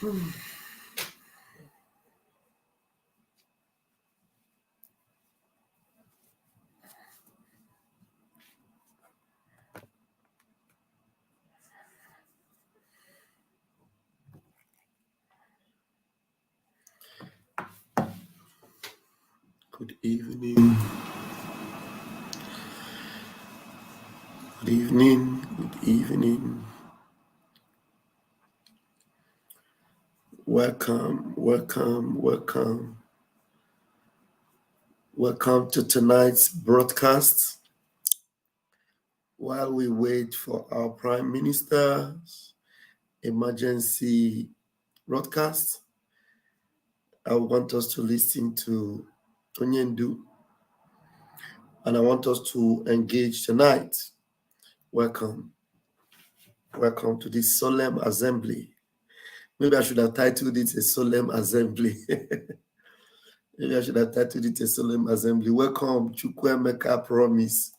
Good evening. Good evening. Good evening. Welcome, welcome, welcome. Welcome to tonight's broadcast. While we wait for our Prime Minister's emergency broadcast, I want us to listen to ONYENDU, and I want us to engage tonight. Welcome. Welcome to this solemn assembly. Maybe I should have titled it a solemn assembly. Maybe I should have titled it a solemn assembly. Welcome, Chukwemeka Promise.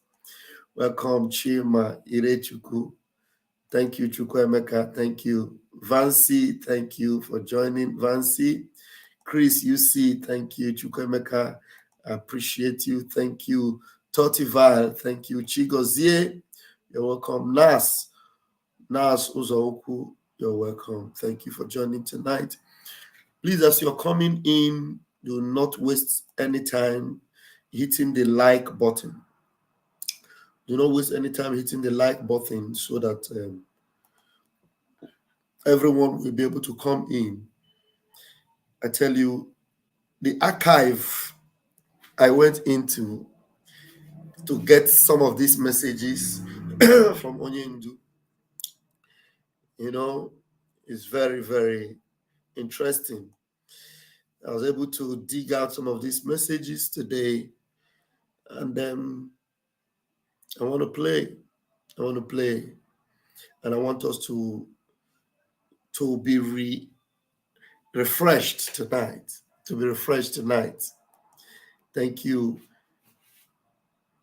Welcome, Chima Irechukwu. Thank you, Chukwemeka. Thank you. Vancy, thank you for joining. Vancy. Chris, UC, thank you. Chukwemeka, I appreciate you. Thank you. Totival, thank you. Chigozie, you're welcome. Nas Uzoku, you're welcome. Thank you for joining tonight. Please, as you're coming in, do not waste any time hitting the like button. Do not waste any time hitting the like button so that everyone will be able to come in. I tell you, the archive I went into to get some of these messages from ONYENDU, is very, very interesting. I was able to dig out some of these messages today, and then I want to play, and I want us to be refreshed tonight. Thank you.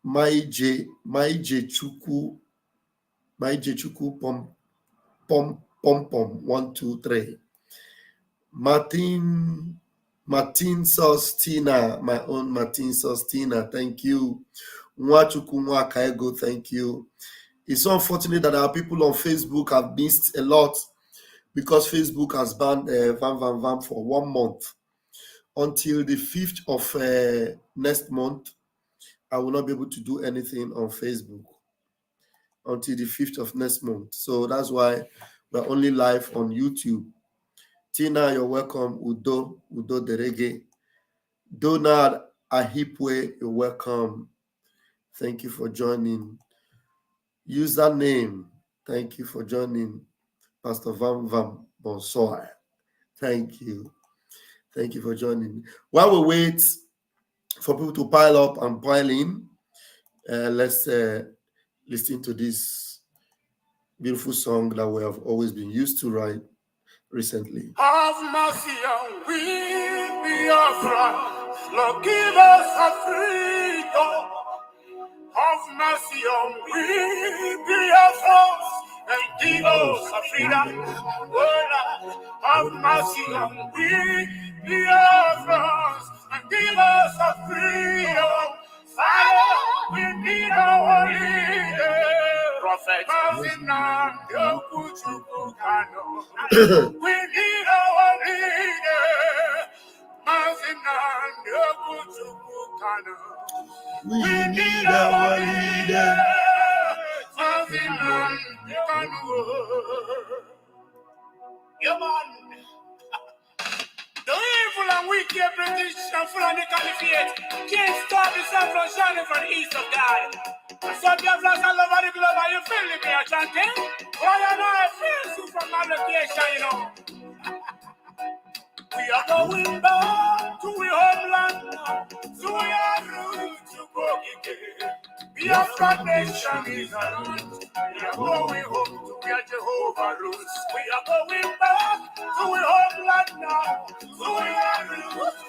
Maije Chukwu pom 1 2 3. Martin Sostina, my own Martin Sostina, thank you. Nwachukwu Nwakaego, thank you. It's so unfortunate that our people on Facebook have missed a lot because Facebook has banned Vam for 1 month. Until the 5th of next month, I will not be able to do anything on Facebook until the 5th of next month. So that's why we're only live on YouTube. Tina, you're welcome. Udo Derege. Donald Ahipwe, you're welcome. Thank you for joining. Username, thank you for joining. Pastor Vam Bonsoir. Thank you. Thank you for joining. While we wait for people to pile up and pile in, let's listen to this beautiful song that we have always been used to write recently. Have mercy on we, Biafra. Lord, give us a freedom. Have mercy on we, Biafra, and give us a freedom. Oh, Lord, have mercy on we, Biafra, and give us a freedom. Father, we need our leader. Prophet, we need our leader. We need our leader. The evil and wicked British and Fulani Caliphate can't stop the sun from shining from the east of God. And so the flags all over the globe, are you feeling me, chanting? Why you know I feel you from my location, We are going back to our homeland now, to our roots to go again. Biafra nation is our root. We are going home to where Jehovah rules. We are going back to our homeland now, to our roots.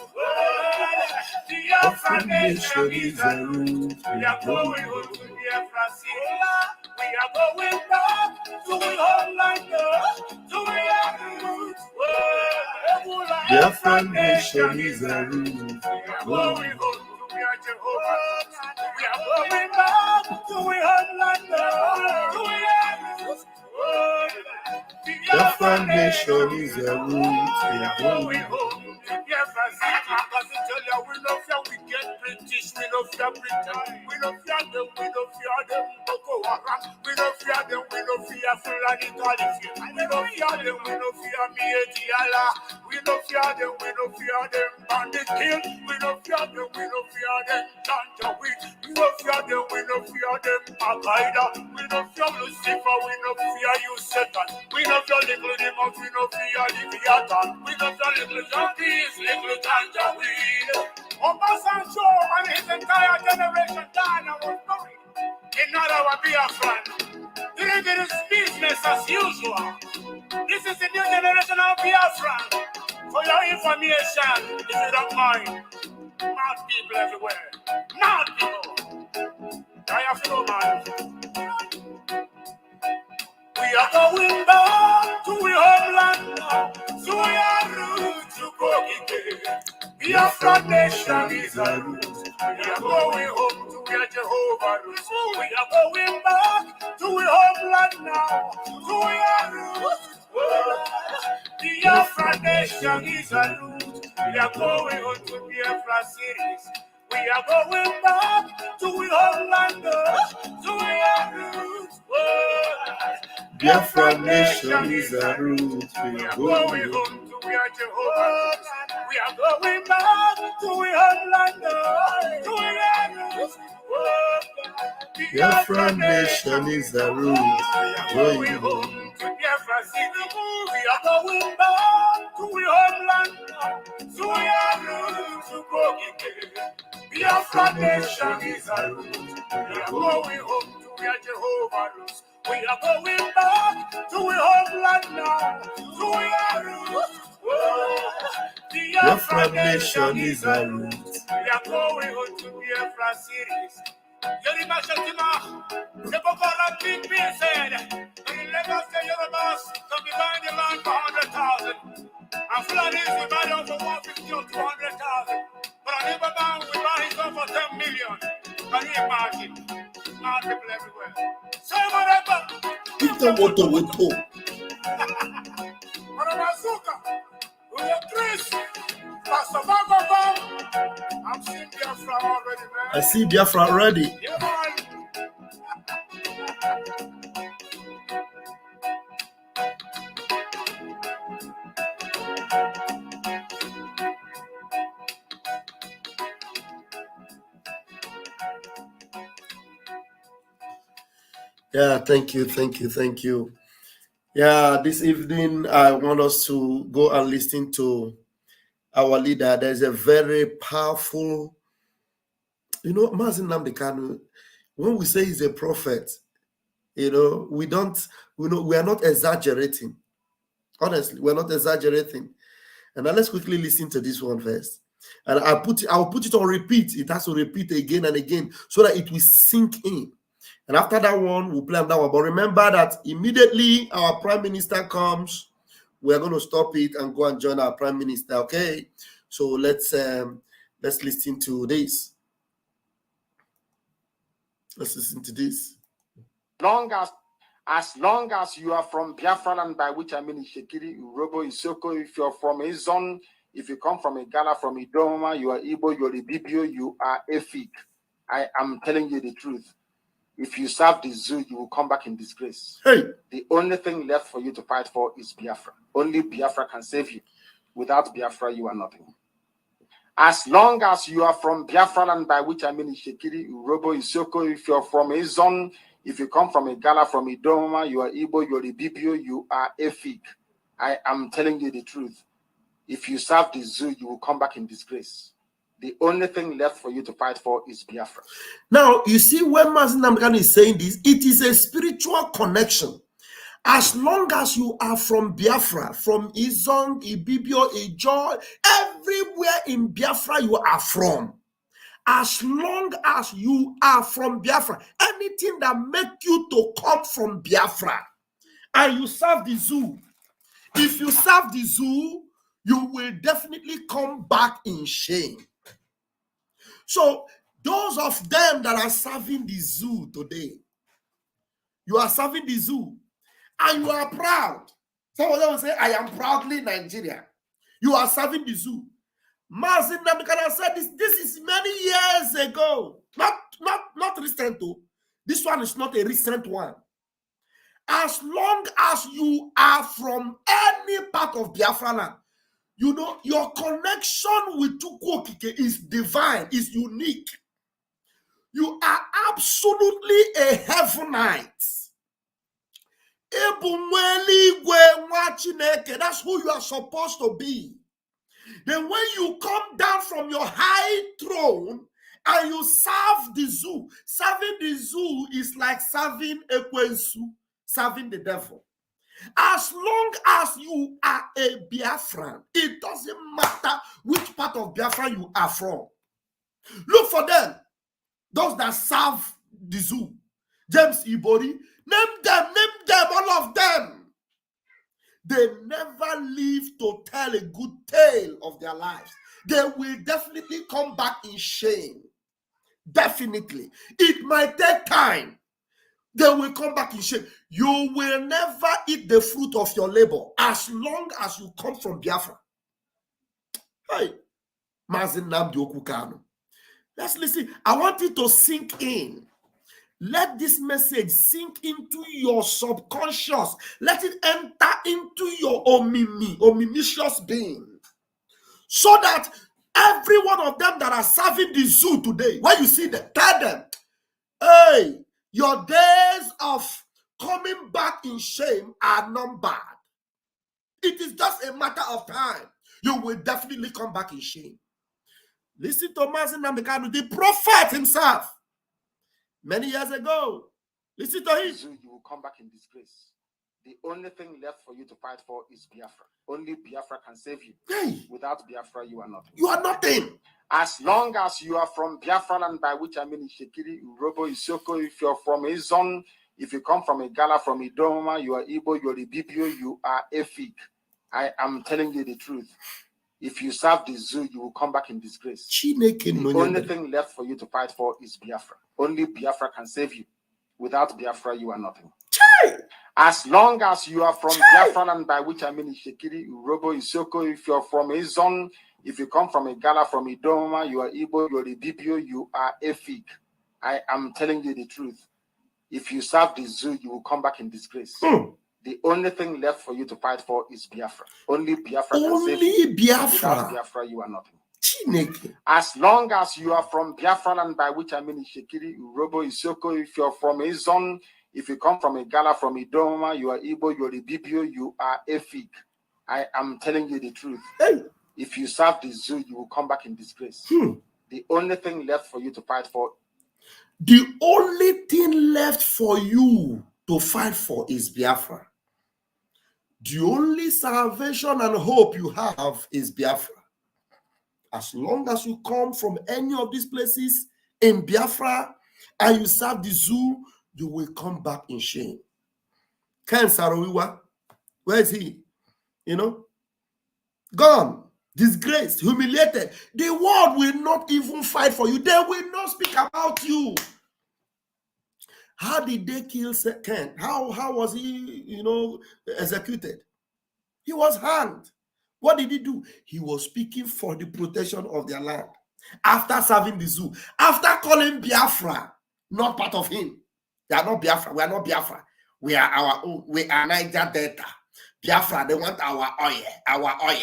Biafra nation is our root. We are going home to Biafra city. We are going back to our homeland now, to our roots. Biafra nation is a root. We are going home to where Jehovah is. We are going back to our homeland. To where roots. Biafra nation is a root. We are going home to Biafra city. Because I tell you, we no fear we get British, we no fear Britain, we no fear them, we no fear them Boko Haram, we no fear them, we no fear Fulani Khalifa, we no fear them, we no fear Mieti Allah, we no fear them, we no fear them Bandit Kill, we no fear them, we no fear them Janjaweed, we no fear them, we no fear them Al Qaeda, we no fear Lucifer, we no fear you Satan, we no fear little demons, we no fear Leviathan, we no fear little junkies, little Janjaweed. Obasanjo and his entire generation died and was buried. In our Biafran. It is business as usual. This is the new generation of Biafran. For your information, if you don't mind, mad people everywhere. Mad people. I have to know, man. We are going back to our homeland now. To our roots, to Bogike. Biafra nation is a root. We are going home to where Jehovah roots. We are going back to our homeland now. To our roots. Biafra nation is a root. We are going home to Biafra cities. We are going back to our homeland now. To our roots. Biafra nation is a root. We are going home to where Jehovah is. We are going back to our homeland, to our roots. Biafra nation is a root. We are going home to Biafra city. We are going back to our homeland, to our roots, to Bogike. Biafra nation is a root. We are going home to where Jehovah roots. We are going back to our homeland now, to our roots. Biafra nation is a root. We are going home to Biafra cities. Yoruba Shatima, the Boko Haram being said, in Lagos, the Yorubas can be buying the land for 100,000. And Fulanis will buy them for 150 or 200,000. But an Ibadan will buy his own for 10 million. Can you imagine? Mad people everywhere. So, whatever. Marabazuka, with your Chris, Pastor Bangabam. I'm seeing Biafra already, man. I see Biafra already. Yeah, man. Yeah, thank you. Yeah, this evening I want us to go and listen to our leader. There's a very powerful, Mazin Nnamdi Kanu, when we say he's a prophet, we are not exaggerating. Honestly, we're not exaggerating. And now let's quickly listen to this one first. And I'll put it on repeat. It has to repeat again and again so that it will sink in. And after that one, we'll play that one. But remember that immediately our prime minister comes, we're going to stop it and go and join our prime minister. Okay? So let's listen to this. Let's listen to this. As long as you are from Biafra land, by which I mean Shekiri, Urobo, Isoko, if you're from Izon, if you come from Igala, from Idoma, you are Igbo, you're a Bibio, you are Efik. I am telling you the truth. If you serve the zoo, you will come back in disgrace. Hey. The only thing left for you to fight for is Biafra. Only Biafra can save you. Without Biafra, you are nothing. As long as you are from Biafra land, by which I mean Shekiri, Urobo, Isoko, if you're from Izon, if you come from Igala, from Idoma, you are Igbo, you're a Bibio, you are Efik. I am telling you the truth. If you serve the zoo, you will come back in disgrace. The only thing left for you to fight for is Biafra. Now, you see, when Mazin Nnamdi Kanu is saying this, it is a spiritual connection. As long as you are from Biafra, from Izong, Ibibio, Ijo, everywhere in Biafra you are from. As long as you are from Biafra, anything that make you to come from Biafra, and you serve the zoo, if you serve the zoo, you will definitely come back in shame. So those of them that are serving the zoo today, you are serving the zoo and you are proud. Some of them will say, I am proudly Nigerian. You are serving the zoo. Mazin Namikana said this is many years ago. Not recent though. This one is not a recent one. As long as you are from any part of Biafra land, you know your connection with Chukwokike is divine, is unique. You are absolutely a heavenite. That's who you are supposed to be. Then when you come down from your high throne and you serve the zoo, serving the zoo is like serving Ekwensu, serving the devil. As long as you are a Biafran, it doesn't matter which part of Biafra you are from. Look for them, those that serve the zoo. James Ibori, name them, all of them. They never live to tell a good tale of their lives. They will definitely come back in shame. Definitely. It might take time. They will come back in shame. You will never eat the fruit of your labor as long as you come from Biafra. Hey, Mazin Nnamdi Okukano. Let's listen. I want it to sink in. Let this message sink into your subconscious. Let it enter into your omniscious being. So that every one of them that are serving the zoo today, when you see them, tell them, hey, your days of coming back in shame are numbered. It is just a matter of time. You will definitely come back in shame. Listen to Mazin Nnamdi, the prophet himself. Many years ago, listen to him. You will come back in disgrace. The only thing left for you to fight for is Biafra. Only Biafra can save you. Hey. Without Biafra, you are nothing. You are nothing. As long as you are from Biafra land, by which I mean Shekiri, Urobo, Isoko, if you're from Izon, if you come from Igala, from Idoma, you are Igbo, you're the Bibio, you are Efik. I am telling you the truth. If you serve the zoo, you will come back in disgrace. The only thing left for you to fight for is Biafra. Only Biafra can save you. Without Biafra, you are nothing. As long as you are from Biafra land, by which I mean Shekiri, Urobo, Isoko, if you're from Izon, if you come from Igala, from Idoma, you are Igbo, you're the Bibio, you are Efik. I am telling you the truth. If you serve the zoo, you will come back in disgrace. The only thing left for you to fight for is Biafra. Only Biafra can save you. Biafra. Without Biafra, you are nothing. As long as you are from Biafra land, by which I mean Shekiri, Urobo, Isoko, if you're from Izon, if you come from Igala, from Idoma, you are Igbo, you're the Bibio, you are Efik. I am telling you the truth. Hey. If you serve the zoo, you will come back in disgrace. The only thing left for you to fight for. The only thing left for you to fight for is Biafra. The only salvation and hope you have is Biafra. As long as you come from any of these places in Biafra and you serve the zoo, you will come back in shame. Ken Sarawiwa, where is he? You know, gone, disgraced, humiliated. The world will not even fight for you. They will not speak about you. How did they kill Ken? How was he, executed? He was hanged. What did he do? He was speaking for the protection of their land. After serving the zoo, after calling Biafra not part of him. They are not Biafra. We are not Biafra. We are our own. We are Niger Delta. Biafra, they want our oil.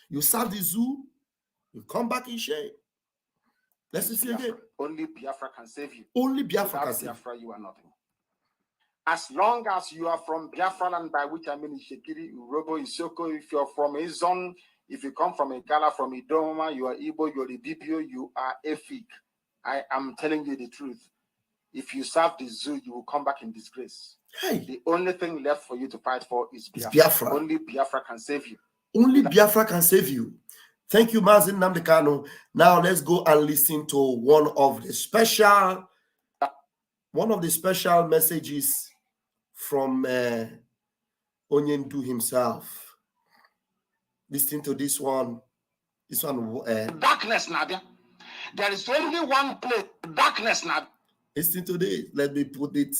You serve the zoo, you come back in shame. Let's see again. Only Biafra can save you. Only Biafra can save Biafra, you are nothing. As long as you are from Biafra land, by which I mean Shekiri, Urobo, Isoko, if you're from Izon, if you come from Igala, from Idoma, you are Igbo, you're the Bibio, you are Efik. I am telling you the truth. If you serve the zoo, you will come back in disgrace. Hey. The only thing left for you to fight for is Biafra. Biafra. Only Biafra can save you. Only Biafra can save you. Thank you, Mazin Nnamdi. Now let's go and listen to one of the special messages from ONYENDU himself. Listen to this one. This one. Darkness, Nadia. There is only one place. Darkness, Nadia. Listen to this. Let me put it.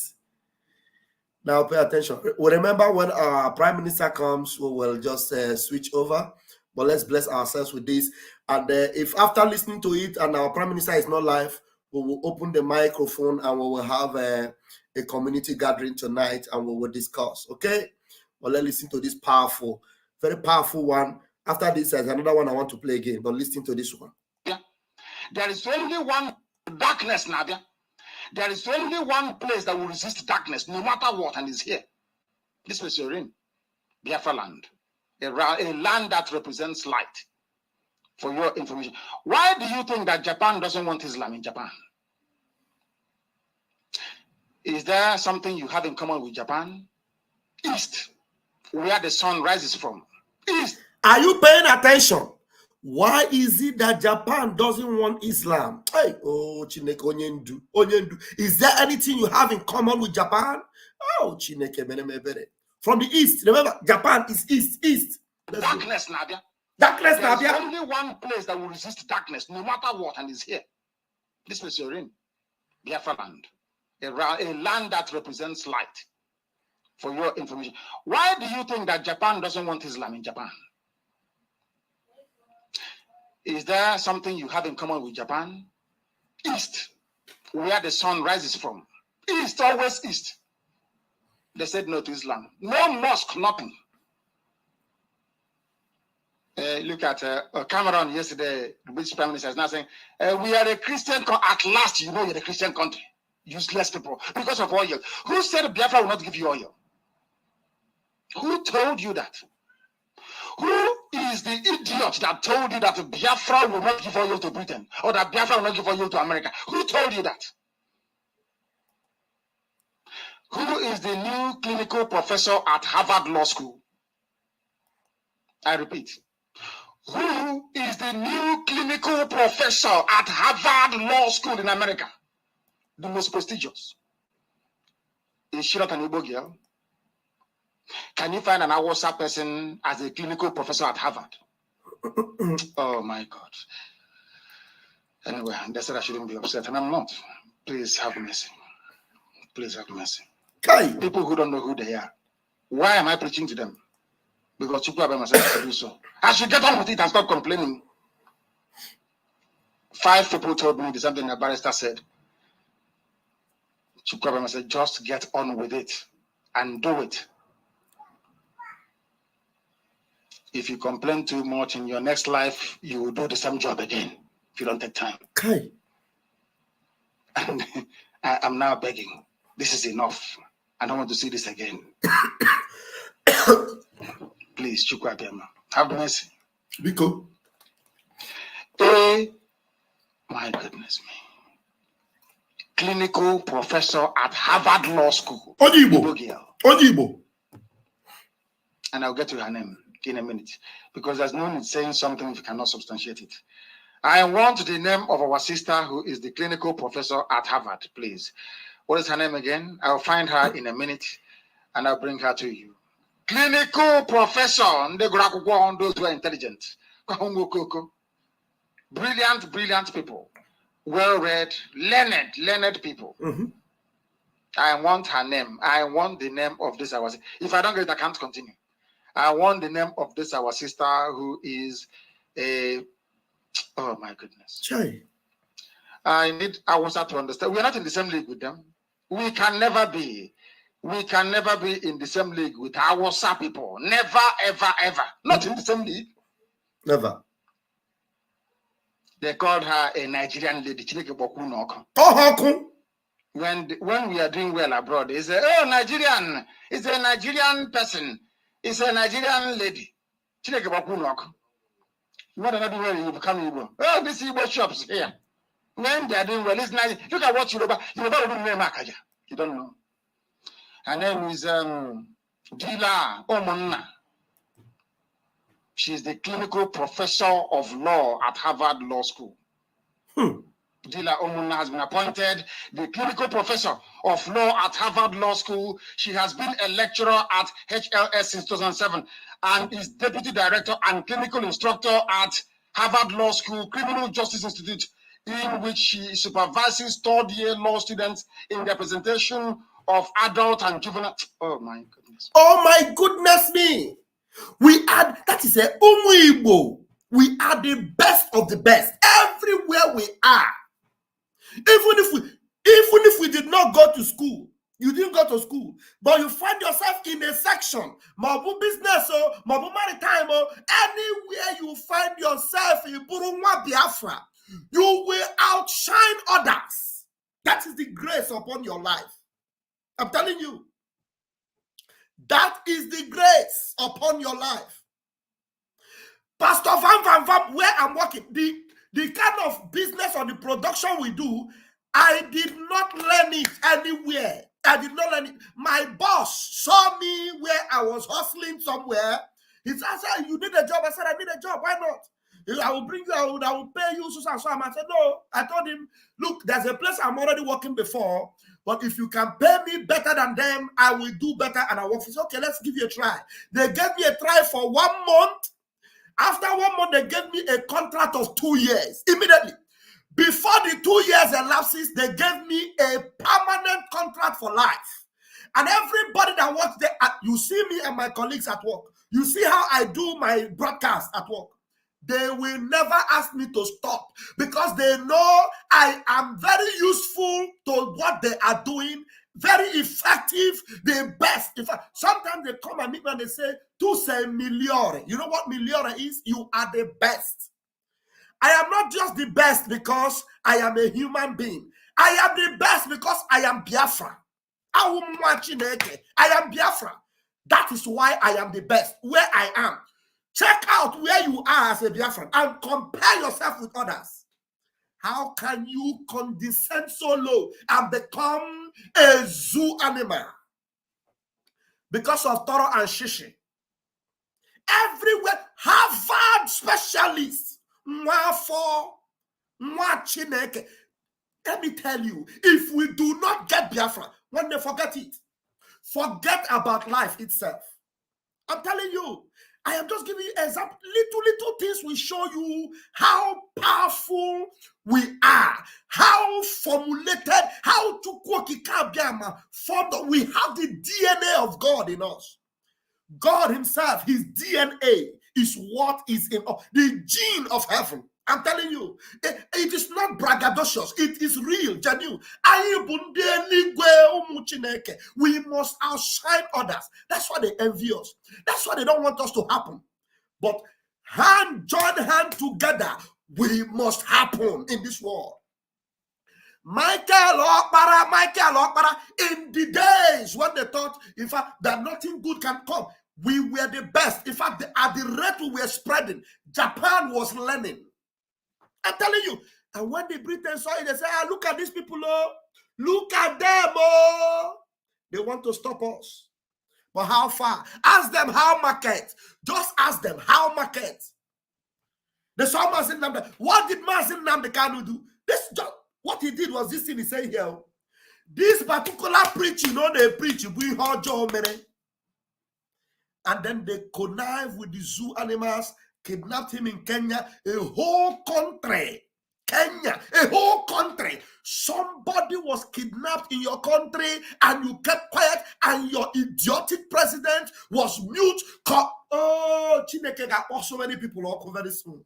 Now pay attention. Remember when our Prime Minister comes, we will just switch over. But let's bless ourselves with this. And if after listening to it and our Prime Minister is not live, we will open the microphone and we will have a community gathering tonight and we will discuss. Okay? But let's listen to this powerful, very powerful one. After this, there's another one I want to play again. But listen to this one. Yeah. There is only one darkness, Nadia. There is only one place that will resist darkness, no matter what, and is here. This place you're in, Biafra land, a land that represents light. For your information, why do you think that Japan doesn't want Islam in Japan? Is there something you have in common with Japan? East, where the sun rises from. East. Are you paying attention? Why is it that Japan doesn't want Islam? Hey, oh, Chineke Onyendu, Onyendu. Is there anything you have in common with Japan? Oh, Chineke Benemebere. From the east, remember, Japan is east. Darkness, Nadia. Darkness, There's Nadia. only one place that will resist darkness, no matter what, and is here. This place you're in, Biafra land, a land that represents light. For your information, why do you think that Japan doesn't want Islam in Japan? Is there something you have in common with Japan? East, where the sun rises from. East, always east. They said no to Islam. No mosque, nothing. Look at Cameron yesterday, the British Prime Minister is now saying, we are a Christian country. At last, you know you're a Christian country. Useless people. Because of oil. Who said Biafra will not give you oil? Who told you that? Who is the idiot that told you that Biafra will not give oil to Britain? Or that Biafra will not give oil to America? Who told you that? Who is the new clinical professor at Harvard Law School? I repeat. Who is the new clinical professor at Harvard Law School in America? The most prestigious. Is she not an Igbo girl? Can you find an Awasa person as a clinical professor at Harvard? Oh my God. Anyway, they said I shouldn't be upset, and I'm not. Please have mercy. Please have mercy. Okay. People who don't know who they are. Why am I preaching to them? Because Chukwu myself to do so. I should get on with it and stop complaining. 5 people told me the same thing a barrister said. Chukwu said, just get on with it and do it. If you complain too much in your next life, you will do the same job again if you don't take time. Okay. And I'm now begging. This is enough. I don't want to see this again. Please, Chukwu, have mercy. Biko. My goodness me. Clinical professor at Harvard Law School. Ojibo. And I'll get to her name in a minute, because there's no need saying something if you cannot substantiate it. I want the name of our sister who is the clinical professor at Harvard, please. What is her name again? I'll find her in a minute and I'll bring her to you. Clinical professor, those who are intelligent. Brilliant people. Well-read, learned people. Mm-hmm. I want her name. I want the name of this our sister. If I don't get it, I can't continue. I want the name of this our sister who is a... Oh my goodness. Chai. I want her to understand. We're not in the same league with them. We can never be. We can never be in the same league with our people. Never, ever. Not in the same league. Never. They called her a Nigerian lady. When we are doing well abroad, they say, oh, Nigerian. It's a Nigerian person. It's a Nigerian lady. What another way you become Igbo? Oh, this Igbo shops here. When they are doing well, it's nice. Look at what Yoruba don't name Akaja. You don't know. Her name is Dila Omunna. She is the clinical professor of law at Harvard Law School. Dila Omunna has been appointed the clinical professor of law at Harvard Law School. She has been a lecturer at HLS since 2007 and is deputy director and clinical instructor at Harvard Law School Criminal Justice Institute, in which she supervises third-year law students in the presentation of adult and juvenile. Oh my goodness. Oh my goodness me. We are, that is a Igbo. We are the best of the best everywhere we are. Even if we did not go to school, you didn't go to school, but you find yourself in a section, mabu business or mabu maritime or anywhere you find yourself in Burunwa Biafra, you will outshine others. That is the grace upon your life. I'm telling you. That is the grace upon your life. Pastor Van, where I'm working, the kind of business or the production we do, I did not learn it anywhere. I did not learn it. My boss saw me where I was hustling somewhere. He said, you need a job. I said, I need a job. Why not? I will bring you, I will pay you so and so. I said, no. I told him, look, there's a place I'm already working before, but if you can pay me better than them, I will do better and I work. He said, okay, let's give you a try. They gave me a try for 1 month. After 1 month, they gave me a contract of 2 years. Immediately. Before the 2 years elapses, they gave me a permanent contract for life. And everybody that works there, you see me and my colleagues at work. You see how I do my broadcast at work. They will never ask me to stop because they know I am very useful to what they are doing, very effective, the best. In fact, sometimes they come and meet me and they say, tu sei migliore. You know what migliore is? You are the best. I am not just the best because I am a human being. I am the best because I am Biafra. I am Biafra. That is why I am the best, where I am. Check out where you are as a Biafran and compare yourself with others. How can you condescend so low and become a zoo animal? Because of Toro and Shishi. Everywhere, Harvard specialists. Let me tell you, if we do not get Biafra, when they forget it, forget about life itself. I'm telling you, I am just giving you example. Little things will show you how powerful we are, how formulated, how to formed. We have the DNA of God in us. God himself, his DNA is what is in us, the gene of heaven. I'm telling you, it is not braggadocious. It is real, genuine. We must outshine others. That's why they envy us. That's why they don't want us to happen. But join hand together, we must happen in this world. Michael Okpara, in the days when they thought, in fact, that nothing good can come, we were the best. In fact, at the rate we were spreading, Japan was learning. I'm telling you. And when the Britons saw it, they said, look at these people, oh. Look at them, oh. They want to stop us. But how far? Ask them how market. Just ask them how market. They saw Mazin Namde. What did Mazin Namde Kanu do? What he did was this thing he said here. This particular preaching, they preach, we heard Joe Mene. And then they connive with the zoo animals, kidnapped him in Kenya, a whole country. Kenya, a whole country. Somebody was kidnapped in your country and you kept quiet and your idiotic president was mute. Chineke got so many people all very soon.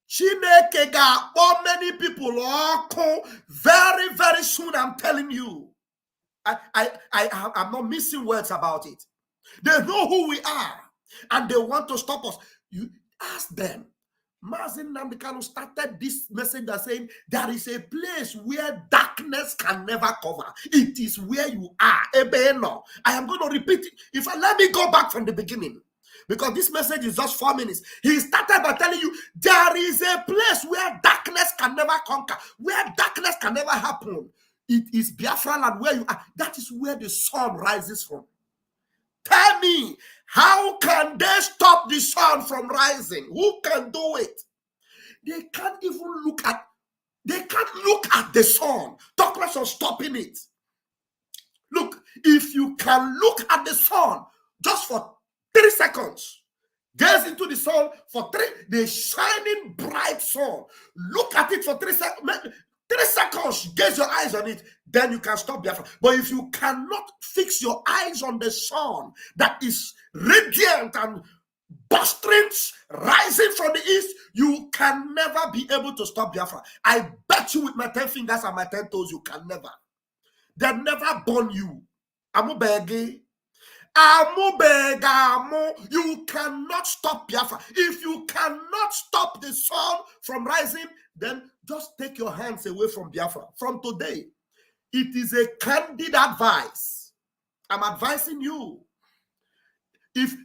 Chineke got many people all very, very soon. I'm telling you. I'm not missing words about it. They know who we are and they want to stop us. You ask them. Mazin Nnamdi Kanu started this message by saying there is a place where darkness can never cover. It is where you are. I am going to repeat it. Let me go back from the beginning, because this message is just 4 minutes. He started by telling you there is a place where darkness can never conquer, where darkness can never happen. It is Biafra land where you are. That is where the sun rises from. Tell me, how can they stop the sun from rising? Who can do it? They can't even look at They can't look at the sun. Talk less of stopping it. Look, if you can look at the sun just for 3 seconds, gaze into the sun for the shining bright sun, look at it for 3 seconds. 3 seconds, gaze your eyes on it, then you can stop Biafra. But if you cannot fix your eyes on the sun that is radiant and bursting, rising from the east, you can never be able to stop Biafra. I bet you with my 10 fingers and my 10 toes, you can never. They'll never burn you. Amubege. You cannot stop Biafra. If you cannot stop the sun from rising, then just take your hands away from Biafra. From today, it is a candid advice. I'm advising you.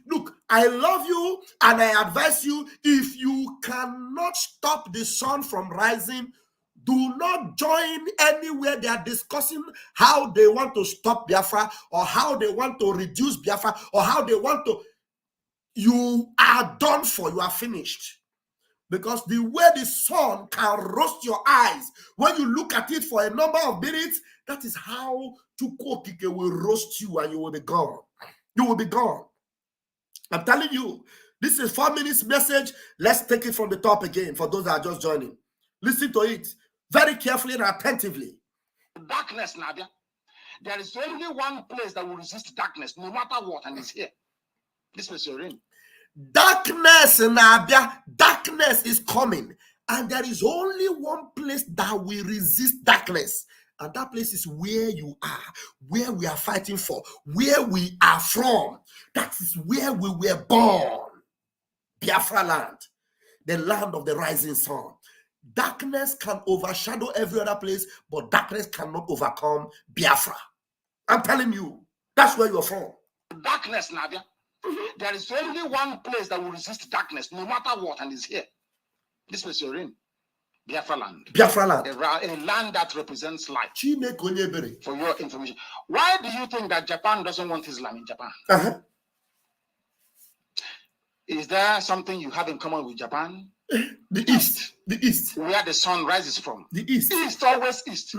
Look, I love you and I advise you, if you cannot stop the sun from rising, do not join anywhere they are discussing how they want to stop Biafra or how they want to reduce Biafra or how they want to. You are done for. You are finished. Because the way the sun can roast your eyes, when you look at it for a number of minutes, that is how Chukwokike will roast you and you will be gone. You will be gone. I'm telling you, this is 4 minutes message. Let's take it from the top again for those that are just joining. Listen to it very carefully and attentively. Darkness, Nadia. There is only one place that will resist darkness, no matter what, and it's here. This place you're in. Darkness, Nadia. Darkness is coming. And there is only one place that will resist darkness. And that place is where you are, where we are fighting for, where we are from. That is where we were born. Biafra land, the land of the rising sun. Darkness can overshadow every other place, but darkness cannot overcome Biafra. I'm telling you, that's where you're from. Darkness, Nadia. There is only one place that will resist darkness, no matter what, and it's here. This place you're in. Biafra land. Biafra land. A land that represents light. For your information. Why do you think that Japan doesn't want Islam in Japan? Is there something you have in common with Japan? The East. The East. Where the sun rises from. The East. East, always East.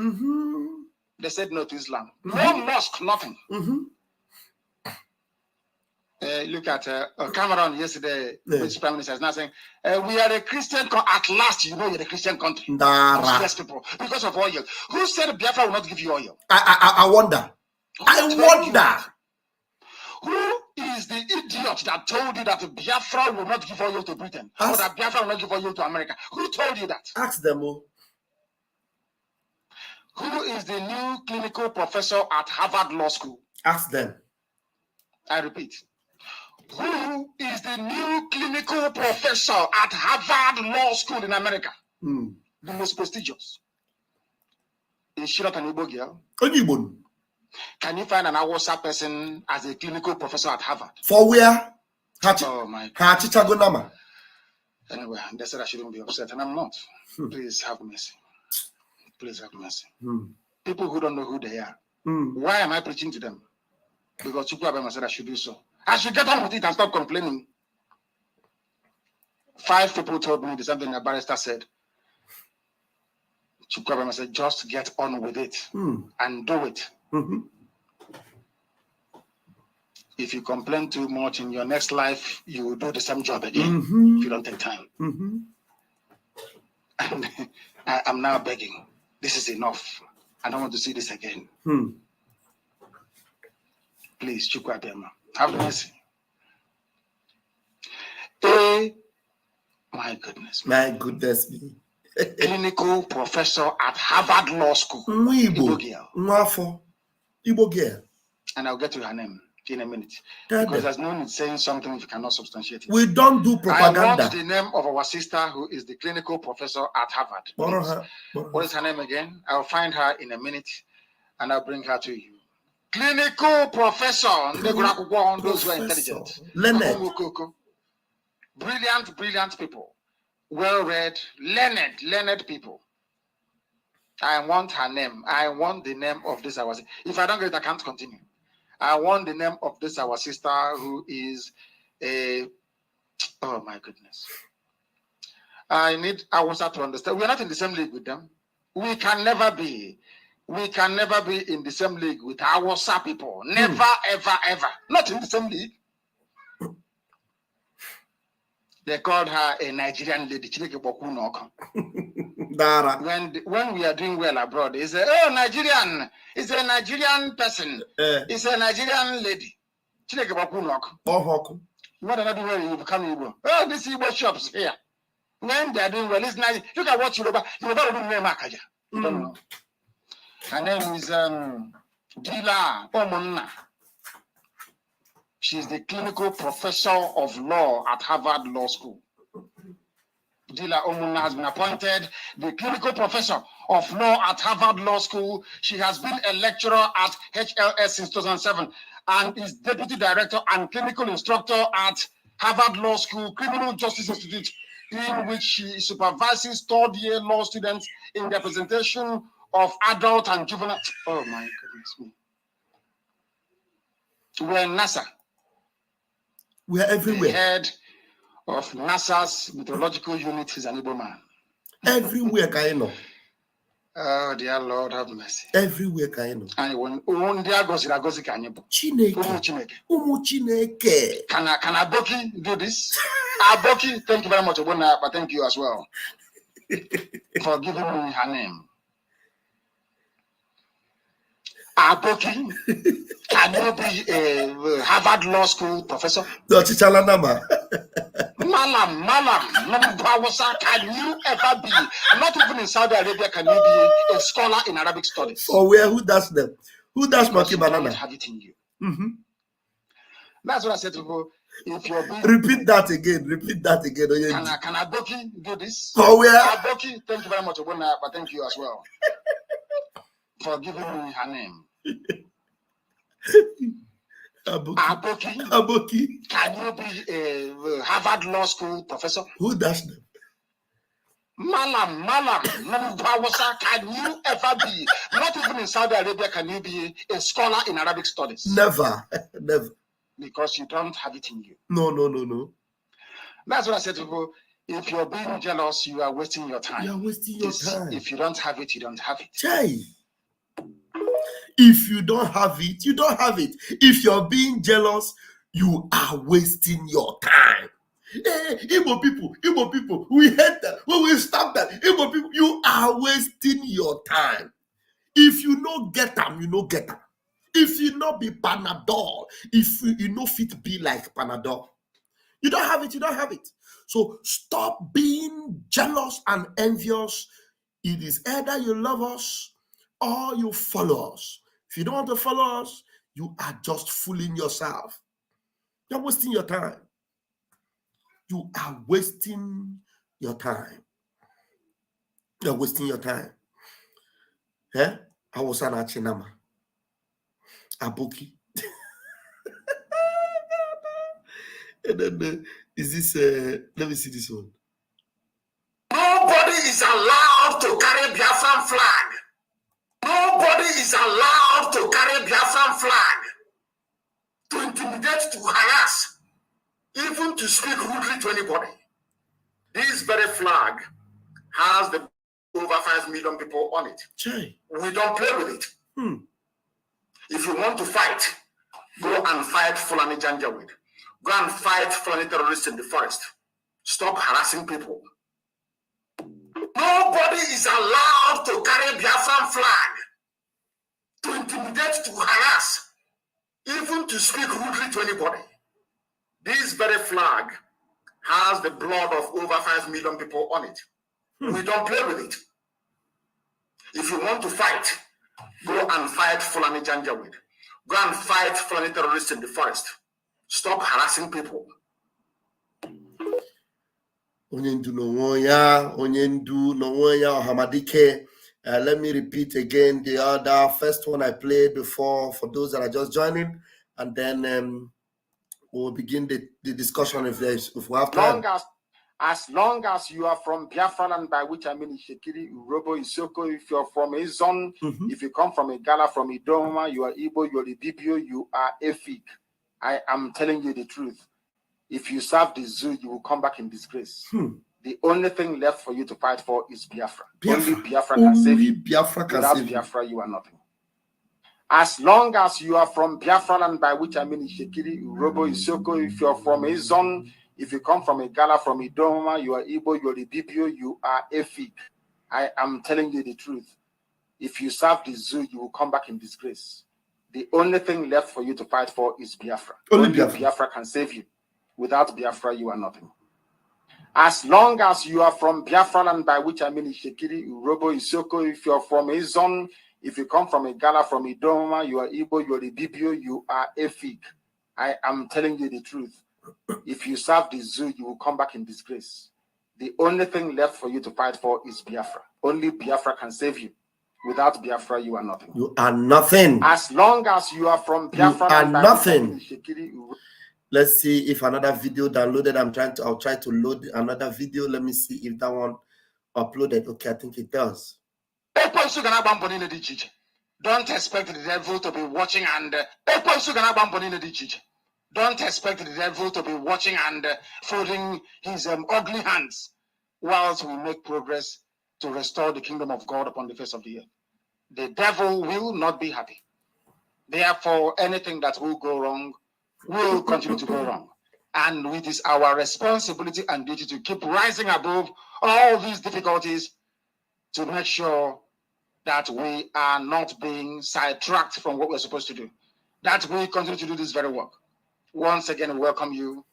They said no to Islam. No mosque, nothing. Look at Cameroon yesterday, which Prime Minister is now saying, we are a Christian country. At last, you know you're a Christian country. Yes, people, because of oil. Who said Biafra will not give you oil? I wonder. I wonder. Who is the idiot that told you that Biafra will not give oil to Britain? Or that Biafra will not give oil to America? Who told you that? Ask them. Who is the new clinical professor at Harvard Law School? Ask them. I repeat. Who is the new clinical professor at Harvard Law School in America? The most prestigious. Is she not an Igbo girl? Can you find an Awasa person as a clinical professor at Harvard? For where? Oh my God. Anyway, they said I shouldn't be upset, and I'm not. Please have mercy. Please have mercy. People who don't know who they are. Why am I preaching to them? Because Chukwuabema said I should do so. I should get on with it and stop complaining. 5 people told me the same thing the barrister said. Chukwuabema said, just get on with it and do it. If you complain too much in your next life, you will do the same job again if you don't take time. And I'm now begging. This is enough. I don't want to see this again. Please, Chukwuabema, have mercy. My goodness. My goodness me. Clinical professor at Harvard Law School. Igbo girl. Igbo girl. And I'll get to her name in a minute. Because there's no need saying something if you cannot substantiate it. We don't do propaganda. I want the name of our sister who is the clinical professor at Harvard. What is her name again? I'll find her in a minute and I'll bring her to you. Clinical professor. Those who are intelligent. Brilliant people. Well-read, learned people. I want her name. I want the name of this our sister. If I don't get it, I can't continue. I want the name of this our sister who is a... Oh my goodness. I want her to understand. We're not in the same league with them. We can never be in the same league with our people. Never, ever, ever. Not in the same league. They called her a Nigerian lady. When we are doing well abroad, they say, oh, Nigerian. It's a Nigerian person. It's a Nigerian lady. What are they doing? You become Igbo. Oh, this Igbo shops here. When they are doing well, it's nice. Look at what Yoruba don't know. You don't know. Her name is Dila Omunna. She's the clinical professor of law at Harvard Law School. Dila Omunna has been appointed the clinical professor of law at Harvard Law School. She has been a lecturer at HLS since 2007 and is deputy director and clinical instructor at Harvard Law School Criminal Justice Institute, in which she supervises third-year law students in the presentation of adult and juvenile. Oh my goodness me. We're in NASA. We're everywhere. The head of NASA's meteorological unit is an Igbo man. Everywhere, Kaino. Oh, dear Lord, have mercy. Everywhere, Kaino. And when they are gozi Kanyebo. Chineke. Can Aboki do this? Aboki, thank you very much, Obona, but thank you as well for giving me her name. Aboki, can you be a Harvard Law School professor? Malam, can you ever be, not even in Saudi Arabia, can you be a scholar in Arabic studies? Or where? Who does them? Who does Monkey Banana? Have it in you. That's what I said to people. If you're being, repeat that again. Can Aboki do this? Or where? Aboki, thank you very much, Obona, but thank you as well for giving me her name. Aboki. Can you be a Harvard Law School professor? Who does them? Malam, can you ever be, not even in Saudi Arabia, can you be a scholar in Arabic studies? Never. Because you don't have it in you. No. That's what I said to people. If you're being jealous, you are wasting your time. You're wasting your time. If you don't have it, you don't have it. Jay. If you don't have it, you don't have it. If you're being jealous, you are wasting your time. Hey, Igbo people, we hate that. We will stop that. Igbo people, you are wasting your time. If you no get them, you no get them. If you not be Panadol, if you no fit be like Panadol, you don't have it, you don't have it. So stop being jealous and envious. It is either you love us or you follow us. If you don't want to follow us, you are just fooling yourself. You're wasting your time. You are wasting your time. You're wasting your time. Yeah? I was an Achinama. Aboki. And then is this let me see this one. Nobody is allowed to carry Biafran flag. Nobody is allowed to carry Biafran flag, to intimidate, to harass, even to speak rudely to anybody. This very flag has the over 5 million people on it. Jay. We don't play with it. If you want to fight, go and fight Fulani Janjaweed. Go and fight Fulani terrorists in the forest. Stop harassing people. Nobody is allowed to carry Biafran flag, to intimidate, to harass, even to speak rudely to anybody. This very flag has the blood of over 5 million people on it. We don't play with it. If you want to fight, go and fight Fulani Janjaweed. Go and fight Fulani terrorists in the forest. Stop harassing people. Onyendu no wonya, Hamadike. Let me repeat again the other first one I played before for those that are just joining, and then we'll begin the discussion if we have time. As long as you are from Biafra land, by which I mean Shekiri, Urobo, Isoko, if you're from Izon, if you come from Igala, from Idoma, you are Igbo, you are Ibibio, you are Efik. I am telling you the truth. If you serve the zoo, you will come back in disgrace. The only thing left for you to fight for is Biafra. Biafra. Only Biafra can save you. Biafra can Without save Biafra, you are nothing. As long as you are from Biafra land, by which I mean Ishekiri, Urobo, Isoko, if you're from Izon, if you come from Igala, from Idoma, you are Igbo, you're the Bibio, you are Efik. I am telling you the truth. If you serve the zoo, you will come back in disgrace. The only thing left for you to fight for is Biafra. Only Biafra can save you. Without Biafra, you are nothing. As long as you are from Biafra land, by which I mean Ishekiri, Urobo, Isoko, if you're from Izon, if you come from Igala, from Idoma, you are Igbo, you're the Bibio, you are Efik. I am telling you the truth. If you serve the zoo, you will come back in disgrace. The only thing left for you to fight for is Biafra. Only Biafra can save you. Without Biafra, you are nothing. You are nothing. As long as you are from Biafra, you are nothing. Let's see if another video downloaded. I'll try to load another video. Let me see if that one uploaded. Okay, I think it does. Don't expect the devil to be watching and don't expect the devil to be watching and folding his ugly hands whilst we make progress to restore the kingdom of God upon the face of the earth. The devil will not be happy. Therefore, anything that will go wrong will continue to go wrong. And it is our responsibility and duty to keep rising above all these difficulties to make sure that we are not being sidetracked from what we're supposed to do, that we continue to do this very work. Once again, welcome you.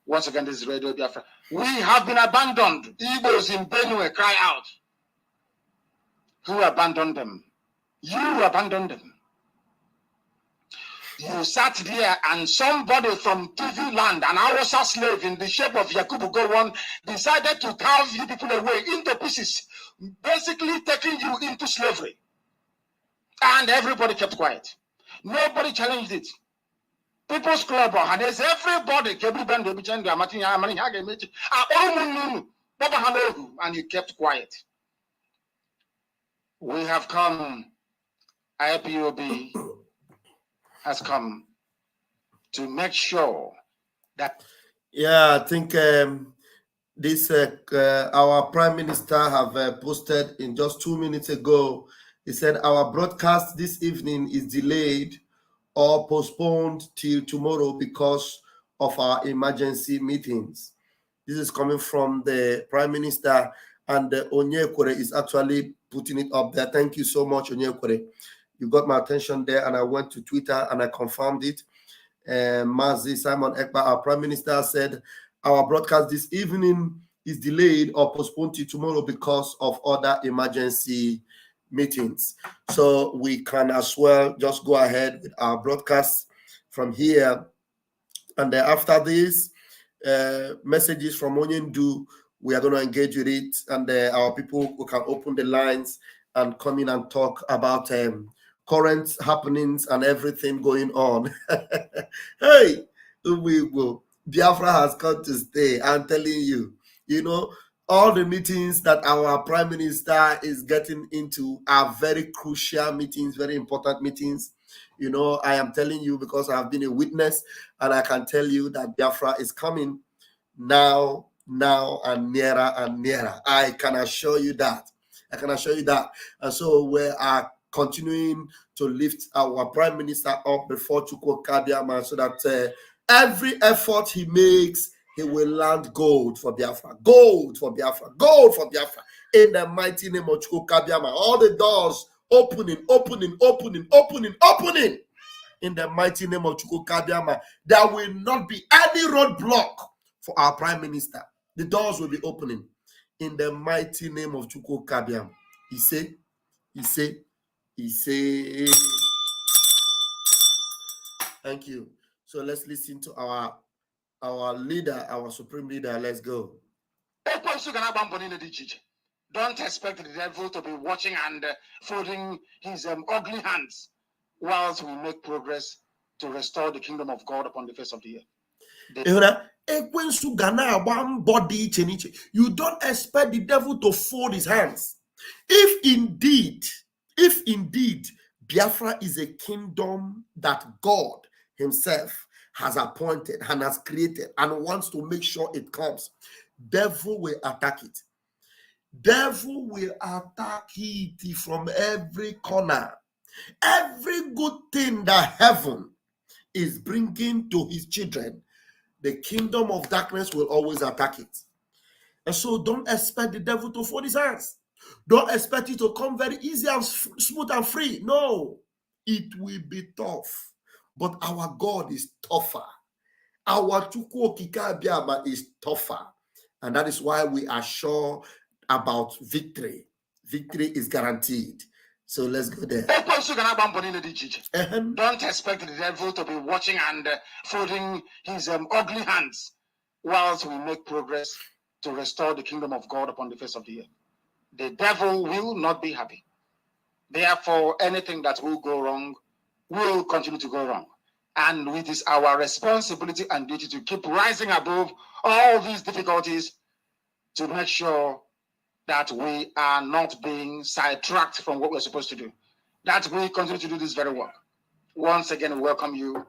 Once again, this is Radio Biafra. We have been abandoned. Igbos in Benue cry out. Who abandoned them? You abandoned them. You sat there and somebody from TV land, an Hausa slave in the shape of Yakubu Gowon, decided to carve you people away into pieces, basically taking you into slavery. And everybody kept quiet. Nobody challenged it. People's Club, and there's everybody, and you kept quiet. We have come, IPOB has come to make sure that. Yeah, I think this our Prime Minister have posted in just 2 minutes ago. He said our broadcast this evening is delayed or postponed till tomorrow because of our emergency meetings. This is coming from the Prime Minister, and Onyekwere is actually putting it up there. Thank you so much, Onyekwere. You got my attention there, and I went to Twitter and I confirmed it. Mazi Simon Ekpa, our Prime Minister, said our broadcast this evening is delayed or postponed to tomorrow because of other emergency meetings. So we can as well just go ahead with our broadcast from here. And then after this, messages from ONYENDU, we are going to engage with it. And our people who can open the lines and come in and talk about current happenings and everything going on. Hey, Biafra has come to stay. I'm telling you, all the meetings that our Prime Minister is getting into are very crucial meetings, very important meetings. I am telling you because I have been a witness, and I can tell you that Biafra is coming now, and nearer and nearer. I can assure you that. And so we are continuing to lift our Prime Minister up before Chukwu Kadiama so that every effort he makes, he will land gold for Biafra. Gold for Biafra. Gold for Biafra. In the mighty name of Chukwu Kadiama. All the doors opening. In the mighty name of Chukwu Kadiama. There will not be any roadblock for our Prime Minister. The doors will be opening. In the mighty name of Chukwu Kadiama. He say. Thank you. So let's listen to our leader, our supreme leader. Let's go. Don't expect the devil to be watching and folding his ugly hands whilst we make progress to restore the kingdom of God upon the face of the earth. You don't expect the devil to fold his hands. If indeed Biafra is a kingdom that God himself has appointed and has created and wants to make sure it comes, devil will attack it. Devil will attack it from every corner. Every good thing that heaven is bringing to his children, the kingdom of darkness will always attack it. And so don't expect the devil to fold his hands. Don't expect it to come very easy and smooth and free. No, it will be tough. But our God is tougher. Our Chukwu Okike Abiama is tougher. And that is why we are sure about victory. Victory is guaranteed. So let's go there. Don't expect the devil to be watching and folding his ugly hands whilst we make progress to restore the kingdom of God upon the face of the earth. The devil will not be happy. Therefore, anything that will go wrong will continue to go wrong. And it is our responsibility and duty to keep rising above all these difficulties to make sure that we are not being sidetracked from what we're supposed to do, that we continue to do this very work. Once again, we welcome you.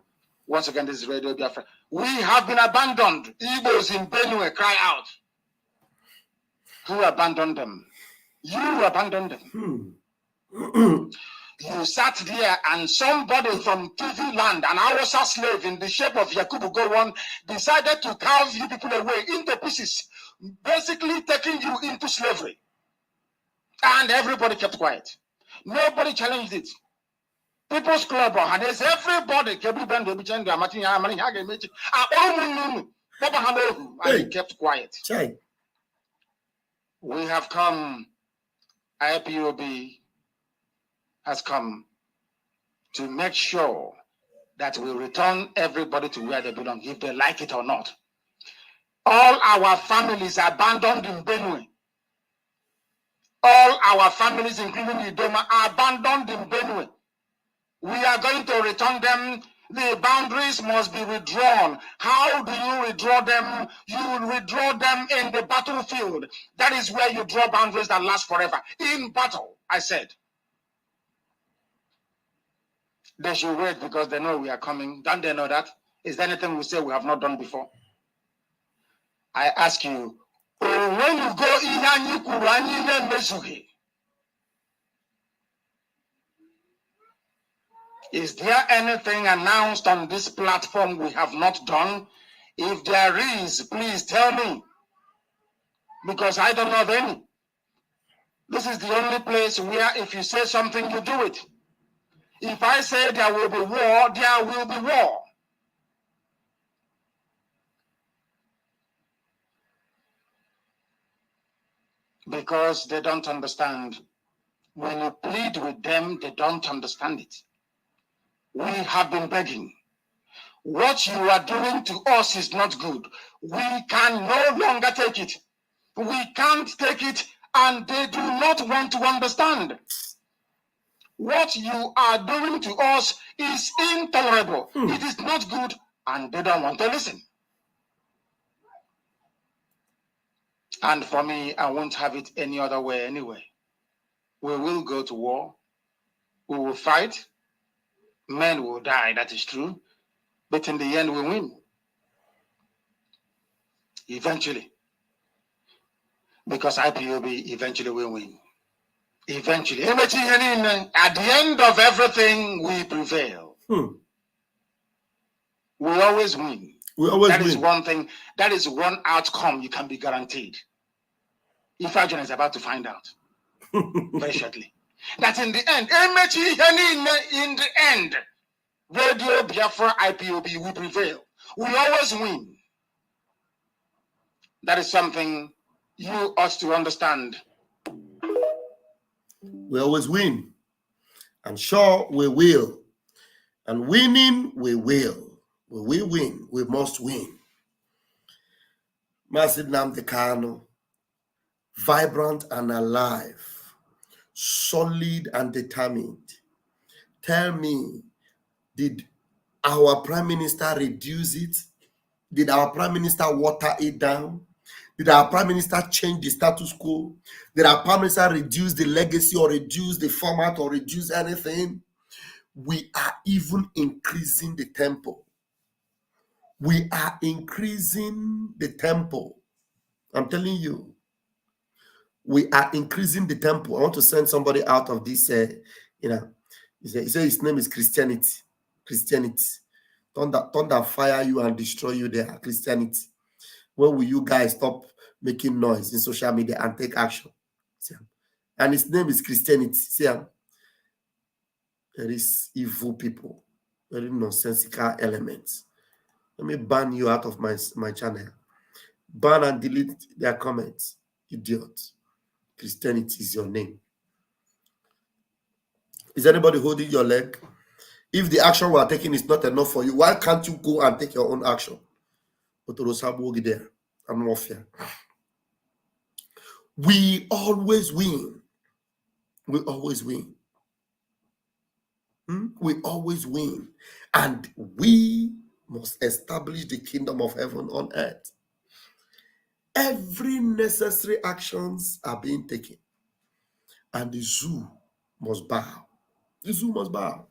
Once again, this is Radio Biafra. We have been abandoned. Igbos in Benue cry out. Who abandoned them? You abandoned them. You sat there and somebody from TV land, an Hausa slave in the shape of Yakubu Gowon, decided to carve you people away into pieces, basically taking you into slavery. And everybody kept quiet. Nobody challenged it. People's Club, and there's everybody kept quiet. We have come, IPOB has come to make sure that we return everybody to where they belong, if they like it or not. All our families abandoned in Benue. All our families, including Idoma, are abandoned in Benue. We are going to return them. The boundaries must be withdrawn. How do you withdraw them? You will withdraw them in the battlefield. That is where you draw boundaries that last forever. In battle, I said. They should wait because they know we are coming. Don't they know that? Is there anything we say we have not done before? I ask you, when you go is there anything announced on this platform we have not done? If there is, please tell me, because I don't know of any. This is the only place where if you say something, you do it. If I say there will be war, there will be war. Because they don't understand. When you plead with them, they don't understand it. We have been begging. What you are doing to us is not good. We can no longer take it. We can't take it, and they do not want to understand. What you are doing to us is intolerable. It is not good, and they don't want to listen. And for me, I won't have it any other way anyway. We will go to war. We will fight. Men will die, that is true. But in the end, we win. Eventually. Because IPOB eventually will win. Eventually. At the end of everything, we prevail. We always win. That is one thing. That is one outcome you can be guaranteed. Ifajon is about to find out very shortly. That in the end, Radio Biafra IPOB, we prevail. We always win. That is something you ought to understand. We always win. And sure, we will. And winning, we will. We will win. We must win. Mazi Nnamdi Kanu, vibrant and alive, solid and determined. Tell me, did our Prime Minister reduce it? Did our Prime Minister water it down? Did our Prime Minister change the status quo? Did our Prime Minister reduce the legacy or reduce the format or reduce anything? We are even increasing the tempo. We are increasing the tempo. I'm telling you, we are increasing the tempo. I want to send somebody out of this, you know, he said his name is Christianity. Christianity. Thunder fire you and destroy you there. Christianity. When will you guys stop making noise in social media and take action? See, and his name is Christianity. See, there is evil people, very nonsensical elements. Let me ban you out of my channel. Ban and delete their comments. Idiot. Christianity is your name. Is anybody holding your leg? If the action we are taking is not enough for you, why can't you go and take your own action? There and warfare. We always win. We always win. We always win. And we must establish the kingdom of heaven on earth. Every necessary actions are being taken. And the zoo must bow. The zoo must bow.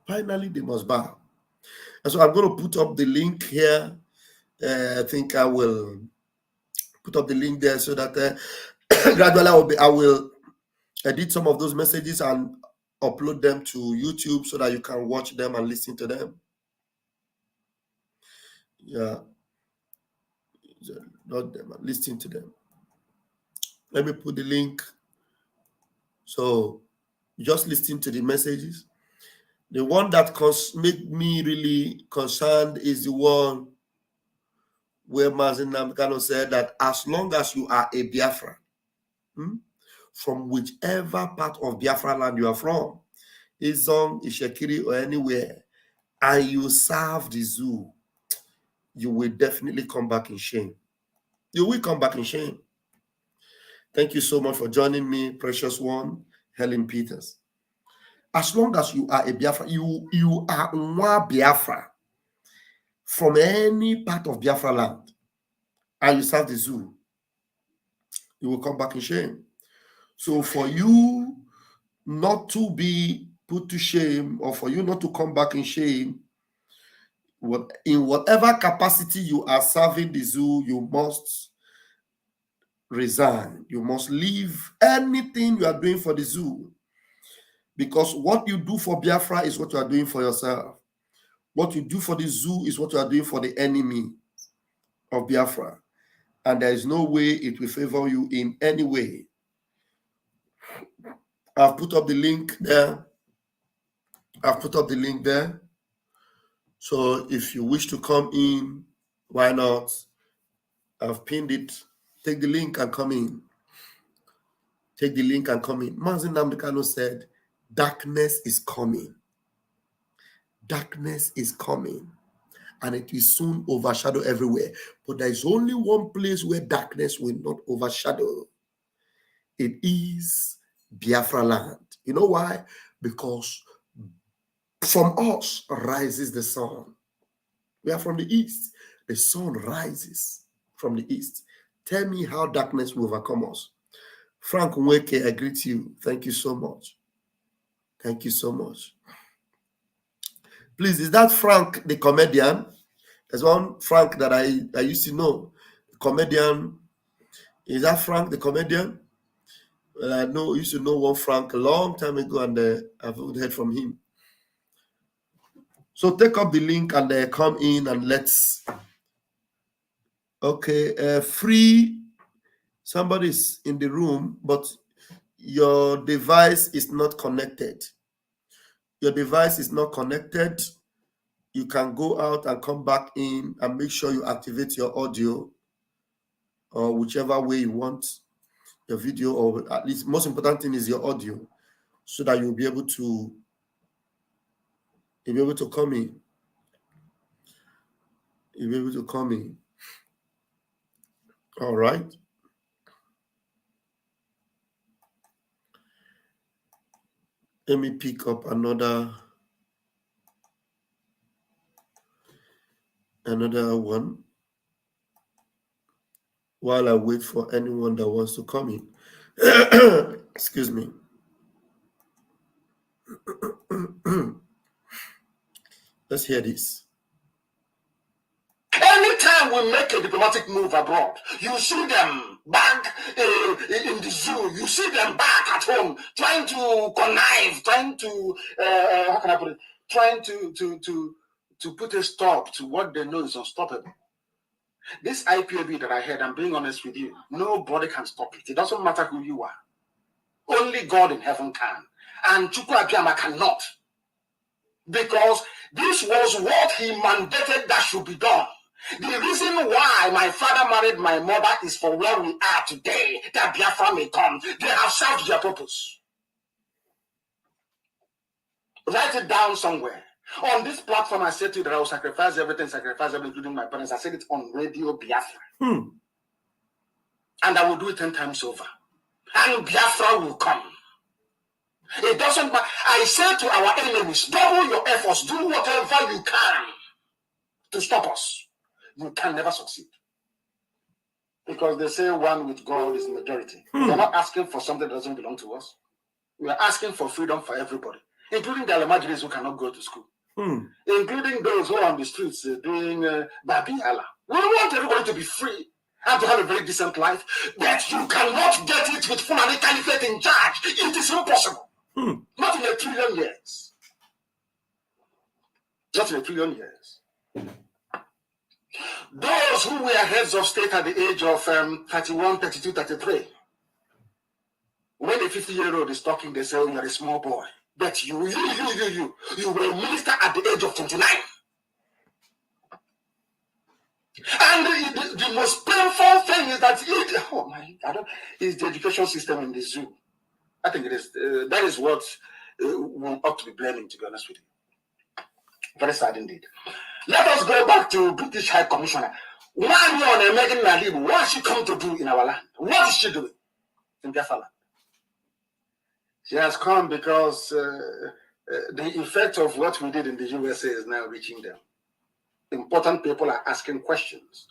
Finally, they must bow. And so I'm going to put up the link here. I think I will put up the link there so that gradually I will edit some of those messages and upload them to YouTube so that you can watch them and listen to them. Yeah. Not them, listen to them. Let me put the link. So just listen to the messages. The one that made me really concerned is the one where Mazen Namkano said that as long as you are a Biafra, from whichever part of Biafra land you are from, Izong, Ishekiri, or anywhere, and you serve the zoo, you will definitely come back in shame. You will come back in shame. Thank you so much for joining me, precious one, Helen Peters. As long as you are a Biafra, you are one Biafra from any part of Biafra land, and you serve the zoo, you will come back in shame. So for you not to be put to shame, or for you not to come back in shame, in whatever capacity you are serving the zoo, you must resign. You must leave anything you are doing for the zoo. Because what you do for Biafra is what you are doing for yourself. What you do for the zoo is what you are doing for the enemy of Biafra. And there is no way it will favor you in any way. I've put up the link there. So if you wish to come in, why not? I've pinned it. Take the link and come in. Take the link and come in. Mazen Namdekano said, darkness is coming. Darkness is coming. And it will soon overshadow everywhere. But there is only one place where darkness will not overshadow. It is Biafra land. You know why? Because from us rises the sun. We are from the east. The sun rises from the east. Tell me how darkness will overcome us. Frank Nweke, I greet you. Thank you so much. Thank you so much. Please, is that Frank the comedian? There's one Frank that I used to know. Comedian. Is that Frank the comedian? Well, I used to know one Frank a long time ago, and I've heard from him. So take up the link and come in and let's. Okay, free. Somebody's in the room, but your device is not connected. Your device is not connected. You can go out and come back in and make sure you activate your audio, or whichever way you want your video, or at least most important thing is your audio, so that you'll be able to come in. You'll be able to come in. All right. Let me pick up another one while I wait for anyone that wants to come in. Excuse me. Let's hear this. Anytime will make a diplomatic move abroad. You see them back in the zoo. You see them back at home, trying to connive, trying to how can I put it? Trying to put a stop to what they know is unstoppable. This IPOB that I heard, I'm being honest with you, nobody can stop it. It doesn't matter who you are. Only God in heaven can. And Chukwu Abiyama cannot. Because this was what he mandated that should be done. The reason why my father married my mother is for where we are today, that Biafra may come. They have served their purpose. Write it down somewhere. On this platform, I said to you that I will sacrifice everything, including my parents. I said it on Radio Biafra. And I will do it 10 times over. And Biafra will come. It doesn't matter. I say to our enemies, double your efforts, do whatever you can to stop us. You can never succeed. Because they say one with God is majority. We are not asking for something that doesn't belong to us. We are asking for freedom for everybody, including the Alamajiris who cannot go to school, including those who are on the streets doing Babi Allah. We want everybody to be free and to have a very decent life, but you cannot get it with Fulani Caliphate in charge. It is impossible. Not in 1 trillion years. Not in 1 trillion years. Those who were heads of state at the age of 31, 32, 33, when a 50-year-old is talking, they say, oh, you're a small boy. But you were a minister at the age of 29. And the most painful thing is that is the education system in the zoo. I think it is. That is what we ought to be blaming, to be honest with you. Very sad indeed. Let us go back to British High Commissioner. What has she come to do in our land? What is she doing in Biafra land? She has come because the effect of what we did in the USA is now reaching them. Important people are asking questions.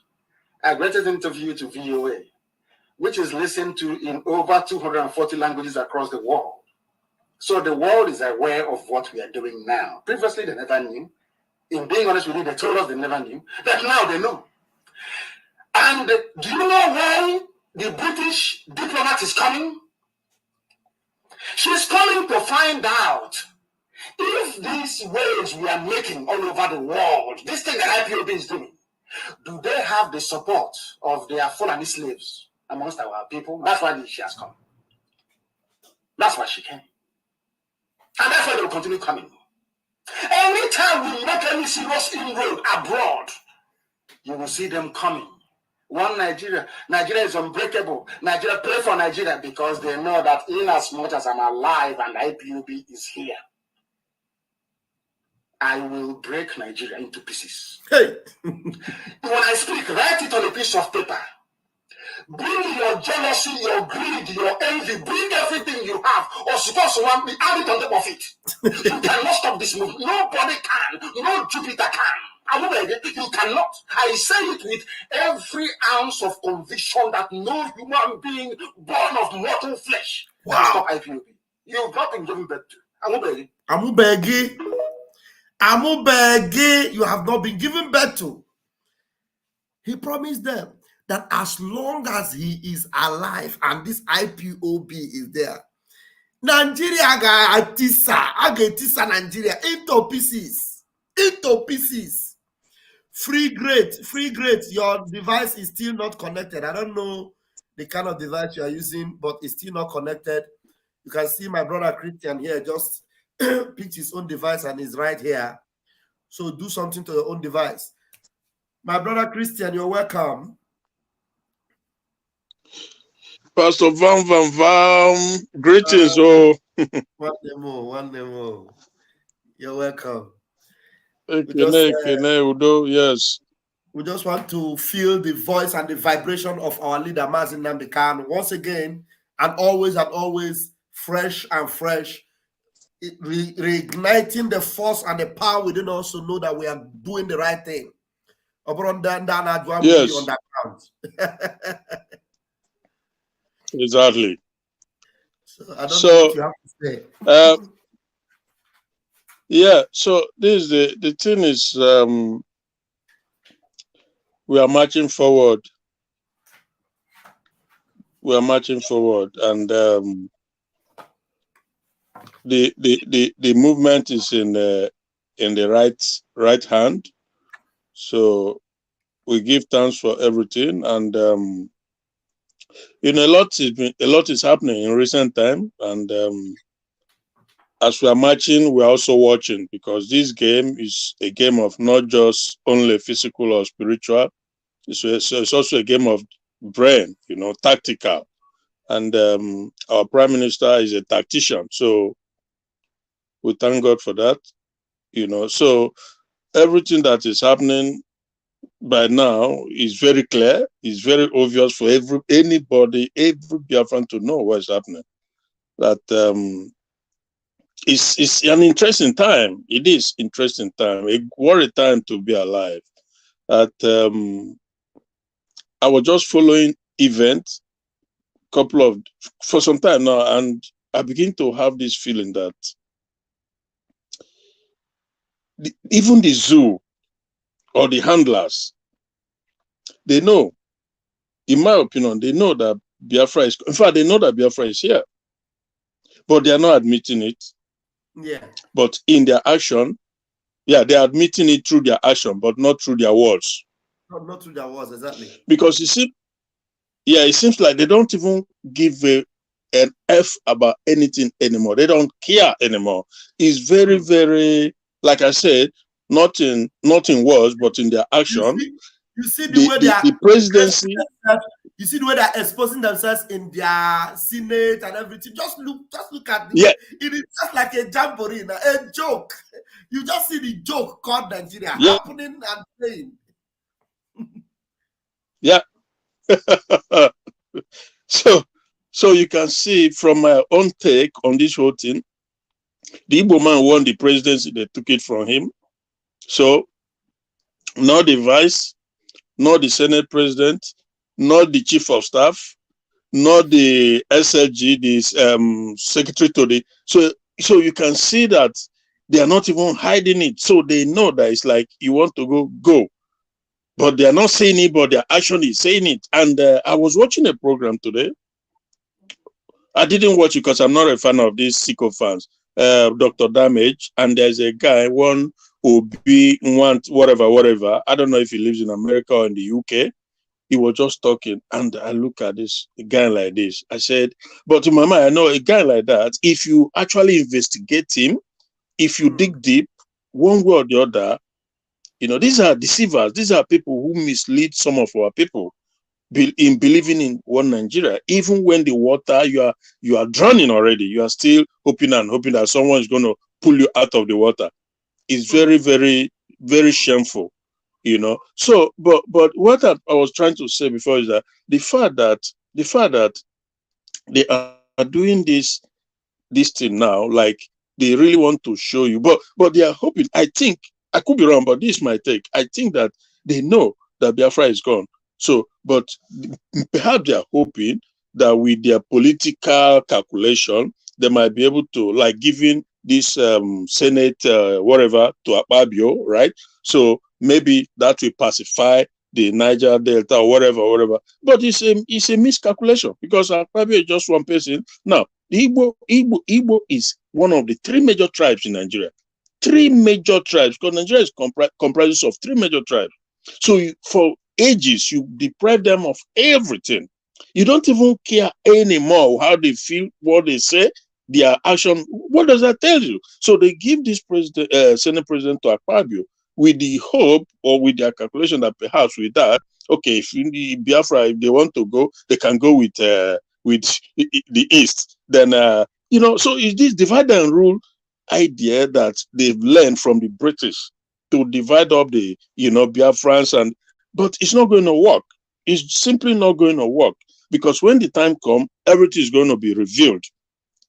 I granted an interview to VOA, which is listened to in over 240 languages across the world. So the world is aware of what we are doing now. Previously, they never knew. In being honest with you, they told us they never knew. But now they know. And do you know why the British diplomat is coming? She's coming to find out if these waves we are making all over the world, this thing that IPOB is doing, do they have the support of their Fulani slaves amongst our people? That's why she has come. That's why she came. And that's why they will continue coming. Anytime we make any serious inroad abroad, you will see them coming. One Nigeria is unbreakable. Nigeria, pray for Nigeria, because they know that in as much as I'm alive and IPOB is here, I will break Nigeria into pieces. Hey! When I speak, write it on a piece of paper. Bring your jealousy, your greed, your envy, bring everything you have, or suppose one be add it on top of it. You cannot stop this move. Nobody can. No Jupiter can. You cannot. I say it with every ounce of conviction that no human being born of mortal flesh can stop IPOB. You've not been given birth to. Amubegi, you have not been given birth to. He promised them that as long as he is alive and this IPOB is there, Nigeria aga Nigeria into pieces. Into pieces. Free great. Your device is still not connected. I don't know the kind of device you are using, but it's still not connected. You can see my brother Christian here just picked his own device and is right here. So do something to your own device. My brother Christian, you're welcome. Pastor Vam, greetings. One more. You're welcome. Yes. We just want to feel the voice and the vibration of our leader, Mazin Nnamdi Kanu, once again, and always fresh, reigniting the force and the power within us to know that we are doing the right thing. Yes. On that count. Exactly. So I don't know what you have to say. Yeah, so this is the thing is we are marching forward. We are marching forward, and the movement is in the right hand. So we give thanks for everything, and a lot is happening in recent time, and as we are marching, we are also watching, because this game is a game of not just only physical or spiritual. It's also a game of brain, tactical. And our prime minister is a tactician, so we thank God for that. So everything that is happening by now is very clear. It's very obvious for every Biafran to know what's happening. That it's an interesting time. It is interesting time. A worry time to be alive. That I was just following events for some time now, and I begin to have this feeling that even the zoo or the handlers, they know, in my opinion, they know that Biafra is, in fact, they know that Biafra is here, but they are not admitting it. Yeah. But in their action, they are admitting it through their action, but not through their words. Not through their words, exactly. Because it seems like they don't even give an F about anything anymore. They don't care anymore. It's very, very, like I said, not in words, but in their action. You see the way the presidency. You see the way they're exposing themselves in their Senate and everything. Just look at the way it is just like a jamboree, a joke. You just see the joke called Nigeria happening and playing. Yeah. So you can see from my own take on this whole thing, the Igbo man won the presidency, they took it from him. So not the vice, not the Senate president, not the chief of staff, not the SLG, the secretary to the. So you can see that they are not even hiding it. So they know that it's like, you want to go. But they are not saying it, but their action is saying it. And I was watching a program today. I didn't watch it because I'm not a fan of these sycophants, Dr. Damage. And there's a guy, one whatever. I don't know if he lives in America or in the UK. He was just talking, and I look at a guy like this. I said, but in my mind, I know a guy like that, if you actually investigate him, if you dig deep, one way or the other, these are deceivers. These are people who mislead some of our people in believing in one Nigeria. Even when the water, you are drowning already, you are still hoping that someone is going to pull you out of the water. It's very, very, very shameful. So but what I was trying to say before is that the fact that they are doing this thing now, like they really want to show you, but they are hoping, I think, I could be wrong, but this is my take, I think that they know that Biafra is gone. So, but perhaps they are hoping that with their political calculation, they might be able to, like, giving this Senate whatever to Akpabio, right? So maybe that will pacify the Niger Delta or whatever. But it's a miscalculation, because Akpabio is just one person. Now, the Igbo is one of the three major tribes in Nigeria. Three major tribes, because Nigeria is comprises of three major tribes. So for ages, you deprive them of everything. You don't even care anymore how they feel, what they say, their action. What does that tell you? So they give this Senate president to Akpabio with the hope, or with their calculation, that perhaps with that, okay, if in the Biafra, if they want to go, they can go with the East. Then so it's this divide and rule idea that they've learned from the British, to divide up the Biafrans, but it's not going to work. It's simply not going to work, because when the time comes, everything is going to be revealed.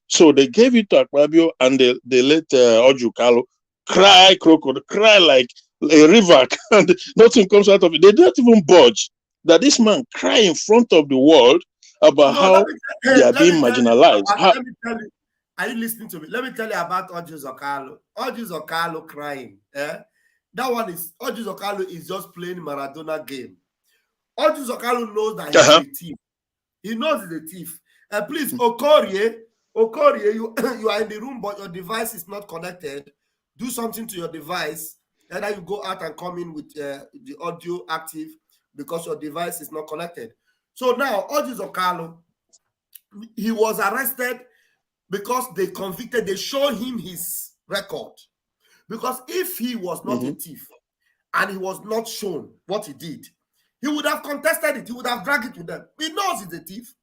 So they gave it to Akpabio, and they let Ojukalo cry like a river, and nothing comes out of it. They don't even budge. That this man cry in front of the world about how they are being marginalized. Let me tell you. Are you listening to me? Let me tell you about Oji Zokalo. Oji Zokalo crying. That one is, Oji Zokalo is just playing Maradona game. Audius Okalu knows that he's a thief. He knows he's a thief. Please, Okorie, you, you are in the room, but your device is not connected. Do something to your device. Either you go out and come in with the audio active because your device is not connected. So now, Audius Okalu, he was arrested because they convicted, they show him his record. Because if he was not a thief and he was not shown what he did, he would have contested it. He would have dragged it to them. He knows he's a thief.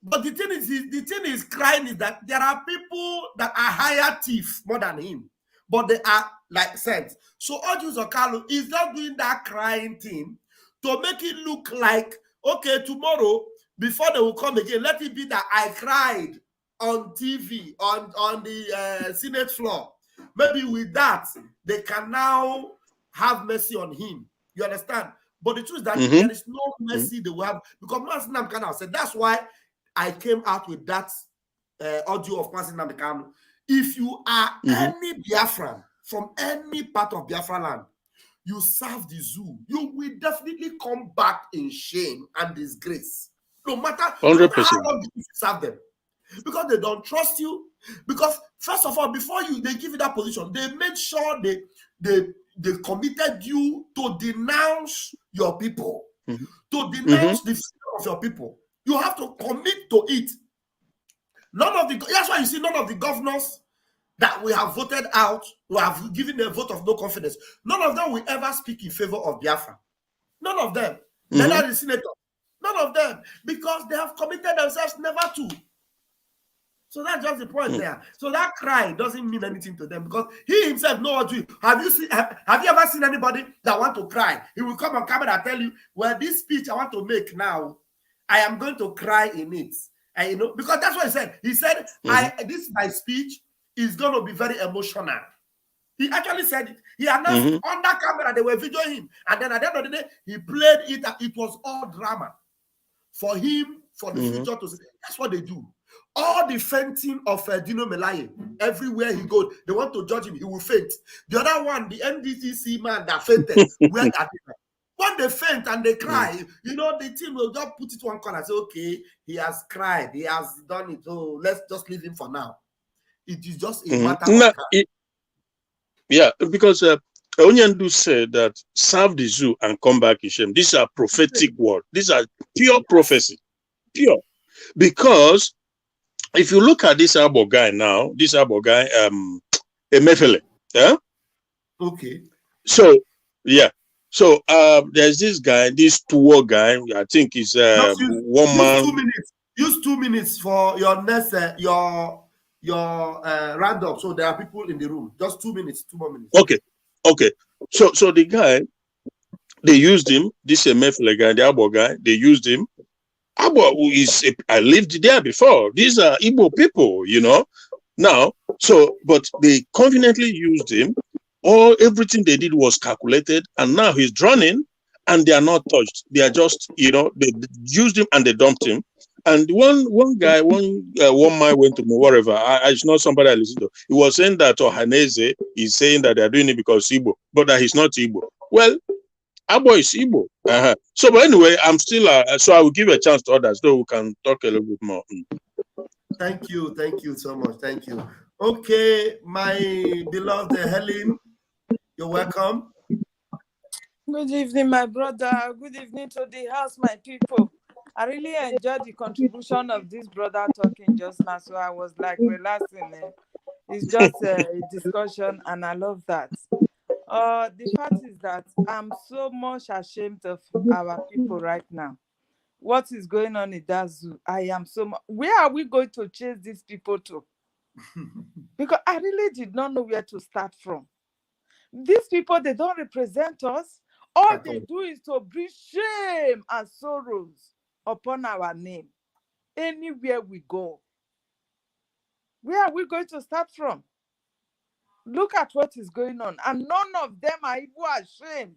But the thing is crying is that there are people that are higher thief more than him, but they are like saints. So Audius Okalu is not doing that crying thing to make it look like, okay, tomorrow, before they will come again, let it be that I cried on TV, on the Senate floor. Maybe with that, they can now have mercy on him. You understand? But the truth is that there is no mercy they will have, because Mazi Nnamdi Kanu said, that's why I came out with that audio of Mazi Nnamdi Kanu. If you are any Biafran from any part of Biafra land, you serve the zoo, you will definitely come back in shame and disgrace. No matter how long you serve them. Because they don't trust you. Because first of all, before they give you that position, they made sure they committed you to denounce your people, to denounce the fear of your people. You have to commit to it. That's why you see none of the governors that we have voted out, who have given a vote of no confidence, none of them will ever speak in favor of Biafra. None of them. Neither the senator. None of them. Because they have committed themselves never to. So that's just the point there. So that cry doesn't mean anything to them, because he himself knows what to do. Have you ever seen anybody that want to cry? He will come on camera and tell you, well, this speech I want to make now, I am going to cry in it. And because that's what he said. He said, this my speech is going to be very emotional. He actually said it. He announced on that camera, they were videoing him. And then at the end of the day, he played it. It was all drama for him, for the future to say. That's what they do. All the fainting of Dino Melaye, everywhere he goes, they want to judge him, he will faint. The other one, the NDCC man that fainted, when they faint and they cry, the team will just put it one corner and say, okay, he has cried, he has done it, so let's just leave him for now. It is just a matter of time. Yeah, because ONYENDU said that serve the zoo and come back in shame. These are prophetic words. These are pure prophecy. Pure. Because if you look at this Abo guy now, Emefele, yeah? Okay. So, yeah. So, there's this guy, this tour guy, I think he's one man. 2 minutes. Use 2 minutes for your next, your roundup. So there are people in the room. Just 2 minutes, 2 more minutes. Okay. So the guy, they used him, this Emefele guy, the Abo guy, they used him. Abo I lived there before. These are Igbo people, now. So, but they conveniently used him. Everything they did was calculated, and now he's drowning, and they are not touched. They are just, they used him and they dumped him. And one guy, one man went to me, wherever. It's not somebody I listen to. He was saying that Ohaneze is saying that they are doing it because Igbo, but that he's not Igbo. Well, Abo is Igbo. So, but anyway, I'm still, so I will give a chance to others, though we can talk a little bit more. Thank you so much. Thank you. Okay, my beloved Helen, you're welcome. Good evening, my brother. Good evening to the house, my people. I really enjoyed the contribution of this brother talking just now, so I was like relaxing. It's just a discussion, and I love that. The fact is that I'm so much ashamed of our people right now. What is going on in that zoo? I am so much. Where are we going to chase these people to? Because I really did not know where to start from. These people, they don't represent us. All they do is to bring shame and sorrows upon our name. Anywhere we go. Where are we going to start from? Look at what is going on. And none of them are even ashamed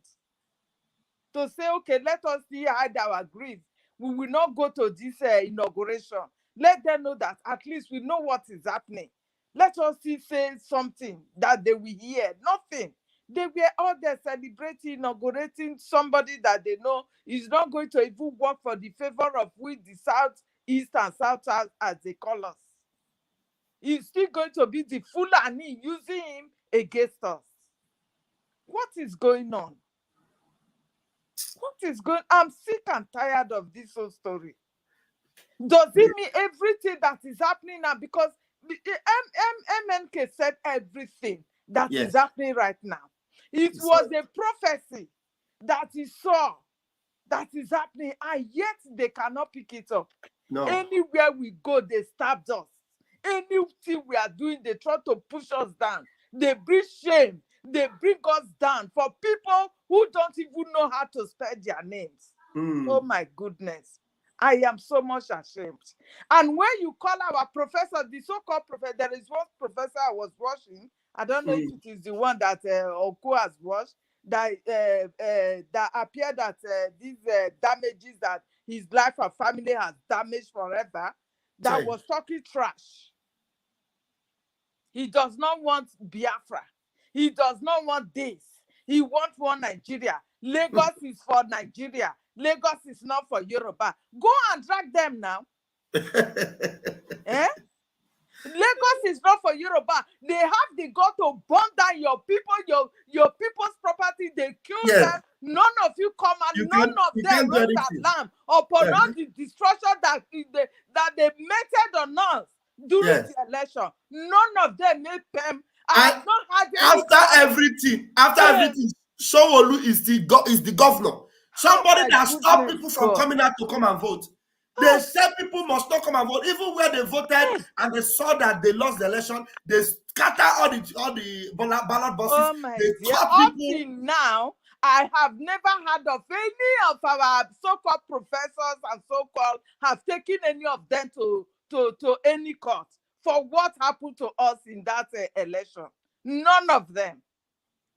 to say, okay, let us see hide our grief. We will not go to this inauguration. Let them know that at least we know what is happening. Let us see say something that they will hear. Nothing. They were all there celebrating, inaugurating somebody that they know is not going to even work for the favor of we, the South, East, and South, as they call us. He's still going to be the Fulani using him against us. What is going on? What is going? I'm sick and tired of this whole story. Does it mean everything that is happening now? Because MNK said everything that is happening right now. It was a prophecy that he saw that is happening, and yet they cannot pick it up. No. Anywhere we go, they stabbed us. Anything we are doing, they try to push us down. They bring shame. They bring us down for people who don't even know how to spell their names. Oh my goodness. I am so much ashamed. And when you call our professor, the so-called professor, there is one professor I was watching. I don't know if it is the one that Oku has watched, that appeared that these damages that his life and family has damaged forever, that was talking trash. He does not want Biafra. He does not want this. He wants one Nigeria. Lagos is for Nigeria. Lagos is not for Yoruba. Go and drag them now. Lagos is not for Yoruba. They have the got to burn down your people, your people's property. They kill them. None of you come and none of them raise alarm upon all the destruction that they meted on us during the election. None of them made them. I not had after everything, Sanwo-Olu is the governor. Somebody that stopped people from coming out to come and vote. They said people must not come and vote, even where they voted and they saw that they lost the election. They scatter all the ballot boxes. Oh my dear! Up till now, I have never heard of any of our so-called professors and so-called have taken any of them to any court for what happened to us in that election. None of them.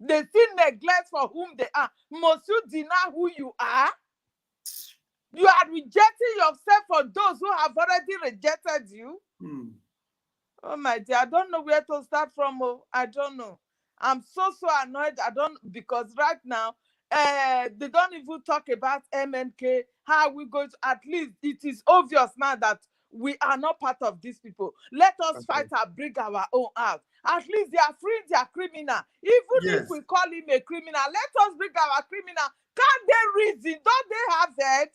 They still neglect for whom they are. Must you deny who you are? You are rejecting yourself for those who have already rejected you. Oh my dear, I don't know where to start from. I don't know. I'm so annoyed. Because right now, they don't even talk about MNK. How are we going to, at least it is obvious now that we are not part of these people. Let us fight and bring our own out. At least they are free, they are criminal. Even if we call him a criminal, let us bring our criminal. Can't they reason? Don't they have that?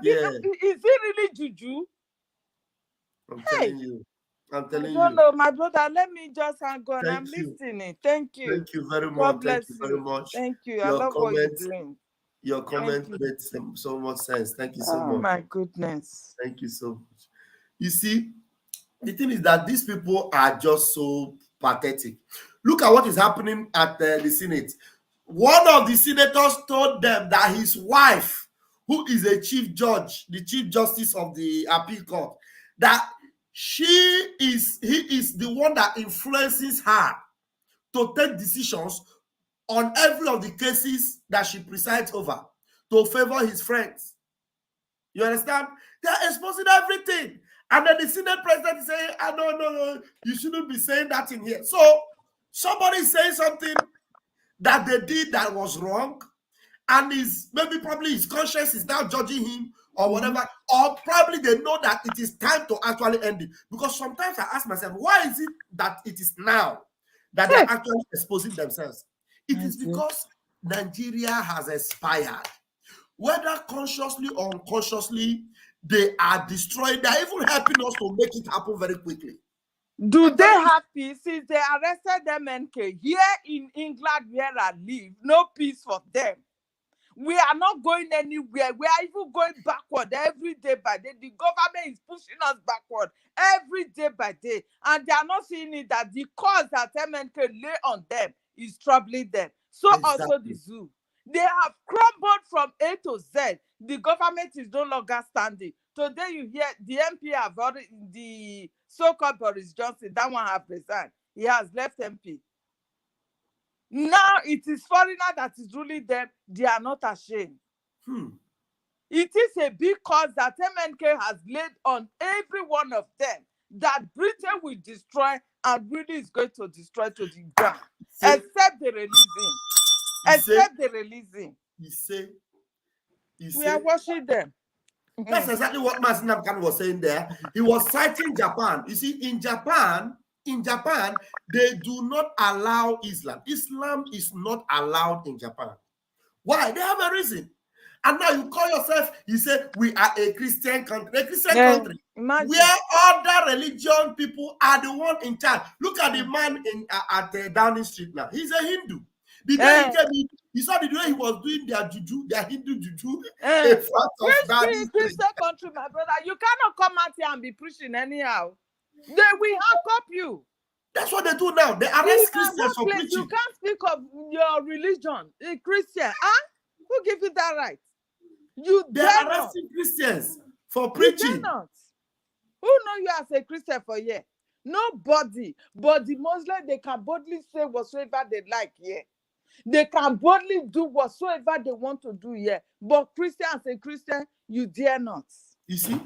Is he really juju? I'm telling you. I don't know, my brother. Let me just hang on. I'm listening. Thank you. Thank you very much. God bless you very much. Thank you. I love what you're doing. Your comment made so much sense. Thank you so much. Oh my goodness. Thank you so much. You see, the thing is that these people are just so pathetic. Look at what is happening at the Senate. One of the senators told them that his wife, who is a chief judge, the chief justice of the appeal court, that he is the one that influences her to take decisions on every of the cases that she presides over to favor his friends. You understand? They are exposing everything. And then the Senate president is saying, no, you shouldn't be saying that in here. So somebody is saying something that they did that was wrong, and probably his conscience is now judging him or whatever, or probably they know that it is time to actually end it. Because sometimes I ask myself, why is it that it is now that they're actually exposing themselves? It is because Nigeria has expired. Whether consciously or unconsciously, they are destroying. They're even helping us to make it happen very quickly. Do they have peace? Since they arrested MNK here in England where I live, no peace for them. We are not going anywhere. We are even going backward every day by day. The government is pushing us backward every day by day. And they are not seeing it that the cause that MNK lay on them is troubling them. So also the zoo. They have crumbled from A to Z. The government is no longer standing. Today you hear the MP have already, the so-called Boris Johnson, that one have resigned. He has left MP. Now it is foreigner that is ruling them. They are not ashamed. It is a big cause that MNK has laid on every one of them that Britain will destroy and really is going to destroy to the ground, except they release him. Except they release him. He say, We are watching them. That's exactly what Mazi Nnamdi Kanu was saying there. He was citing Japan. You see, in Japan, they do not allow Islam. Islam is not allowed in Japan. Why? They have a reason. And now you call yourself, you say, we are a Christian country. A Christian country where other religion people are the one in charge. Look at the man at Downing Street now. He's a Hindu. The day he came in, you saw the way he was doing their juju, their Hindu juju. Which Christian country, my brother? You cannot come out here and be preaching anyhow. They will handcuff you. That's what they do now. They arrest Christians for preaching. You can't speak of your religion, a Christian. Huh? Who gives you that right? They're arresting Christians for preaching. You not. Who know you as a Christian for year? Nobody. But the Muslims, they can boldly say whatsoever they like here. They can boldly do whatsoever they want to do here. But Christians and Christian, you dare not. You see?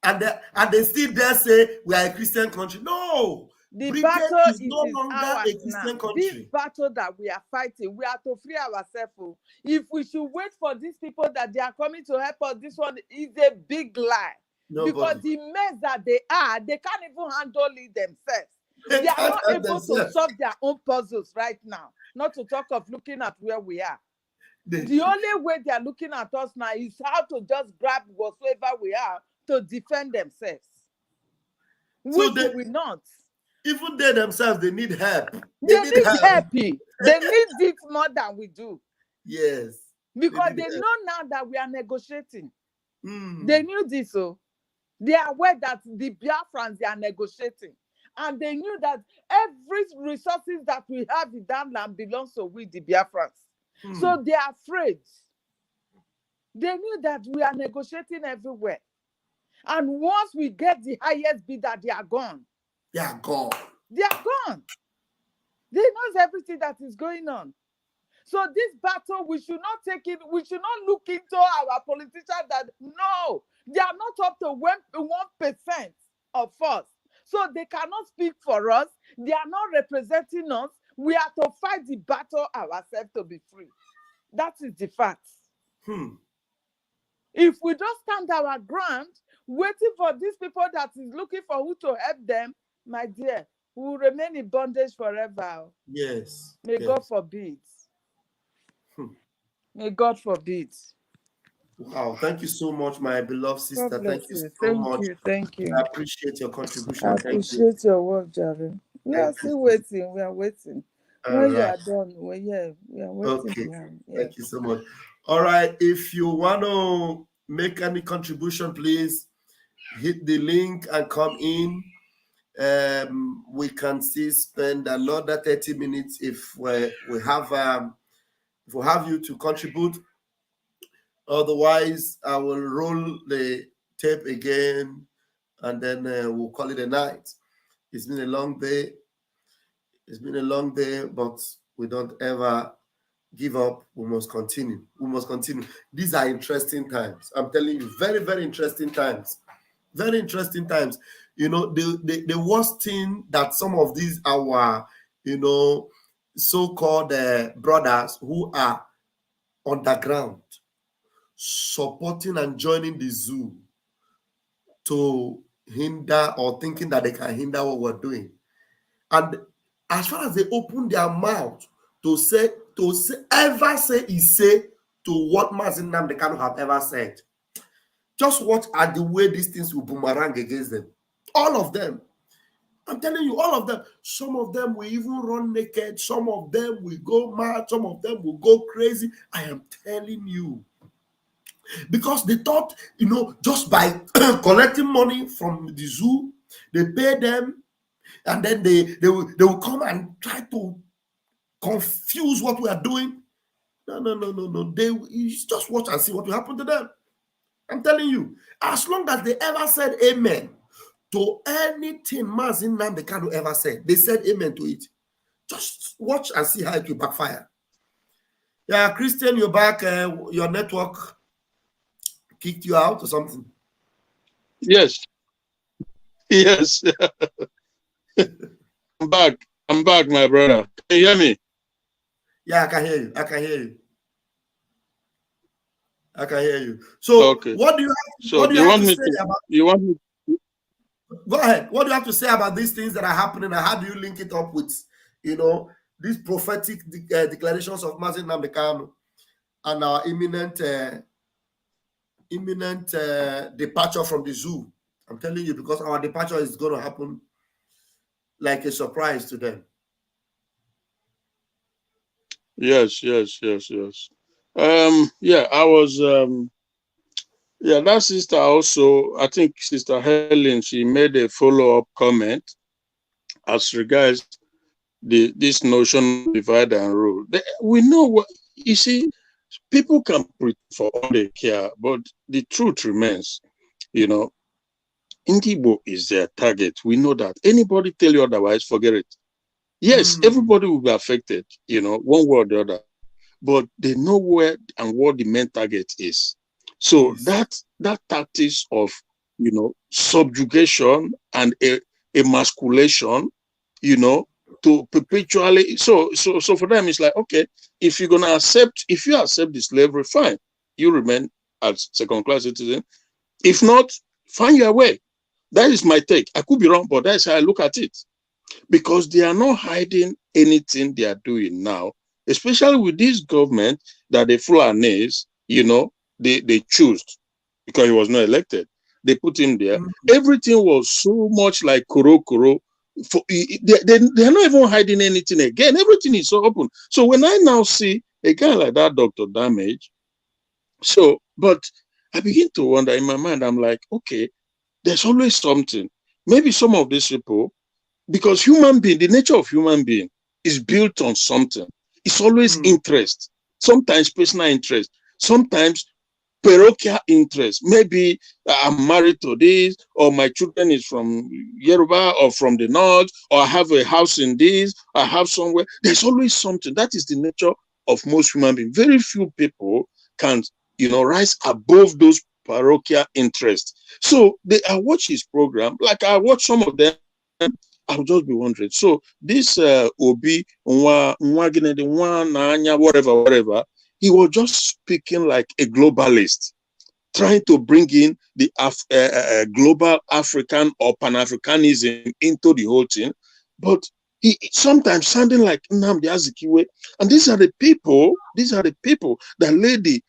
And they still dare say we are a Christian country. No. The battle is no longer a Christian country. This battle that we are fighting, we are to free ourselves. If we should wait for these people that they are coming to help us, this one is a big lie. Nobody. Because the mess that they can't even handle it themselves. They are not able to solve their own puzzles right now. Not to talk of looking at where we are. The only way they are looking at us now is how to just grab whatsoever we are to defend themselves. Which we will not. Even they themselves, they need help. They need help. They need it more than we do. Yes. Because they know now that we are negotiating. They knew this, so they are aware that the Biafrans, they are negotiating. And they knew that every resources that we have in that land belongs to we, the Biafrans. So they are afraid. They knew that we are negotiating everywhere. And once we get the highest bidder, they are gone. They are gone. They are gone. They know everything that is going on. So this battle, we should not take it. We should not look into our politicians that, no, they are not up to 1% of us. So they cannot speak for us. They are not representing us. We are to fight the battle ourselves to be free. That is the fact. If we don't stand our ground, waiting for these people that is looking for who to help them, my dear, we will remain in bondage forever. Yes. May God forbid. May God forbid. Wow, thank you so much, my beloved sister. Thank you so much. Thank you. I appreciate your contribution. I appreciate your work, Jerry. We are still waiting. We are waiting. When you are done, we are waiting. Okay. Thank you so much. All right. If you want to make any contribution, please hit the link and come in. We can still spend another 30 minutes if we have you to contribute. Otherwise, I will roll the tape again and then we'll call it a night. It's been a long day. It's been a long day, but we don't ever give up. We must continue. We must continue. These are interesting times. I'm telling you, very, very interesting times. Very interesting times. You know, the worst thing that some of these our, so-called brothers who are underground supporting and joining the zoo to hinder or thinking that they can hinder what we're doing. And as far as they open their mouth to say to say to what Mazi Nnamdi Kanu have ever said, just watch at the way these things will boomerang against them. All of them. I'm telling you, all of them. Some of them will even run naked. Some of them will go mad. Some of them will go crazy. I am telling you. Because they thought, just by collecting money from the zoo, they pay them, and then they will come and try to confuse what we are doing. No. You just watch and see what will happen to them. I'm telling you, as long as they ever said amen to anything Mazi Nnamdi Kanu ever said, they said amen to it. Just watch and see how it will backfire. Yeah, Christian, you're back. Your network kicked you out or something? Yes. I'm back, my brother. Can you hear me? Yeah, I can hear you. I can hear you. I can hear you. So, Okay. what do you have? So What do do you you have want to me say to? about? You want me? Go ahead. What do you have to say about these things that are happening, and how do you link it up with, these prophetic declarations of Mazin Namdekano and our imminent departure from the zoo? I'm telling you, because our departure is going to happen like a surprise to them. Yes, yes, yes, yes. Yeah, I was. Yeah, that sister also. I think Sister Helen. She made a follow-up comment as regards this notion of divide and rule. We know what you see. People can pretend for all they care, but the truth remains. You know, Indibo is their target. We know that. Anybody tell you otherwise, forget it. Yes, Mm, everybody will be affected, one way or the other, but they know where and what the main target is. So is. that tactics of subjugation and emasculation, you know, to perpetually so for them it's like, okay, if you accept the slavery, fine, you remain as second class citizen. If not, find your way. That is my take. I could be wrong, but that's how I look at it, because they are not hiding anything they are doing now, especially with this government that the Fulanis, they choose because he was not elected. They put him there. Mm, Everything was so much like koro koro. They're not even hiding anything again. Everything is so open. So when I now see a guy like that, Dr. Damage, but I begin to wonder in my mind, I'm like, okay, there's always something. Maybe some of these people, because the nature of human being is built on something. It's always mm, interest, sometimes personal interest, sometimes parochial interest. Maybe I'm married to this, or my children is from Yoruba or from the north, or I have a house in this, I have somewhere. There's always something. That is the nature of most human beings. Very few people can, rise above those parochial interests. So I watch his program, like I watch some of them, I'll just be wondering. So this Obi whatever, he was just speaking like a globalist, trying to bring in the global African or Pan-Africanism into the whole thing. But he sometimes sounding like Nnamdi Azikiwe. And these are the people that laid the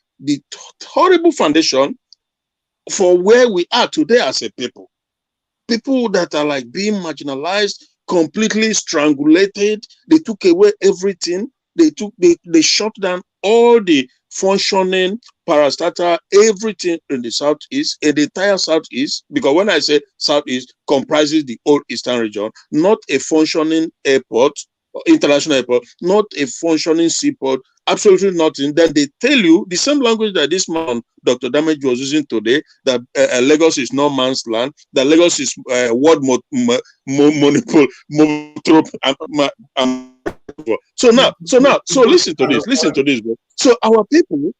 horrible foundation for where we are today as a people. People that are like being marginalized, completely strangulated. They took away everything. They shut down all the functioning parastatal, everything in the southeast, in the entire southeast. Because when I say southeast, comprises the whole eastern region, not a functioning airport, international airport, not a functioning seaport, absolutely nothing. Then they tell you the same language that this man, Dr. Damage, was using today, that Lagos is no man's land, that Lagos is world monopoly. So listen to this, bro. So our people,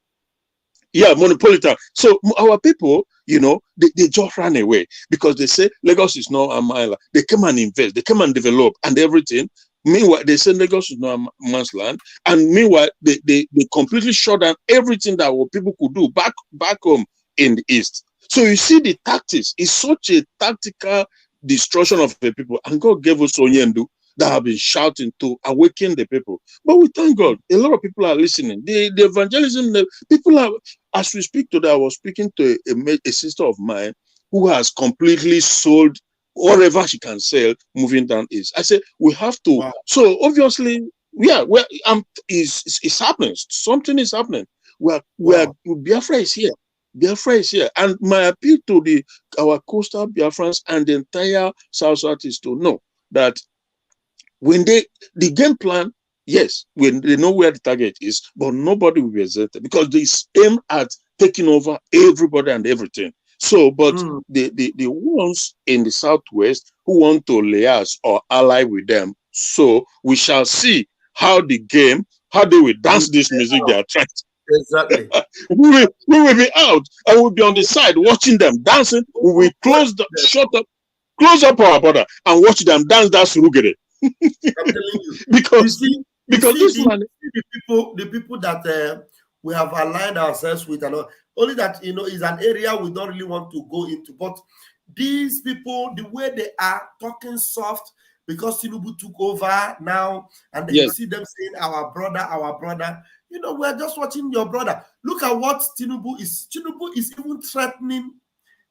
yeah, monopolitan. So our people, they just ran away because they say Lagos is not a island. They come and invest, they come and develop and everything. Meanwhile, they say Lagos is not a man's land, and meanwhile, they completely shut down everything that what people could do back home in the east. So you see the tactics. It's such a tactical destruction of the people, and God gave us ONYENDU that have been shouting to awaken the people. But we thank God, a lot of people are listening. The evangelism, people are. As we speak today, I was speaking to a sister of mine who has completely sold whatever she can sell moving down east. I said, we have to. wow. So obviously, yeah, it's happening. Something is happening. Wow. Biafra is here. Biafra is here. And my appeal to our coastal Biafrans and the entire South is to know that when the game plan, yes, when they know where the target is, but nobody will be exempted because they aim at taking over everybody and everything. So, but Mm, the ones in the southwest who want to liaise or ally with them, so we shall see how they will we dance this music they are trying to. exactly. We will be out and we'll be on the side watching them dancing. We will close up our border and watch them dance that surugere. I'm telling you. You Because see, You Because see this man, the people that we have aligned ourselves with, and all, only that is an area we don't really want to go into. But these people, the way they are talking soft, because Tinubu took over now, and then you yes, see them saying our brother, our brother. We're just watching your brother. Look at what Tinubu is. Tinubu is even threatening.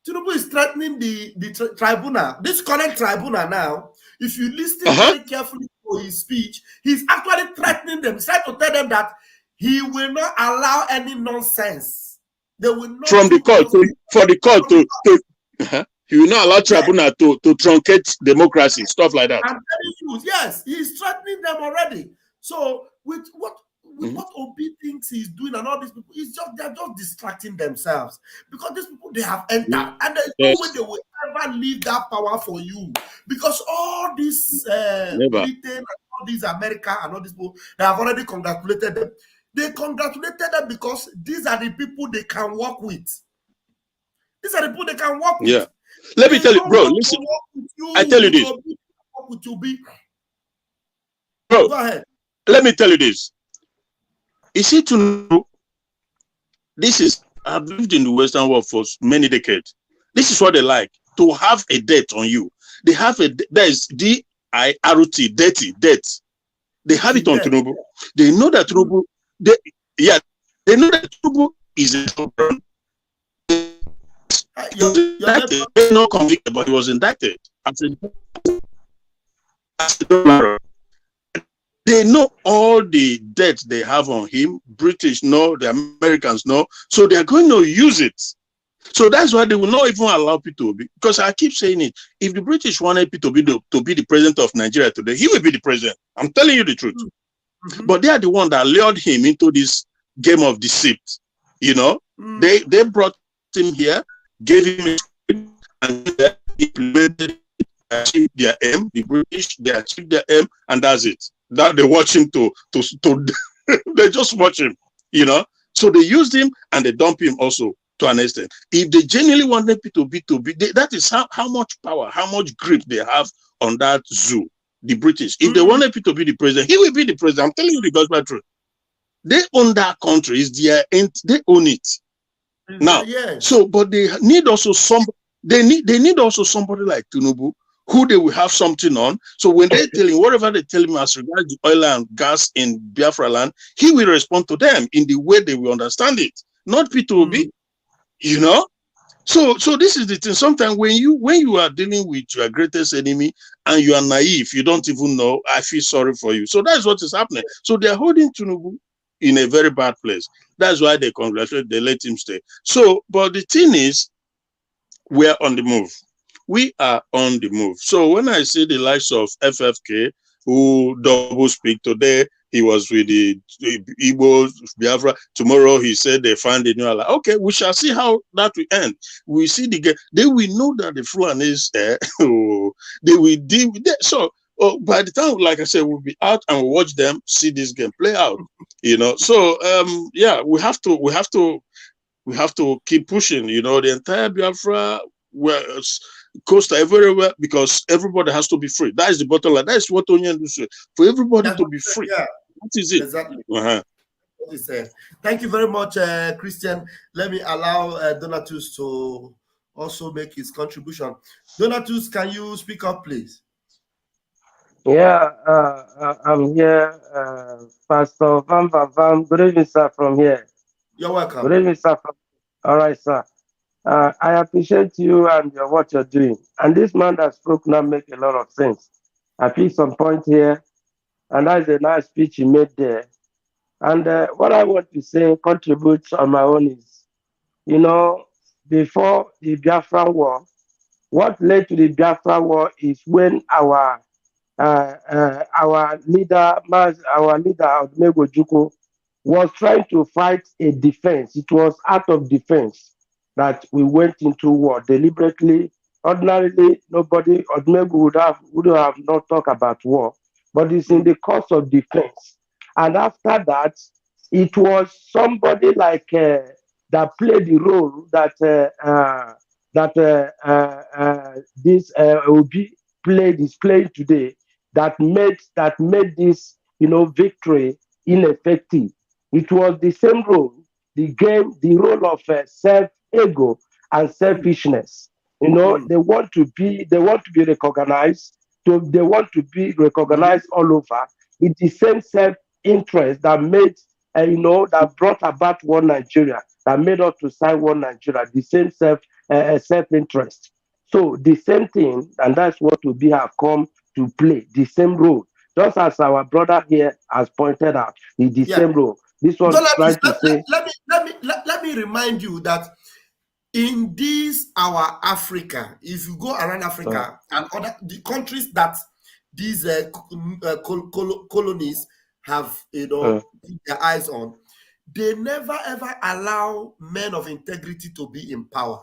Tinubu is threatening the tribunal, this current tribunal now. If you listen uh-huh, very carefully to his speech, he's actually threatening them. He's trying to tell them that he will not allow any nonsense. They will not from the do court nonsense. for the court From the to uh-huh. He will not allow Yes, tribunal to truncate democracy, stuff like that. I'm telling you, yes, he's threatening them already. So with Mhm. what Obi thinks he's doing and all these people, they're just distracting themselves because these people they have entered and there's no way Yes, they will ever leave that power for you because all these never. Britain and all these America and all these people they have already congratulated them. They congratulated them because these are the people they can work with. These are the people they can work Yeah. with. Let me They tell you, don't bro. want to Listen, work with I you tell you with this, Obi, work with Obi. bro. Go ahead. Let me tell you this. You see, to know this is I've lived in the Western world for many decades. This is what they like to have a debt on you. They have there is DIRT, dirty debt. They have Dirty it on death. Tinubu. They know that Tinubu, they, yeah, they know that Tinubu is a sovereign. He was Your indicted, network. not convicted, but he was indicted as a dollar. They know all the debt they have on him. British know, the Americans know, so they are going to use it. So that's why they will not even allow Peter Obi. Because I keep saying it. If the British wanted Peter Obi to be the president of Nigeria today, he will be the president. I'm telling you the truth. Mm-hmm. But they are the one that lured him into this game of deceit. You know, Mm. they brought him here, gave him a script, and they implemented, achieved their aim. The British they achieved their aim, and that's it. Now they watch him to they just watch him. You know, so they used him and they dump him also to an extent. If they genuinely wanted to be, that is how much power, how much grip they have on that zoo. The British. If they wanted to be the president, he will be the president. I'm telling you the gospel truth. They own that country. It's their they own it. Now, Yes. so but they need also they need also somebody like Tinubu who they will have something on. So when they tell him whatever they tell him as regards the oil and gas in Biafra land, he will respond to them in the way they will understand it. Not Peter Obi, you know. So this is the thing. Sometimes when you are dealing with your greatest enemy and you are naive, you don't even know. I feel sorry for you. So that's what is happening. So they are holding Tinubu in a very bad place. That's why they congratulate, they let him stay. So, but the thing is, we are on the move. We are on the move. So when I see the likes of FFK, who double speak today, he was with the Igbo Biafra. Tomorrow he said they find a new ally. Okay, we shall see how that will end. We see the game. They will know that the Fulanis, they will deal with that. So by the time, like I said, we'll be out and we'll watch them see this game play out. You know, so yeah, we have to keep pushing. You know, the entire Biafra, coast everywhere, because everybody has to be free. That is the bottom line. That is what Onyendu said. For everybody That's to be free. yeah, That is it. exactly. Uh-huh. What he said. Thank you very much, Christian. Let me allow Donatus to also make his contribution. Donatus, can you speak up, please? Yeah, I'm here, Pastor Van Van Van. Good evening, sir, from here. You're welcome. Good evening, sir. All right, sir. I appreciate you and what you're doing. And this man that spoke now make a lot of sense. I picked some point here, and that's a nice speech he made there. And what I want to say, contribute on my own is, you know, before the Biafran War, what led to the Biafran War is when our leader, Odumegwu Ojukwu, was trying to fight a defense. It was out of defense that we went into war deliberately. Ordinarily, nobody, Odumegwu would have not talked about war, but it's in the course of defense. And after that, it was somebody like that played the role that this Obi is playing today, that made this victory ineffective. It was the same role, the role of self-ego and selfishness. They want to be recognized. They want to be recognized all over. It's the same self-interest that made, that brought about one Nigeria, that made us to sign one Nigeria. The same self-interest. So the same thing, and that's what Obi have come to play the same role. Just as our brother here has pointed out, it's the same role. This one Donatus, trying to say. let me remind you that in this our Africa, if you go around Africa and other the countries that these colonies have put their eyes on, they never ever allow men of integrity to be in power.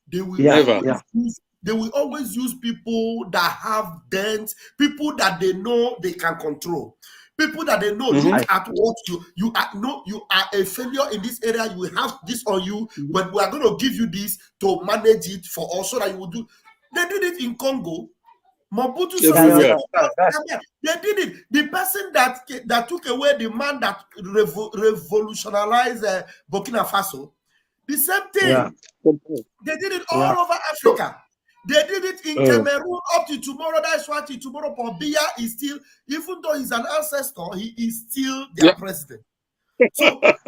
They will always use people that have dents, people that they know they can control, people that they know look at what you are. No, you are a failure in this area. You will have this on you, but we are going to give you this to manage it for us so that you will do. They did it in Congo. Mobutu they did it. The person that took away the man that revolutionized Burkina Faso, the same thing. They did it all over Africa. They did it in Cameroon up to tomorrow. That's why tomorrow Paul Biya is still, even though he's an ancestor, he is still their president. So that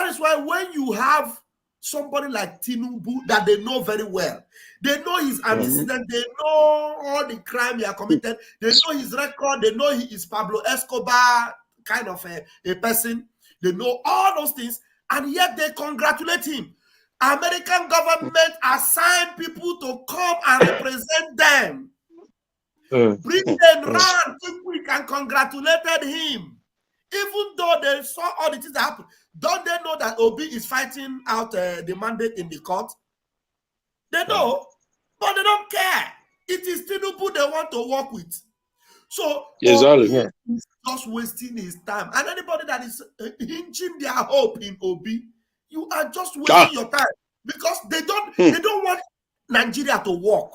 is why when you have somebody like Tinubu that they know very well, they know his antecedent, they know all the crime he has committed, they know his record, they know he is Pablo Escobar kind of a person, they know all those things, and yet they congratulate him. American government assigned people to come and represent them. Britain ran quick and congratulated him. Even though they saw all the things that happened, don't they know that Obi is fighting out the mandate in the court? They know, but they don't care. It is Tinubu they want to work with. So Obi is just wasting his time. And anybody that is hinging their hope in Obi, you are just wasting your time, because they don't want Nigeria to work.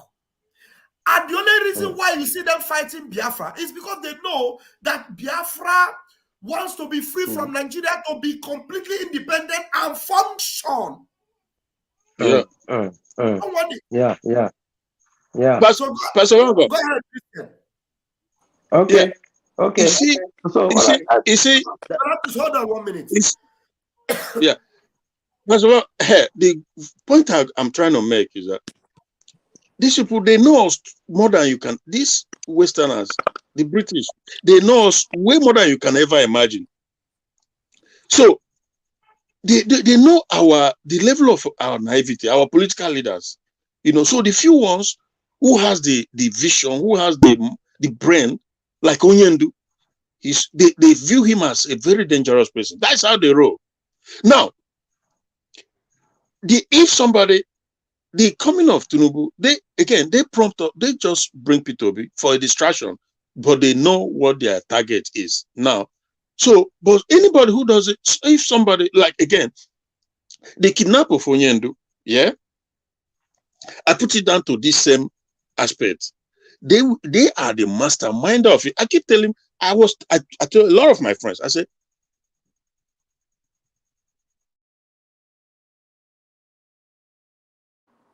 And the only reason why you see them fighting Biafra is because they know that Biafra wants to be free from Nigeria, to be completely independent and function. Yeah. So go ahead, Christian. Okay. You see, hold on 1 minute. First of all, the point I'm trying to make is that these people, they know us more than you can. These Westerners, the British, they know us way more than you can ever imagine. So they know the level of our naivety, our political leaders. So the few ones who has the vision, who has the brain, like ONYENDU, they view him as a very dangerous person. That's how they roll. Now, if somebody, the coming of Tinubu, they prompt up, they just bring P2B for a distraction, but they know what their target is now. So, but anybody who does it, if somebody, like, again, the kidnap of ONYENDU, I put it down to this same aspect. They are the mastermind of it. I keep telling, I tell a lot of my friends, I said,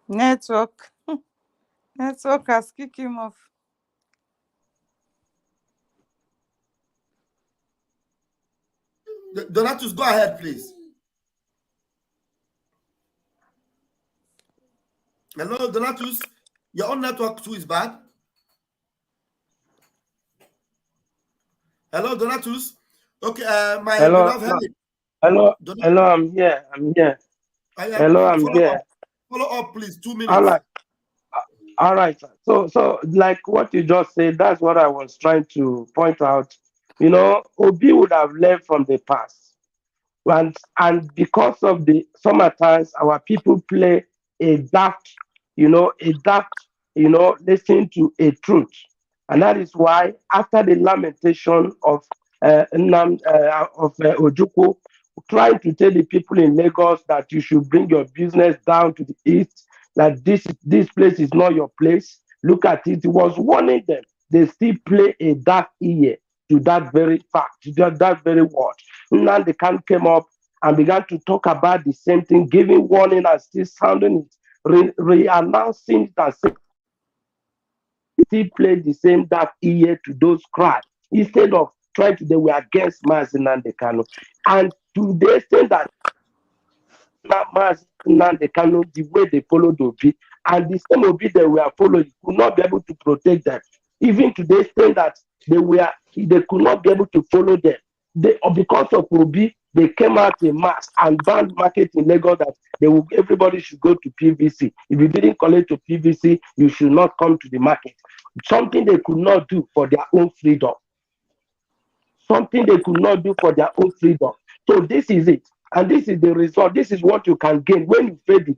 Network has kicked him off. Donatus, go ahead, please. Hello, Donatus. Your own network too is bad. Hello, Donatus. Okay, my beloved Helen. Hello, I'm here. Hello, I'm here. Follow up, please. 2 minutes. All right. So like what you just said, that's what I was trying to point out. Obi would have learned from the past. And because of the sometimes our people play a daft, listening to a truth. And that is why after the lamentation of Ojukwu trying to tell the people in Lagos that you should bring your business down to the east, that this place is not your place. Look at it. He was warning them. They still play a dark ear. to that very fact, to that very word. Nnamdi Kanu came up and began to talk about the same thing, giving warning and still sounding it, re-announcing it and saying still played the same dark ear to those cries instead of trying to they were against Mazi Nnamdi Kanu. And to the extent that Mazi Nnamdi Kanu, the way they followed Obi, and the same Obi they were following could not be able to protect them. Even to the extent that they could not be able to follow them. Because of Obi, they came out in mass and banned market in Lagos that everybody should go to PVC. If you didn't collect to PVC, you should not come to the market. Something they could not do for their own freedom. Something they could not do for their own freedom. So this is it. And this is the result. This is what you can gain when you fail to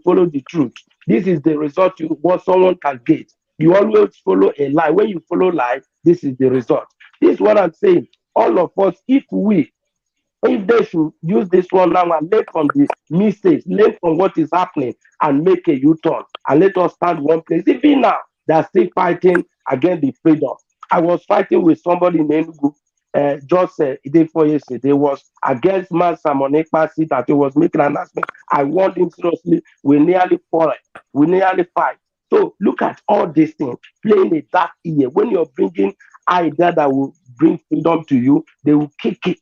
follow the truth. This is the result what someone can get. You always follow a lie. When you follow lie, this is the result. This is what I'm saying. All of us, if they should use this one now and learn from the mistakes, learn from what is happening and make a U-turn and let us stand one place. Even now, they're still fighting against the freedom. I was fighting with somebody in Enugu just a day 4 years ago. They was against Man Samonekpa seat that he was making an announcement. I warned him seriously. We nearly fought. We nearly fight. So look at all these things playing a dark ear. When you're bringing idea that will bring freedom to you, they will kick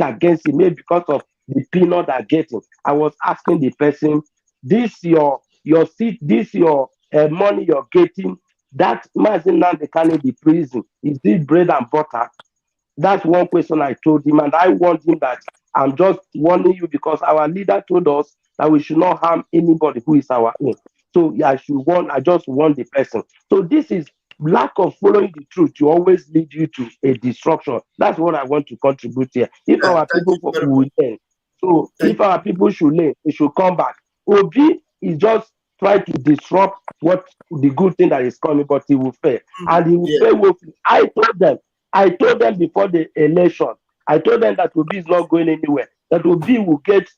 against it, maybe because of the peanut they're getting. I was asking the person, this your seat, this your money you're getting, that Mazi Nnamdi Kanu the prison, is this bread and butter? That's one question I told him, and I warned him that I'm just warning you because our leader told us that we should not harm anybody who is our own. So I just warn the person. So this is lack of following the truth to always lead you to a destruction. That's what I want to contribute here. If our people will learn, so if our people should learn, they should come back. Obi is just trying to disrupt what the good thing that is coming, but he will fail. And he will fail woefully. I told them before the election, I told them that Obi is not going anywhere, that Obi will get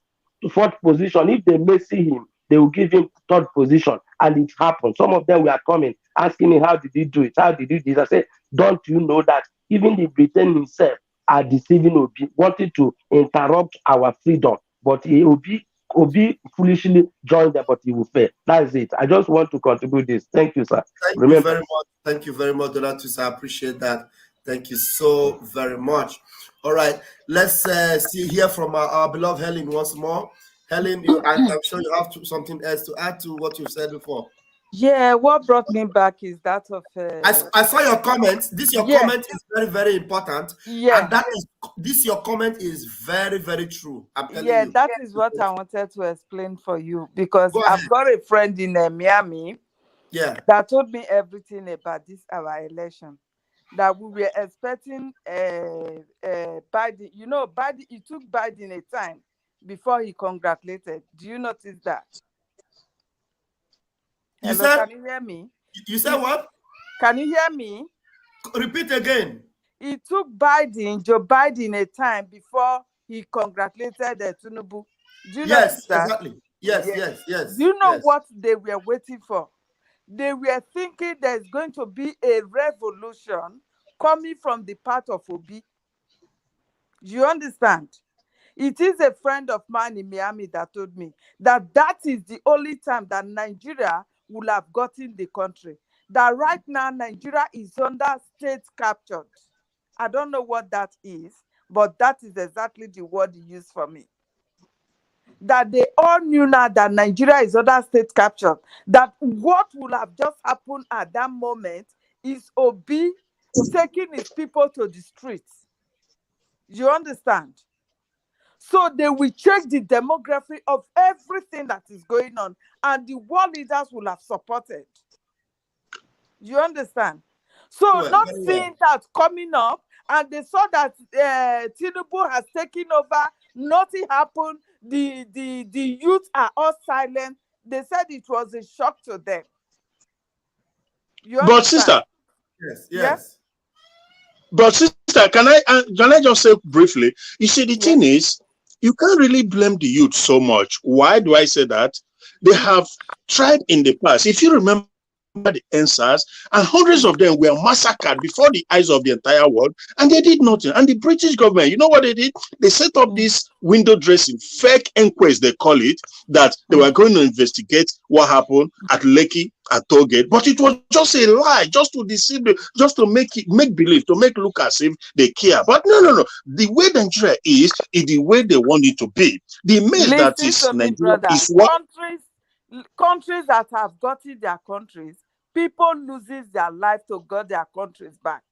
to fourth position. If they may see him, they will give him third position. And it happened. Some of them were coming, asking me, how did he do it? How did he do this? I said, don't you know that even the Britain himself are deceiving Obi, wanting to interrupt our freedom. But Obi foolishly joined them, but he will fail. That's it. I just want to contribute this. Thank you, sir. Thank you very much. Thank you very much, Donatus. I appreciate that. Thank you so very much. All right, let's hear from our beloved Helen once more. Helen, I'm sure you have something else to add to what you've said before. Yeah, what brought me back is that of... I saw your comment. Comment is very, very important. Yeah. And your comment is very, very true. I'm telling you. Yeah, that is what I wanted to explain for you, because I've got a friend in Miami that told me everything about our election. That we were expecting Biden. You know, it took Biden a time before he congratulated. Do you notice that? Can you hear me? You said what? Can you hear me? Repeat again. It took Joe Biden, a time before he congratulated Tinubu. Do you notice that? Exactly. Yes. Do you know what they were waiting for? They were thinking there's going to be a revolution coming from the part of Obi. You understand? It is a friend of mine in Miami that told me that is the only time that Nigeria will have gotten the country. That right now Nigeria is under state captured. I don't know what that is, but that is exactly the word he used for me. That they all knew now that Nigeria is under state captured. That what would have just happened at that moment is Obi taking his people to the streets. You understand? So they will change the demography of everything that is going on, and the world leaders will have supported. You understand? So not seeing that coming up, and they saw that Tinubu has taken over, nothing happened, the youth are all silent. They said it was a shock to them. You understand? But sister, yes. But sister, can I just say briefly? You see, the thing is, you can't really blame the youth so much. Why do I say that? They have tried in the past. If you remember the answers, and hundreds of them were massacred before the eyes of the entire world, and they did nothing. And the British government, you know what they did? They set up this window dressing, fake inquest, they call it, that they were going to investigate what happened at Lekki, at Tollgate, but it was just a lie, just to deceive them, just to make believe, to make look as if they care. But no. The way Nigeria is the way they want it to be. The image that is Nigeria is what countries that have gotten their countries, people loses their life to get their countries back.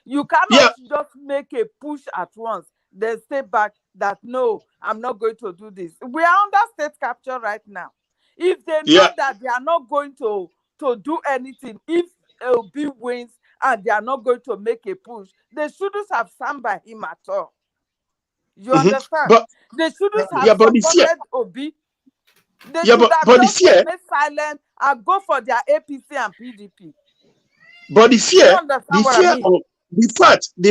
You cannot just make a push at once, then stay back that no, I'm not going to do this. We are under state capture right now. If they know that they are not going to do anything, if Obi wins and they are not going to make a push, they shouldn't have stand by him at all. You understand? But, they shouldn't have supported Obi. They should have just remained silent and go for their APC and PDP. But the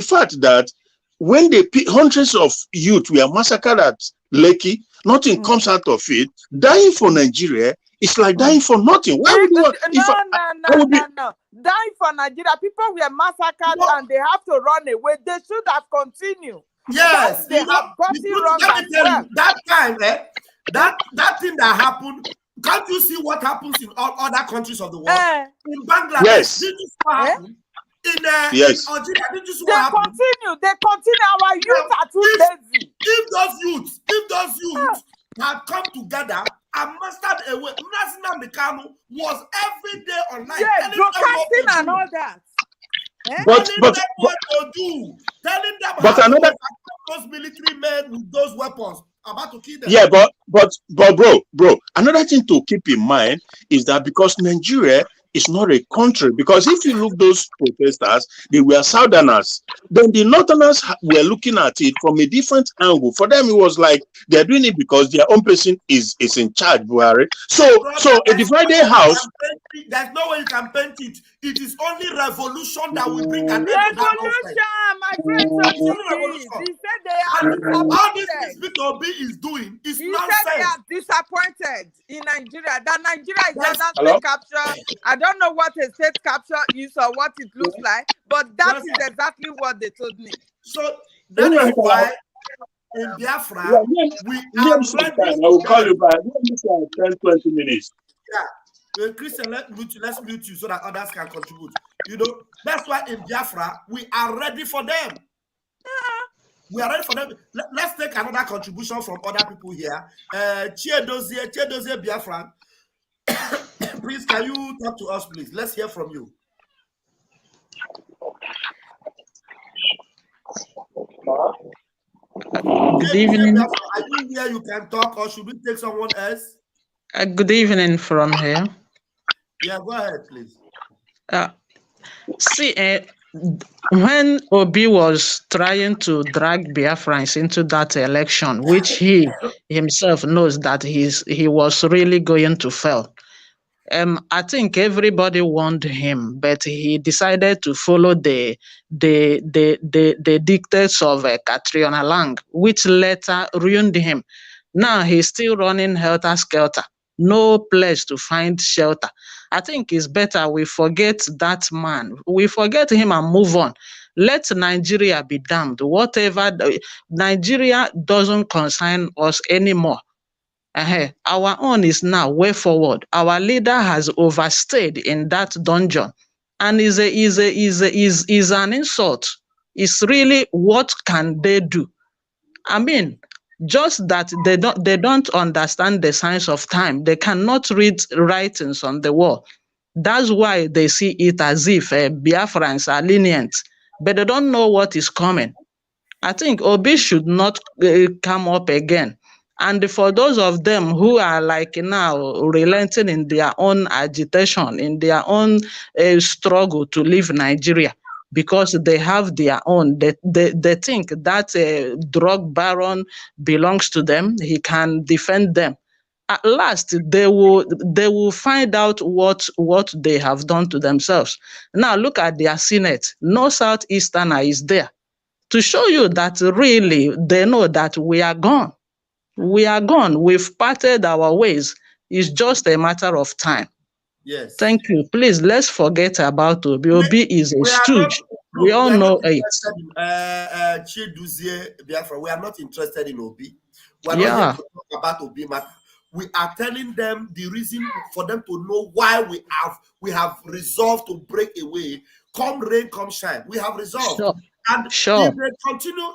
fact that when hundreds of youth were massacred at Lekki, nothing comes out of it. Dying for Nigeria is like dying for nothing. Why would you? No. Dying for Nigeria, people were massacred and they have to run away. They should have continued. Yes, they have gotten wrong. Let me tell you, that time, that thing that happened. Can't you see what happens in all other countries of the world? In Bangladesh, did you see what happened? In Algeria, did you see what happened? They continue. Our youth are too lazy. If those youths had come together and mastered a way, National Mikano was every day online. Yes, broadcasting and all that. Telling them what to do. Telling them how to attack those military men with those weapons. About to kill them. Yeah, but bro, another thing to keep in mind is that because Nigeria is not a country, because if you look those protesters, they were Southerners. Then the Northerners were looking at it from a different angle. For them, it was like they're doing it because their own person is in charge, Buhari. So a divided house. There's no way you can paint it. It is only revolution that will bring an end to that nonsense. My friend, he said they are disappointed. All this P2B is doing is nonsense. He said they are disappointed in Nigeria. That Nigeria is under state capture. I don't know what a state capture is or what it looks like, but that is exactly what they told me. So that is why in Biafra, we are ready. I will call you back. 10-20 minutes. Yeah. Christian, let's mute you so that others can contribute. You know, that's why in Biafra, we are ready for them. We are ready for them. Let's take another contribution from other people here. Chiedozie Biafra. Please, can you talk to us, please? Let's hear from you. Good evening. Are you here? You can talk, or should we take someone else? Good evening from here. Yeah, go ahead, please. When Obi was trying to drag Biafrans into that election, which he himself knows that he was really going to fail, I think everybody warned him, but he decided to follow the dictates of Catriona Lang, which later ruined him. Now he's still running helter-skelter, no place to find shelter. I think it's better we forget that man. We forget him and move on. Let Nigeria be damned. Whatever, Nigeria doesn't concern us anymore. Our own is now way forward. Our leader has overstayed in that dungeon, and is an insult. It's really, what can they do? I mean, just that they don't understand the signs of time. They cannot read writings on the wall. That's why they see it as if Biafrans are lenient, but they don't know what is coming. I think Obi should not come up again. And for those of them who are like now relenting in their own agitation, in their own struggle to leave Nigeria, because they have their own, they think that drug baron belongs to them, he can defend them. At last, they will find out what they have done to themselves. Now look at their Senate. No Southeasterner is there to show you that really they know that we are gone. We are gone. We've parted our ways. It's just a matter of time. Yes. Thank you. Please, let's forget about Obi. Obi is a We are not, stooge. We look, all we are not know it. interested in Chiduzie Biafra. We are not interested in Obi. We are not here Yeah, to talk about Obi matter. We are telling them the reason for them to know why we have resolved to break away. Come rain, come shine. We have resolved. sure. And Sure. if they continue,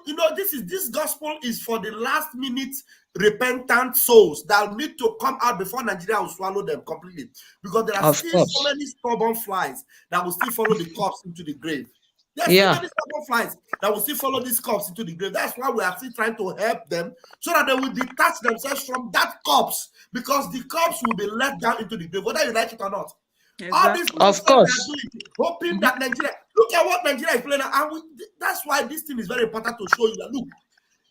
this gospel is for the last minute repentant souls that need to come out before Nigeria will swallow them completely. Because there are Of still so course. many stubborn flies that will still follow the corpse into the grave. There are still Yeah, many stubborn flies that will still follow these corpse into the grave. That's why we are still trying to help them so that they will detach themselves from that corpse, because the corpse will be let down into the grave, whether you like it or not. All this Exactly. of nonsense they are course. doing, hoping that Nigeria, look at what Nigeria is playing, and that's why this thing is very important to show you that, look,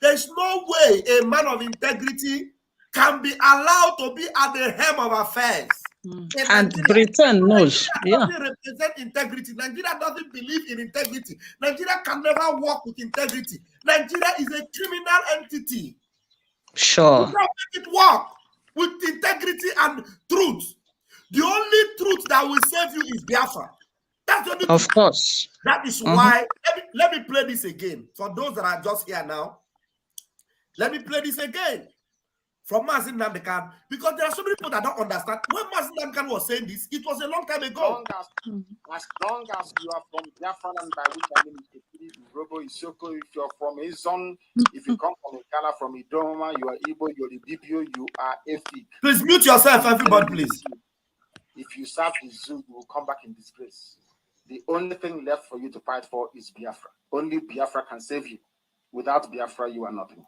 there's no way a man of integrity can be allowed to be at the helm of affairs in And Nigeria. Britain knows. Nigeria Yeah, doesn't represent integrity. Nigeria doesn't believe in integrity. Nigeria can never work with integrity. Nigeria is a criminal entity. sure. You can't make it work with integrity and truth. The only truth that will save you is Biafra. That's the only Of truth. course. That is why, let me play this again. For those that are just here now, let me play this again from Mazin Namdekan, because there are so many people that don't understand. When Mazin Namdekan was saying this, it was a long time ago. As long as you are from Biafra land, by which I mean Robo, Isoko, if you're from Izon, if you come from Ikala, from Idoma, you are Igbo, you're the Bibio, you are Efik. Please mute yourself, everybody, please. If you serve the zoo, you will come back in disgrace. The only thing left for you to fight for is Biafra. Only Biafra can save you. Without Biafra, you are nothing.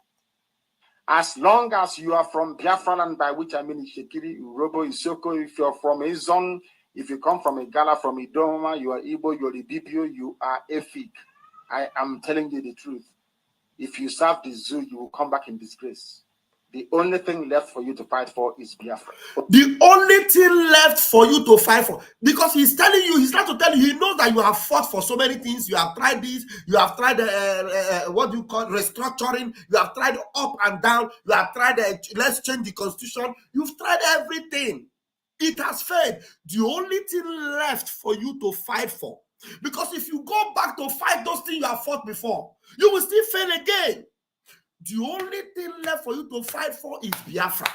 As long as you are from Biafra land, by which I mean Ishekiri, Urobo, Isoko, if you're from Izon, if you come from Igala, from Idoma, you are Igbo, you're the Bibio, you are Efik. I am telling you the truth. If you serve the zoo, you will come back in disgrace. The only thing left for you to fight for is Biafra. The only thing left for you to fight for, because he's telling you, he's trying to tell you, he knows that you have fought for so many things. You have tried this, you have tried what do you call restructuring, you have tried up and down, you have tried let's change the constitution. You've tried everything. It has failed. The only thing left for you to fight for, because if you go back to fight those things you have fought before, you will still fail again. The only thing left for you to fight for is Biafra.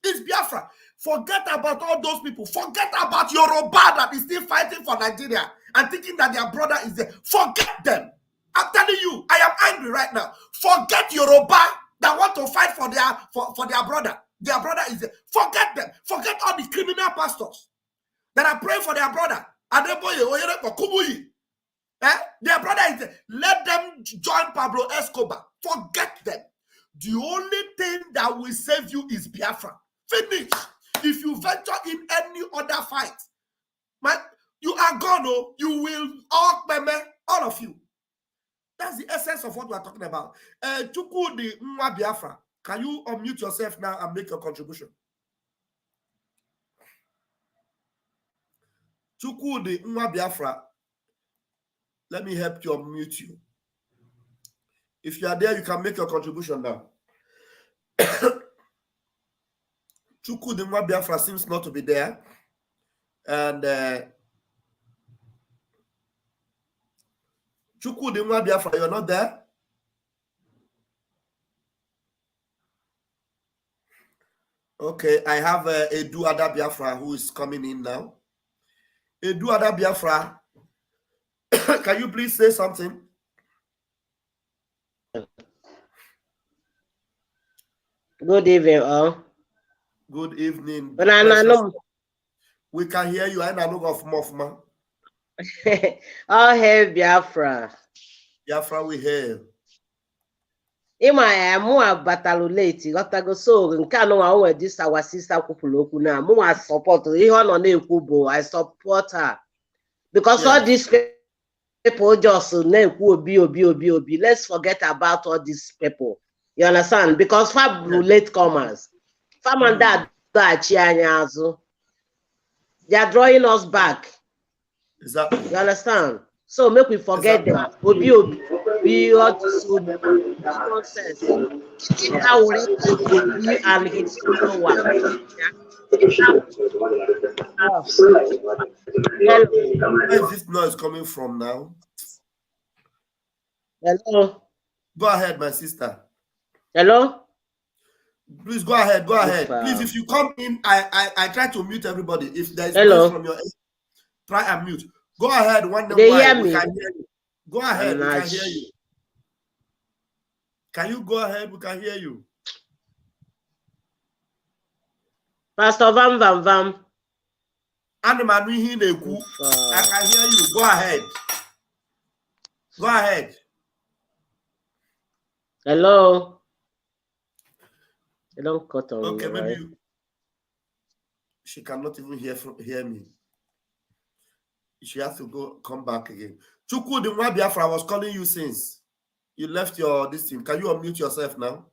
It's Biafra. Forget about all those people. Forget about Yoruba that is still fighting for Nigeria and thinking that their brother is there. Forget them. I'm telling you, I am angry right now. Forget Yoruba that want to fight for their brother. Their brother is there. Forget them. Forget all the criminal pastors that are praying for their brother. Their brother is there. Let them join Pablo Escobar. Forget them. The only thing that will save you is Biafra. Finish. If you venture in any other fight, you are gone. Oh, you will all of you. That's the essence of what we are talking about. Chukwudi Nwa Biafra, can you unmute yourself now and make your contribution? Chukwudi Nwa Biafra, let me help you unmute you. If you are there, you can make your contribution now. Chukwudi Nwa Biafra seems not to be there. And Chukwudi Nwa Biafra, you're not there? Okay, I have Edu Ada Biafra who is coming in now. Edu Ada Biafra, can you please say something? Good evening, all. Good evening. We can hear you. I know of Mofma. All hail Biafra. Biafra, we hail. Ịma ya mụnwa batalụ late ghọtago, so nke a nụnwa onwe dis our sister kwupụrụ okwu na mụnwa support ihe ọ nọ na-ekwu bụ I support her because all these people just na-ekwu obi. Let's forget about all these people. You understand? Because far late comers. Farmer dad gaghachi anya azụ. They are drawing us back. Exactly. You understand? So make we forget them. Obi. period so nonsense. That will be and his follower. Oh. Hello. Where is this noise coming from now? Hello. Go ahead, my sister. Hello. Please go ahead. Go ahead. Please, if you come in, I try to mute everybody. If there is noise from your end, try and mute. Go ahead. One They why hear we me. can hear you. Go ahead. We can hear you. Can you go ahead? We can hear you. Pastor Vam Vam Vam. I can hear you. Go ahead. Go ahead. Hello. You don't cut on Okay, me, maybe right? she cannot even hear me. She has to come back again. Chukwu the Biafra, I was calling you since you left this team. Can you unmute yourself now?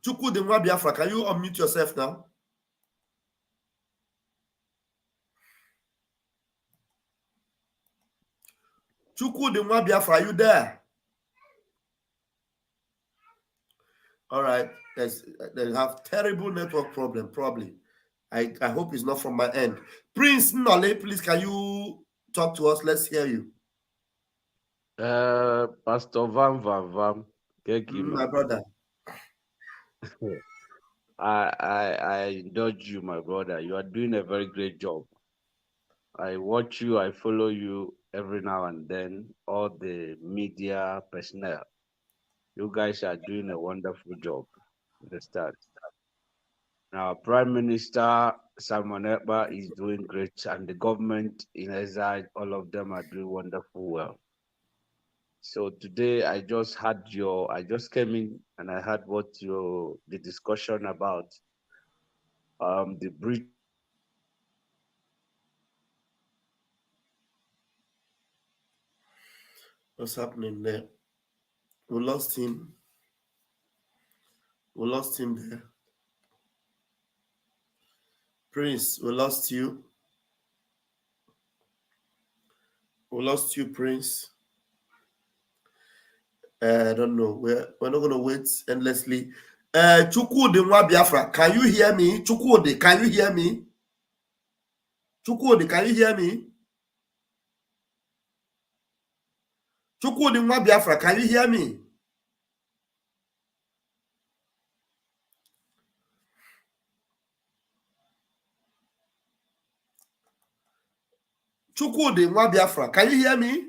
Chukwu the Biafra, can you unmute yourself now? Chukwu the Biafra, are you there? All right. They have terrible network problem, probably. I hope it's not from my end. Prince Nole, please, can you talk to us? Let's hear you. Pastor Vam Vam Vam, My brother. I indulge you, my brother. You are doing a very great job. I watch you, I follow you every now and then, all the media personnel. You guys are doing a wonderful job. Understand? Now, Prime Minister Simon Ekpa is doing great, and the government in exile, all of them are doing wonderful well. So today I just came in and I heard the discussion about the breach. What's happening there? We lost him. We lost him there. Prince, we lost you. We lost you, Prince. I don't know. We're not going to wait endlessly. Chukwudi Nwa Biafra, can you hear me? Chukwudi, can you hear me? Chukwudi, can you hear me? Chukwudi Nwa Biafra, can you hear me? Chukwudi Nwa Biafra, can you hear me?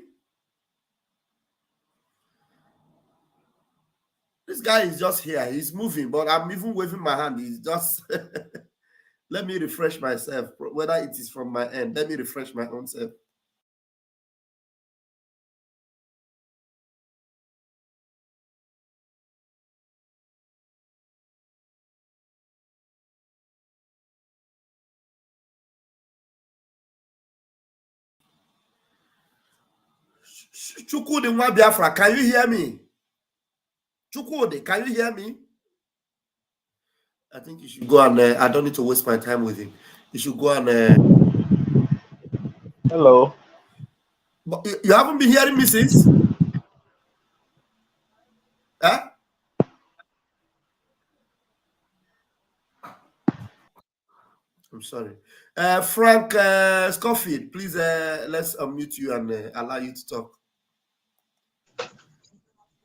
This guy is just here. He's moving, but I'm even waving my hand. He's just... Let me refresh myself, whether it is from my end. Let me refresh my own self. Chukwudi Nwa Biafra, can you hear me? Chukwudi, can you hear me? I think you should go and I don't need to waste my time with him. You should go and Hello. But you haven't been hearing me since? Huh? I'm sorry. Frank Scofield, please let's unmute you and allow you to talk.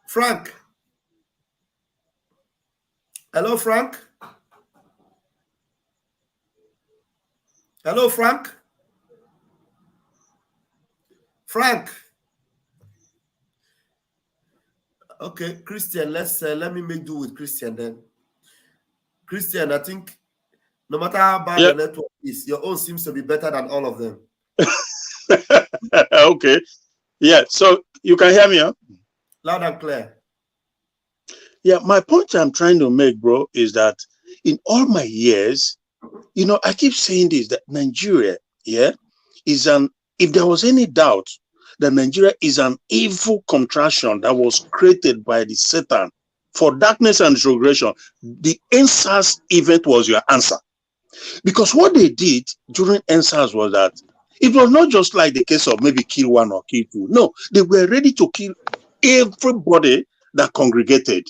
Frank. Hello, Frank. Hello, Frank. Frank. Okay, Christian, let me make do with Christian then. Christian, I think no matter how bad the network is, your own seems to be better than all of them. Okay. Yeah, so you can hear me, huh? Loud and clear. Yeah, my point I'm trying to make, bro, is that in all my years, I keep saying this, that Nigeria, if there was any doubt that Nigeria is an evil contraction that was created by the Satan for darkness and transgression, the answers event was your answer. Because what they did during NSAS was that it was not just like the case of maybe kill one or kill two. No, they were ready to kill everybody that congregated.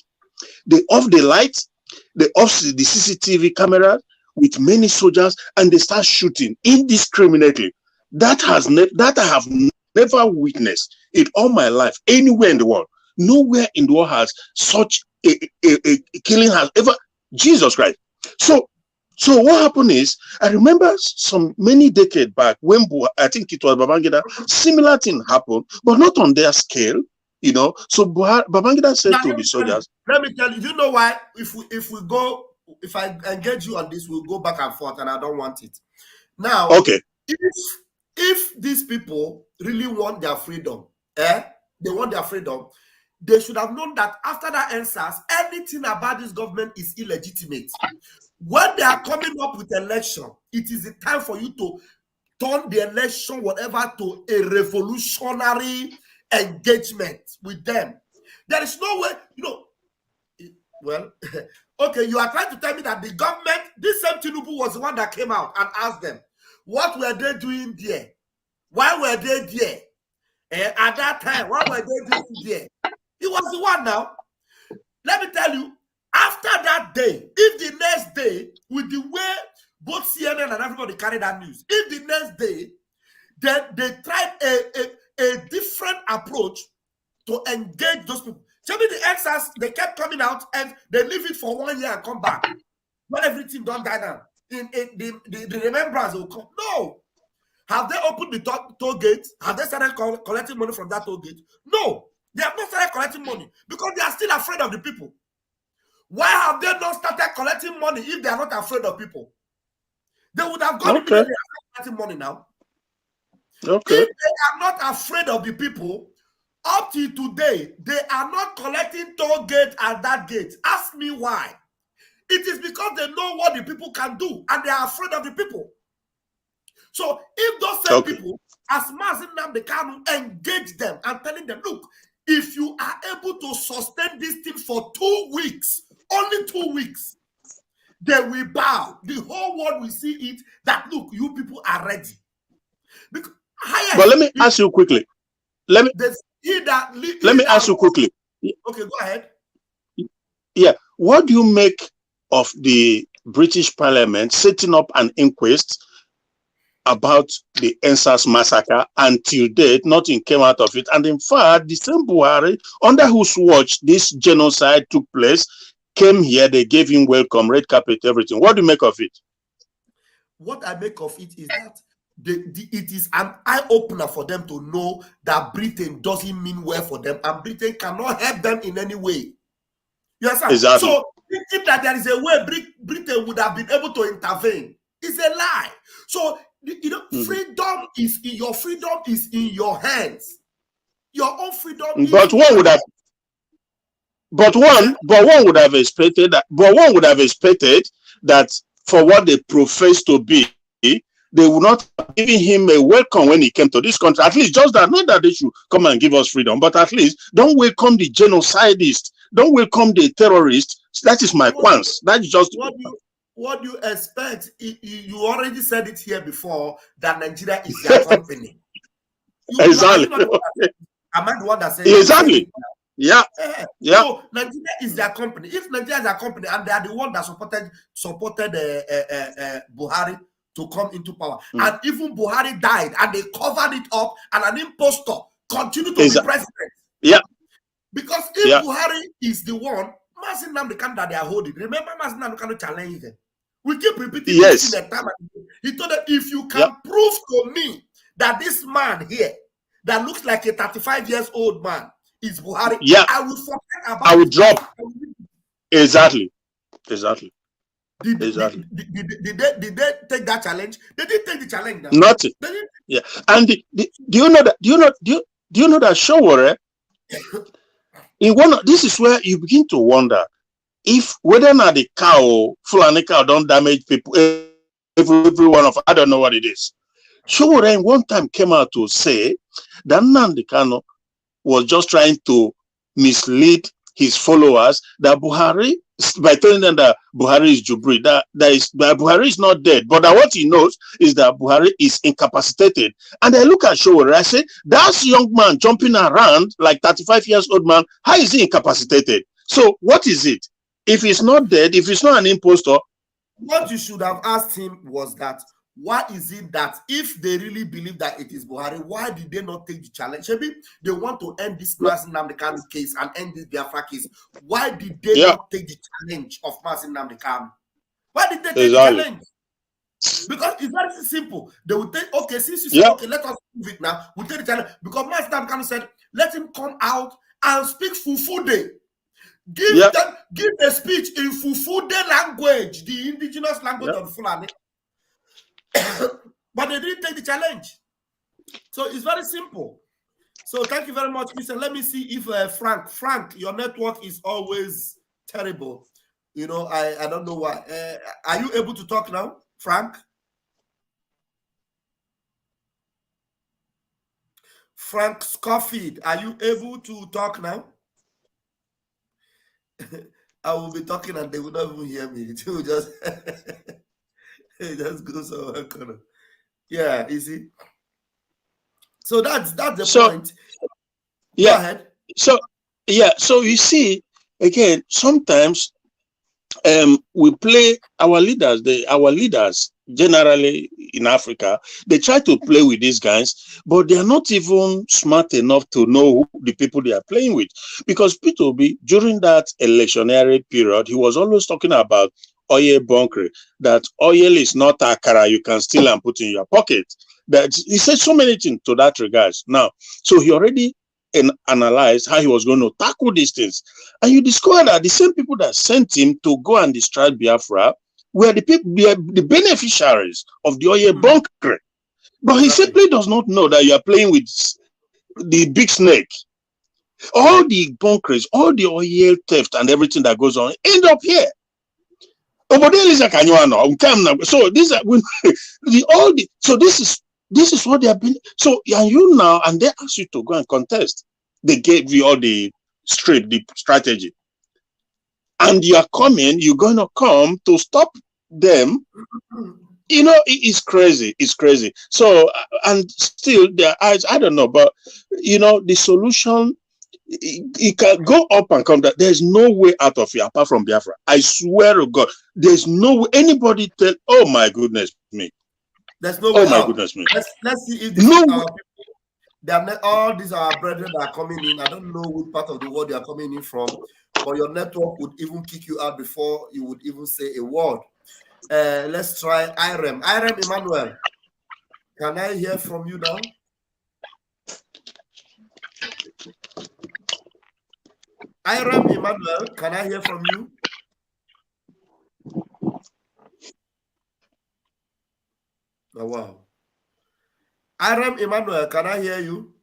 They off the lights, they off the CCTV camera with many soldiers, and they start shooting indiscriminately. That I have never witnessed in all my life anywhere in the world. Nowhere in the world has such a killing has ever. Jesus Christ. So what happened is, I remember some many decades back when I think it was Babangida, similar thing happened, but not on their scale. So Babangida said to the soldiers, let me tell you, you know why? If I engage you on this, we'll go back and forth, and I don't want it. Now, okay, if these people really want their freedom, they want their freedom, they should have known that after that NSAS, anything about this government is illegitimate. When they are coming up with election, it is the time for you to turn the election, whatever, to a revolutionary engagement with them. There is no way, well, okay, you are trying to tell me that the government, this same Tinubu was the one that came out and asked them, what were they doing there? Why were they there? At that time, what were they doing there? He was the one now. Let me tell you, after that day, if the next day, with the way both CNN and everybody carried that news, if the next day, they tried a different approach to engage those people. Tell me the NSAS, they kept coming out and they leave it for 1 year and come back. When everything done die down. The remembrance will come. No. Have they opened the toll gate? Have they started collecting money from that toll gate? No. They have not started collecting money because they are still afraid of the people. Why have they not started collecting money if they are not afraid of people? They would have gone immediately and collecting money now. Okay. If they are not afraid of the people, up till today, they are not collecting toll gate at that gate. Ask me why. It is because they know what the people can do and they are afraid of the people. So if those same people, as Mazi Nnamdi Kanu, engage them and telling them, look, if you are able to sustain this thing for 2 weeks, only 2 weeks, they will bow. The whole world will see it that, look, you people are ready. Because, but let me ask you quickly. Let me ask you quickly. Okay, go ahead. Yeah. What do you make of the British Parliament setting up an inquest about the NSAS massacre? Until date, nothing came out of it. And in fact, the same Buhari, under whose watch this genocide took place, came here, they gave him welcome, red carpet, everything. What do you make of it? What I make of it is that it is an eye-opener for them to know that Britain doesn't mean well for them and Britain cannot help them in any way. Yes, sir. Exactly. So if that there is a way Britain would have been able to intervene, it's a lie. So freedom is in your hands. Your own freedom. But one would have. But one would have expected that. But one would have expected that for what they profess to be, they would not have given him a welcome when he came to this country. At least just that, not that they should come and give us freedom, but at least don't welcome the genocidists, don't welcome the terrorists. That is my qualms. That's just what you expect. You already said it here before that Nigeria is their company. Exactly. Am I the one that said exactly? Yeah. Yeah. So Nigeria is their company. If Nigeria is their company and they are the one that supported Buhari to come into power, and even Buhari died and they covered it up, and an impostor continued to be president. Yeah. Because if Buhari is the one, Mazi Nnamdi Kanu that they are holding. Remember, Mazi Nnamdi Kanu challenged them. We keep repeating this in the time. He told them, if you can prove to me that this man here that looks like a 35 years old man is Buhari, I will forget about I will drop. Exactly. Did they take that challenge? They didn't take the challenge now. Nothing. Yeah. And do you know that Showore, this is where you begin to wonder if whether or not the Fulani cow don't damage people, every one of, I don't know what it is. Showore one time came out to say that Nnamdi Kanu was just trying to mislead his followers that Buhari, by telling them that Buhari is Jubri, that Buhari is not dead, but that what he knows is that Buhari is incapacitated. And I look at Showore, I say, that's young man jumping around like 35 years old man, how is he incapacitated? So what is it? If he's not dead, if he's not an impostor, what you should have asked him was that, why is it that if they really believe that it is Buhari, why did they not take the challenge? Maybe they want to end this Mazin Nnamdi Kanu case and end this Biafra case. Why did they not take the challenge of Mazin Nnamdi Kanu? Why did they take the challenge? Because it's very simple. They would take, okay, since you said, okay, let us move it now, we'll take the challenge. Because Mazin Nnamdi Kanu said, let him come out and speak Fufude. Give a speech in Fufude language, the indigenous language of Fulani. But they didn't take the challenge. So it's very simple. So thank you very much, Mr. Let me see if Frank, your network is always terrible. You know, I don't know why. Are you able to talk now, Frank? Frank Scofield, are you able to talk now? I will be talking and they will not even hear me. It will just, it just goes over corner. Yeah, you see. So that's the point. Yeah. Go ahead. So you see, again, sometimes we play our leaders, our leaders generally in Africa, they try to play with these guys, but they are not even smart enough to know who the people they are playing with. Because Peter Obi, during that electionary period, he was always talking about oil bunkering, that oil is not akara you can steal and put in your pocket. That he said so many things to that regards. Now, so he already analyzed how he was going to tackle these things. And you discover that the same people that sent him to go and destroy Biafra were the people, the beneficiaries of the oil bunkering. But he simply does not know that you are playing with the big snake. All the bunkers, all the oil theft and everything that goes on end up here. So these are so this is what they have been. So and you now, and they ask you to go and contest. They gave you all the strategy. And you are coming, you're going to come to stop them. You know, it's crazy. It's crazy. So, and still, their eyes, I don't know, but, you know, the solution, it can go up and come down. There's no way out of it apart from Biafra. I swear to God, there's no way. Anybody tell, oh my goodness me. There's no way out. Oh my goodness me. Let's see if this is our people. All these are brethren that are coming in. I don't know which part of the world they are coming in from, but your network would even kick you out before you would even say a word. Let's try Irem. Irem Emmanuel, can I hear from you now? Irem Emmanuel, can I hear from you? Oh, wow. Irem Emmanuel, can I hear you?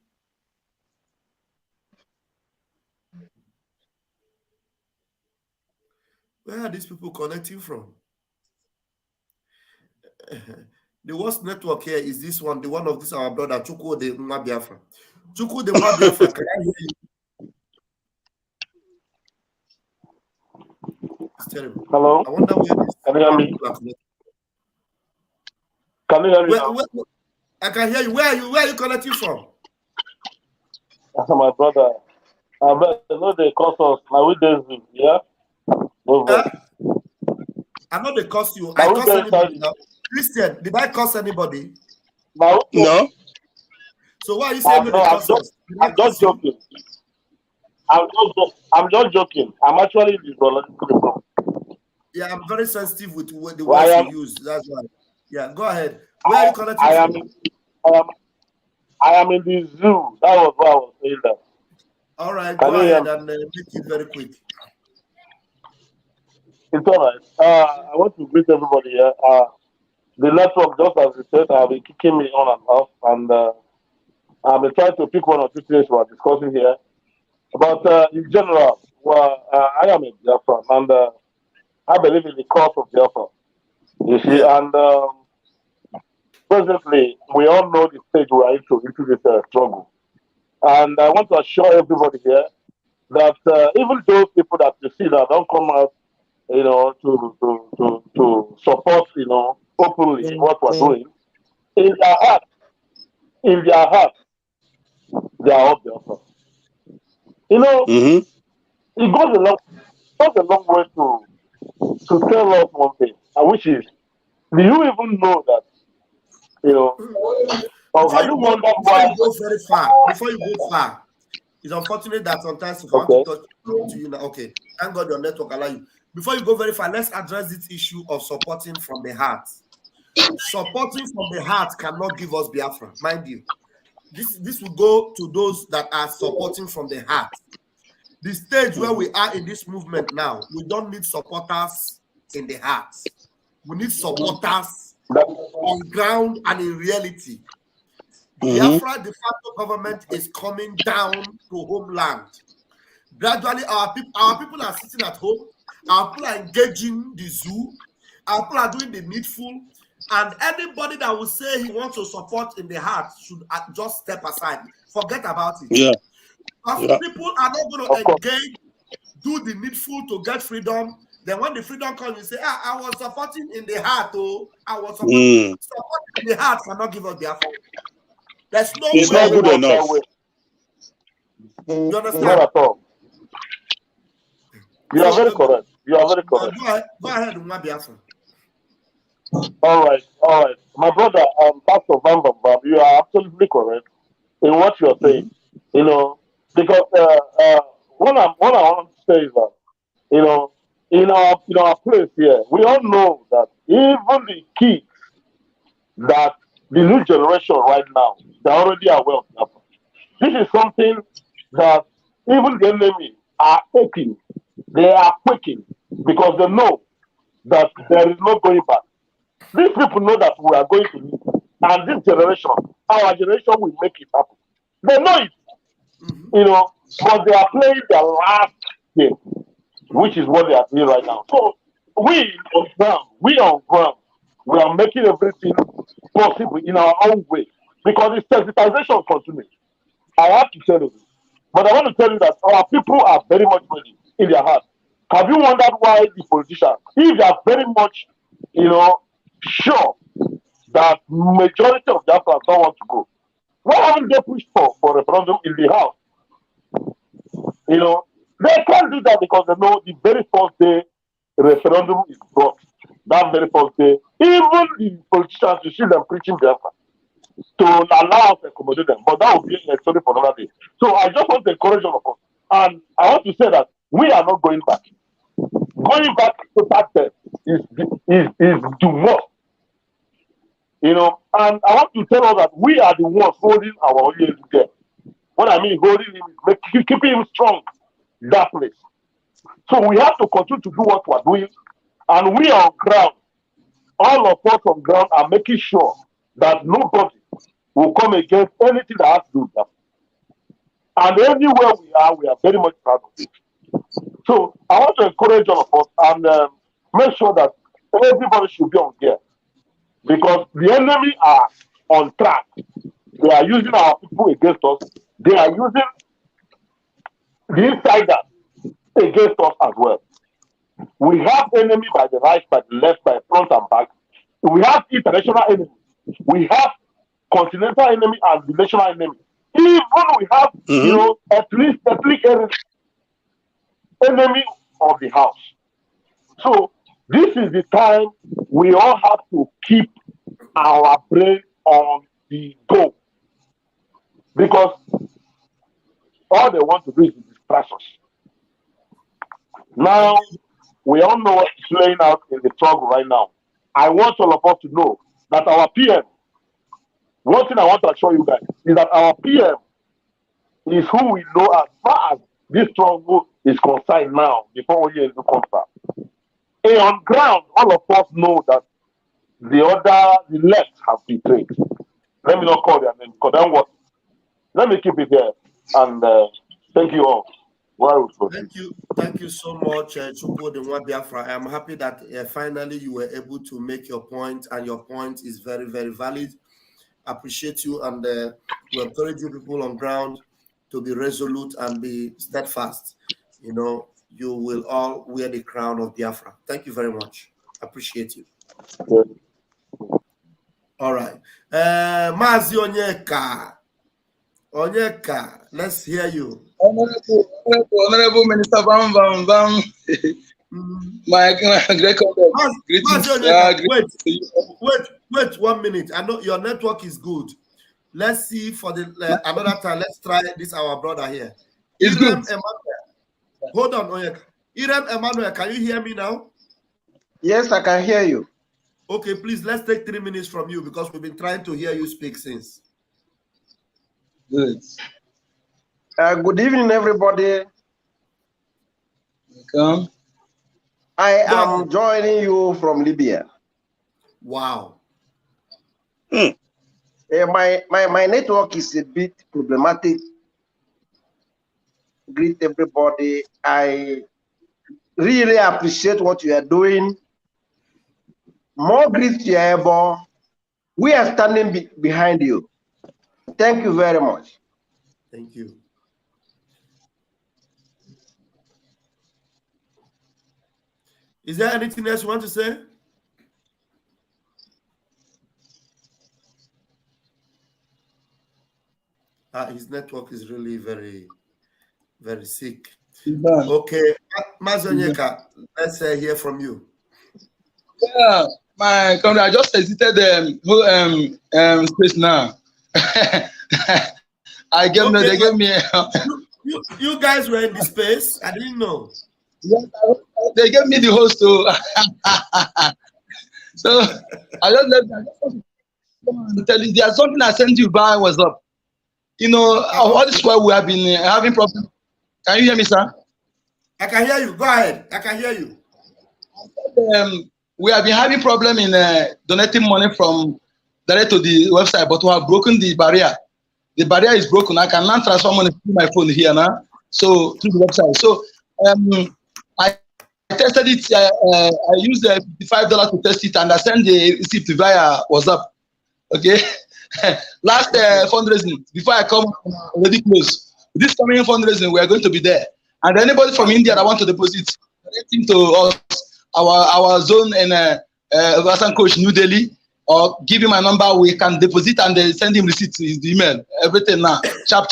Where are these people connecting from? The worst network here is this one, the one of this our brother Chuku de Mwabiafra. Chuku de Mwabiafra, can I hear you? It's terrible. Hello? I wonder where this can you hear me? people are connecting. Can you hear me now? I can hear you. Where are you? Where are you connecting from? That's my brother. I know they cost us. Now we do, yeah? I know they cost you. I cost anybody now. Christian, did I cost anybody? No. So why are you saying they cost us? I'm just joking. I'm just joking. I'm actually the Yeah, I'm very sensitive with the words you use. That's why. Yeah, go ahead. Where are you connecting from? I am in the zoo. That was why I was saying that. All right, go ahead and make it very quick. It's all right. I want to greet everybody here. The network, just as you said, have been kicking me on and off, and I've been trying to pick one or two things we're discussing here. But in general, well, I am a Biafran, and I believe in the cause of Biafra. You see, and presently, we all know the stage we are into this struggle. And I want to assure everybody here that even those people that you see that don't come out, to support, openly what we're doing, in their heart, in their heart, they are all Biafra. Mm-hmm. It goes a long way to tell us one thing, which is, do you even know that, or have you wondered before why? you go very far, it's unfortunate that sometimes if I want to Okay. talk to you now, okay, thank God your network allow you. Before you go very far, let's address this issue of supporting from the heart. Supporting from the heart cannot give us Biafra, mind you. This will go to those that are supporting from the heart. The stage where we are in this movement now, we don't need supporters in the heart. We need supporters on ground and in reality. Biafra de facto government is coming down to homeland. Gradually, our people are sitting at home. Our people are engaging the zoo. Our people are doing the needful. And anybody that will say he wants to support in the heart should just step aside. Forget about it. Yeah. Because people are not going to Of course. engage, do the needful to get freedom. Then when the freedom comes, you say, I was supporting in the heart. Oh, I was supporting. Supporting in the heart cannot give us Biafra. There's no It's way. not good enough. You understand? Not at all. You are very correct. You are very correct. Go ahead, Biafra. All right. My brother, Pastor Van Van Bam, you are absolutely correct in what you are saying. Because what I want to say is that, in our place here, we all know that even the kids that the new generation right now, they're already aware of that. This is something that even the enemy are aching. They are quaking because they know that there is no going back. These people know that we are going to meet. And this generation, our generation will make it happen. They know it, but they are playing their last game, which is what they are doing right now. So we on ground, we are making everything possible in our own way because the sensitization continues. I have to tell you this. But I want to tell you that our people are very much ready in their heart. Have you wondered why the politicians, if they are very much, sure that majority of the Africans don't want to go, why haven't they pushed for referendum in the House? They can't do that because they know the very first day referendum is brought. That very first day, even the politicians, you see them preaching Biafra to allow us to accommodate them. But that will be a story for another day. So I just want to encourage all of us. And I want to say that we are not going back. Going back to that test is the worst. And I want to tell us that we are the ones holding our audience there. What I mean holding him is keeping him strong in that place. So we have to continue to do what we're doing. And we are on ground. All of us on ground are making sure that nobody will come against anything that has to do with that. And anywhere we are very much proud of it. So I want to encourage all of us and make sure that everybody should be on gear. Because the enemy are on track. They are using our people against us. They are using the insiders against us as well. We have enemy by the right, by the left, by front and back. We have international enemy. We have continental enemy and the national enemy. Even we have, at least ethnic enemy of the house. So this is the time we all have to keep our brain on the go. Because all they want to do is distract us. Now, we all know what's playing out in the struggle right now. I want all of us to know that our PM, one thing I want to assure you guys is that our PM is who we know as far as this struggle is concerned now, before ONYENDU comes out. And on ground, all of us know that the left have betrayed. Let me not call their name because then what? Let me keep it here and thank you all. Thank you so much, Chupo de Biafra. I'm happy that finally you were able to make your point, and your point is very, very valid. Appreciate you, and we encourage you people on ground to be resolute and be steadfast, you know, you will all wear the crown of Biafra. Thank you very much. Appreciate you. All right. Mazi Onyeka. Onyeka, let's hear you. Honorable Minister Bam Bam Bam. My great greetings. Wait 1 minute. I know your network is good. Let's see for the another time. Let's try this. Our brother here. It's good. Emmanuel. Hold on, Onyeka. Irem Emmanuel, can you hear me now? Yes, I can hear you. Okay, please, let's take 3 minutes from you because we've been trying to hear you speak since. Good. Good evening, everybody. Welcome. I am joining you from Libya. Wow. My network is a bit problematic. Greet everybody. I really appreciate what you are doing. More greet to Ebo. We are standing behind you. Thank you very much. Thank you. Is there anything else you want to say? His network is really very, very sick. Okay, Mazonyeka, let's hear from you. Yeah, my comrade, I just exited the space now. I gave okay, they gave me. You guys were in the space. I didn't know. Yes, they gave me the host too. So I just left. To tell you, there's something I sent you by WhatsApp. You know, all this while we have been having problems. Can you hear me, sir? I can hear you. Go ahead. I can hear you. We have been having problem in donating money from direct to the website, but we have broken the barrier. The barrier is broken. I can now transfer money through my phone here now. So through the website. So I tested it. I used the $55 to test it, and I sent the receipt via WhatsApp. Okay. Last fundraising before I come already close. This coming fundraising, we are going to be there. And anybody from India that want to deposit anything to us, our zone in Vasan Coach New Delhi, or give him my number, we can deposit and send him receipts, his email, everything now. Chap.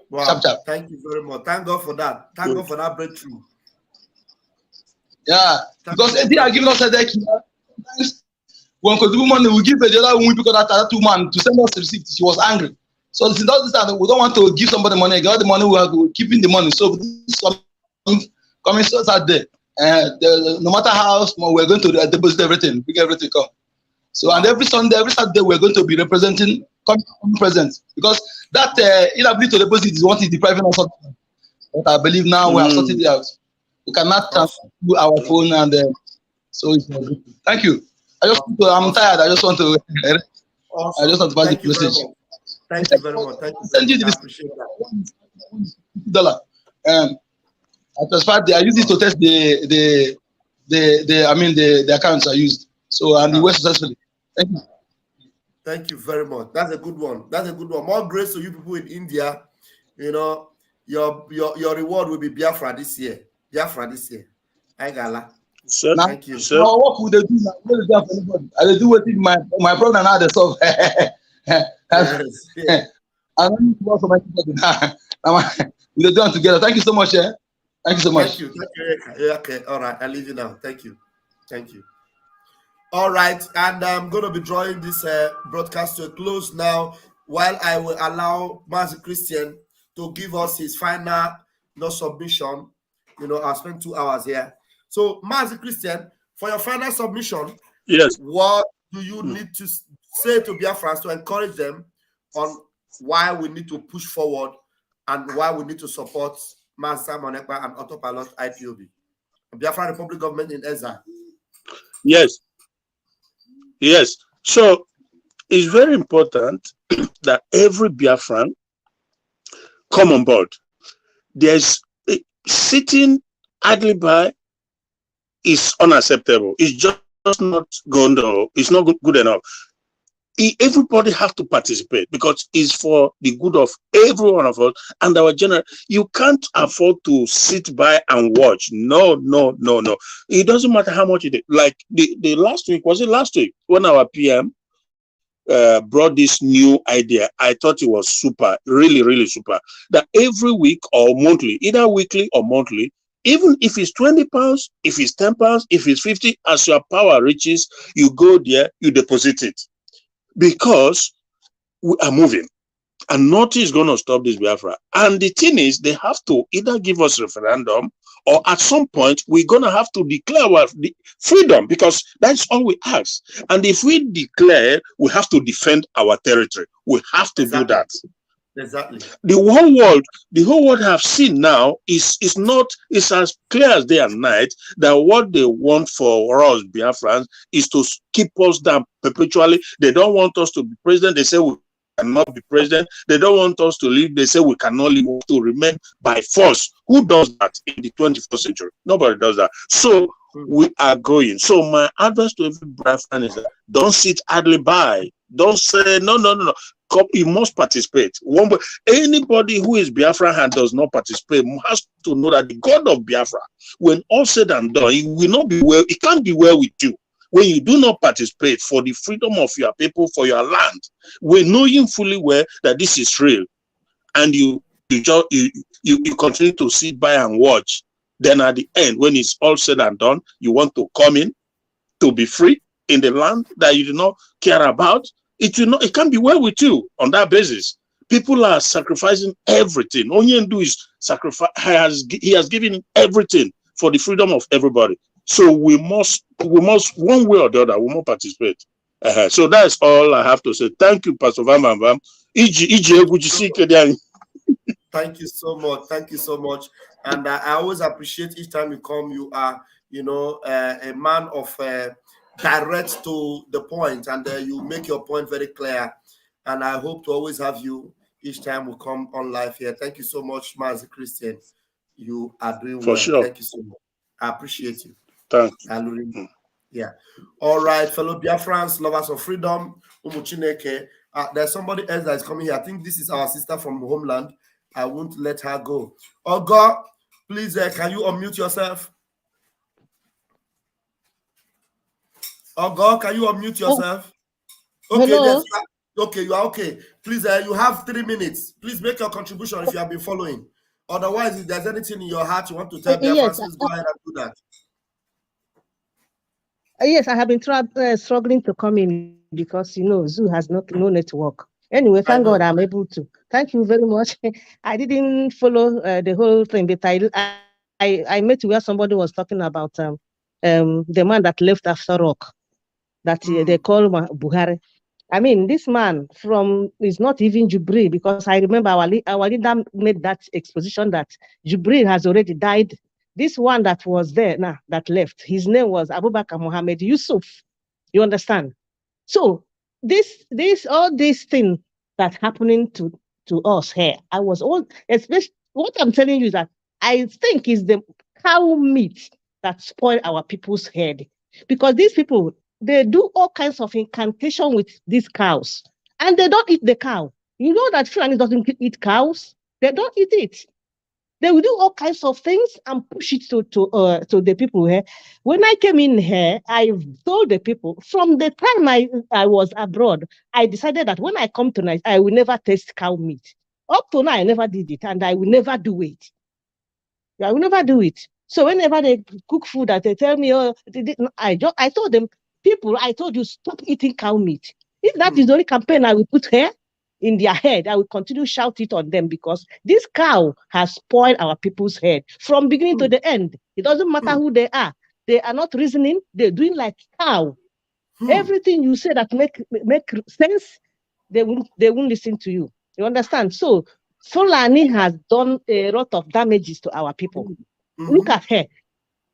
Wow. Chap. Thank you very much. Thank God for that. Thank God for that breakthrough. Yeah, because they are giving us a deck. When Kodubu money, we give the other woman because that 2 man to send us a receipt. She was angry. So this is we don't want to give somebody money. Get the money, we are keeping the money. So this is coming Saturday. No matter how small, we're going to deposit everything, bring everything come. So and every Sunday, every Saturday, we're going to be representing, coming present, because that inability to deposit is what is depriving us of. But I believe now we have sorted it out. We cannot transfer our phone, and so it's not good. Thank you. I'm tired. I just want to. I just want to pass the message. Thank you very much. Thank you. Send you the appreciate that. I transferred. I used it to test the accounts I used. So and it was successfully. Thank you. Thank you very much. That's a good one. That's a good one. More grace to you people in India. You know, your reward will be Biafra this year. Biafra this year. I got Thank you. Now what would they do now? What is that for anybody? I do what my problem now they solve. Yes. I don't need to work for my people now. We do it together. Thank you so much. Thank you so much. Thank you. Yeah, okay. All right. I'll leave you now. Thank you. Thank you. All right. And I'm going to be drawing this broadcast to a close now, while I will allow Mazi Christian to give us his final submission. You know, I'll spend 2 hours here. So, Mazi Christian, for your final submission, yes, what do you need to say to Biafrans to encourage them on why we need to push forward and why we need to support Mazi Simon Ekpa and Autopilot IPOB, Biafra Republic Government in exile? Yes. Yes. So, it's very important that every Biafran come on board. There's sitting idly by is unacceptable. It's just not good enough. everybody have to participate because it's for the good of every one of us and our general. You can't afford to sit by and watch. No, no, no, no. It doesn't matter how much it is. Like the last week, was it last week when our PM brought this new idea? I thought it was super, really, really super. That every week or monthly, either weekly or monthly, even if it's 20 pounds, if it's 10 pounds, if it's 50, as your power reaches, you go there, you deposit it. Because we are moving and nothing is going to stop this Biafra. And the thing is, they have to either give us referendum or at some point we're going to have to declare our freedom because that's all we ask. And if we declare, we have to defend our territory. We have to do that. Exactly. The whole world have seen now is as clear as day and night that what they want for us Biafrans is to keep us down perpetually. They don't want us to be president. They say we cannot be president. They don't want us to live. They say we cannot live. We have to remain by force. Who does that in the 21st century? Nobody does that. So we are going. So my advice to every Biafran is that don't sit idly by. Don't say no. You must participate. Anybody who is Biafran and does not participate has to know that the God of Biafra, when all said and done, it will not be well. It can't be well with you when you do not participate for the freedom of your people, for your land. We knowing fully well that this is real, and you continue to sit by and watch. Then at the end, when it's all said and done, you want to come in to be free in the land that you do not care about. It can't be well with you on that basis. People are sacrificing everything. ONYENDU is he has given everything for the freedom of everybody. So we must one way or the other, we must participate. So that's all I have to say. Thank you, Pastor Vam. Thank you so much. Thank you so much. And I always appreciate each time you come. You are, a man of direct to the point, and you make your point very clear. And I hope to always have you each time we come on live here. Thank you so much, Mazi Christian. You are doing For well. sure. Thank you so much. I appreciate you. Thank you. Yeah. All right, fellow Biafrans, lovers of freedom, Umuchineke. There's somebody else that is coming here. I think this is our sister from homeland. I won't let her go. Oh God, please, can you unmute yourself? Oh God, can you unmute yourself? Okay, hello? Okay, you are okay. Please, you have 3 minutes. Please make your contribution if you have been following. Otherwise, if there's anything in your heart you want to tell Biafrans, please go ahead and do that. Yes, I have been struggling to come in because, Zoo has no network. Anyway, thank God I'm able to. Thank you very much. I didn't follow the whole thing, but I met where somebody was talking about the man that left after rock that they call Buhari. I mean, this man is not even Jubril, because I remember our leader made that exposition that Jubril has already died. This one that was there now, that left, his name was Abubakar Mohammed Yusuf. You understand? So all these things that happening to us here, especially what I'm telling you is that I think is the cow meat that spoil our people's head, because these people, they do all kinds of incantation with these cows, and they don't eat the cow. You know that Fulani doesn't eat cows. They don't eat it. They will do all kinds of things and push it to the people here. When I came in here, I told the people, from the time I was abroad, I decided that when I come to Nigeria, I will never taste cow meat. Up to now, I never did it, and I will never do it. I will never do it. So whenever they cook food, that they tell me, I told them, people, I told you, stop eating cow meat. If that is the only campaign I will put here in their head, I will continue to shout it on them, because this cow has spoiled our people's head from beginning to the end. It doesn't matter who they are. They are not reasoning. They're doing like cow. Everything you say that make sense, they won't listen to you. You understand? So Fulani has done a lot of damages to our people. Look at her.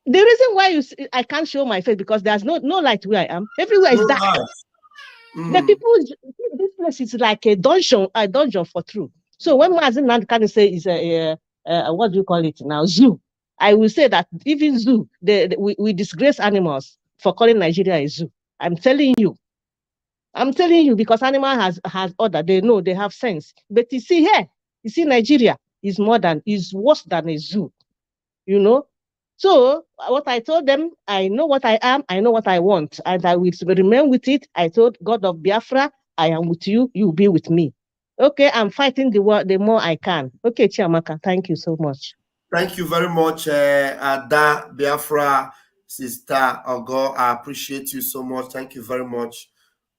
The reason why I can't show my face, because there's no light where I am. Everywhere is dark. The people, this place is like a dungeon for truth. So when Mazin Nandkani say is what do you call it now, zoo, I will say that even zoo, we disgrace animals for calling Nigeria a zoo. I'm telling you. I'm telling you, because animal has order. They know, they have sense. But you see here, you see Nigeria is worse than a zoo, you know. So what I told them, I know what I am, I know what I want, and I will remain with it. I told God of Biafra, I am with you, you be with me. Okay, I'm fighting the war the more I can. Okay, Chiamaka, thank you so much. Thank you very much, Ada Biafra, Sister Ogo. I appreciate you so much. Thank you very much,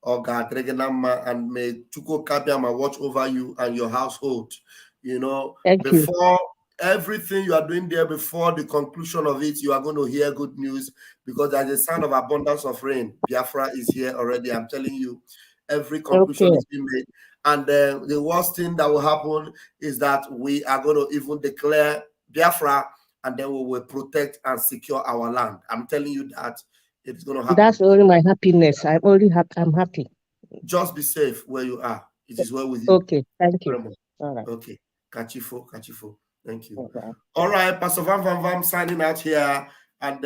Oga Dregenama, and may Chuko Kabiama watch over you and your household. You know, Thank you. before everything you are doing there, before the conclusion of it, you are going to hear good news because there's a sound of abundance of rain. Biafra is here already. I'm telling you, every conclusion Okay. is being made. And the worst thing that will happen is that we are going to even declare Biafra, and then we will protect and secure our land. I'm telling you that it's going to happen. That's only my happiness. I'm happy. Just be safe where you are. It is well with you. Okay, thank you. All right. Okay. Kachifo. Thank you. Okay. All right, Pastor Van Vam signing out here. And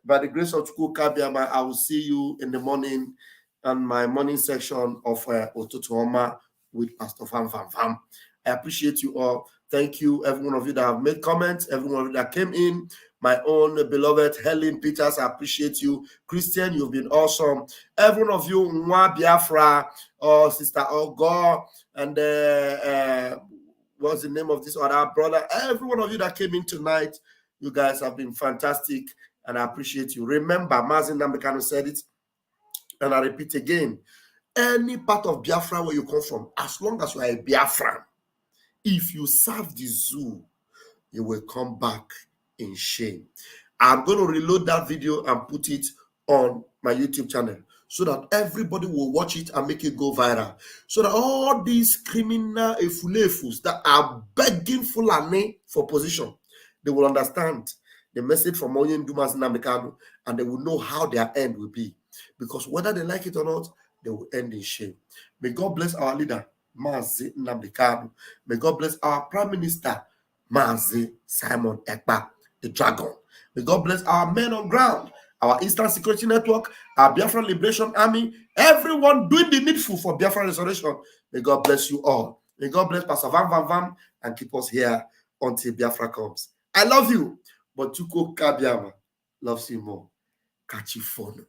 by the grace of Chukwu Kabiama, I will see you in the morning on my morning section of Ototuoma with Pastor Van Vam. I appreciate you all. Thank you, every one of you that have made comments, every one of you that came in. My own beloved Helen Peters, I appreciate you. Christian, you've been awesome. Every one of you, Nwa Biafra, or Sister Ogo, and what's the name of this other brother? Every one of you that came in tonight, you guys have been fantastic, and I appreciate you. Remember, Mazin Namekano said it, and I repeat again, any part of Biafra where you come from, as long as you are a Biafran, if you serve the zoo, you will come back in shame. I'm going to reload that video and put it on my YouTube channel so that everybody will watch it and make it go viral. So that all these criminal efulefus that are begging Fulani for position, they will understand the message from ONYENDU Namdekanu, and they will know how their end will be. Because whether they like it or not, they will end in shame. May God bless our leader, Mazi Namdekanu. May God bless our Prime Minister, Mazi Simon Ekpa, the dragon. May God bless our men on ground, our Eastern Security Network, our Biafra Liberation Army, everyone doing the needful for Biafra restoration. May God bless you all. May God bless Pastor Van and keep us here until Biafra comes. I love you, but Chuko Kabiama loves you more. Catch you phone.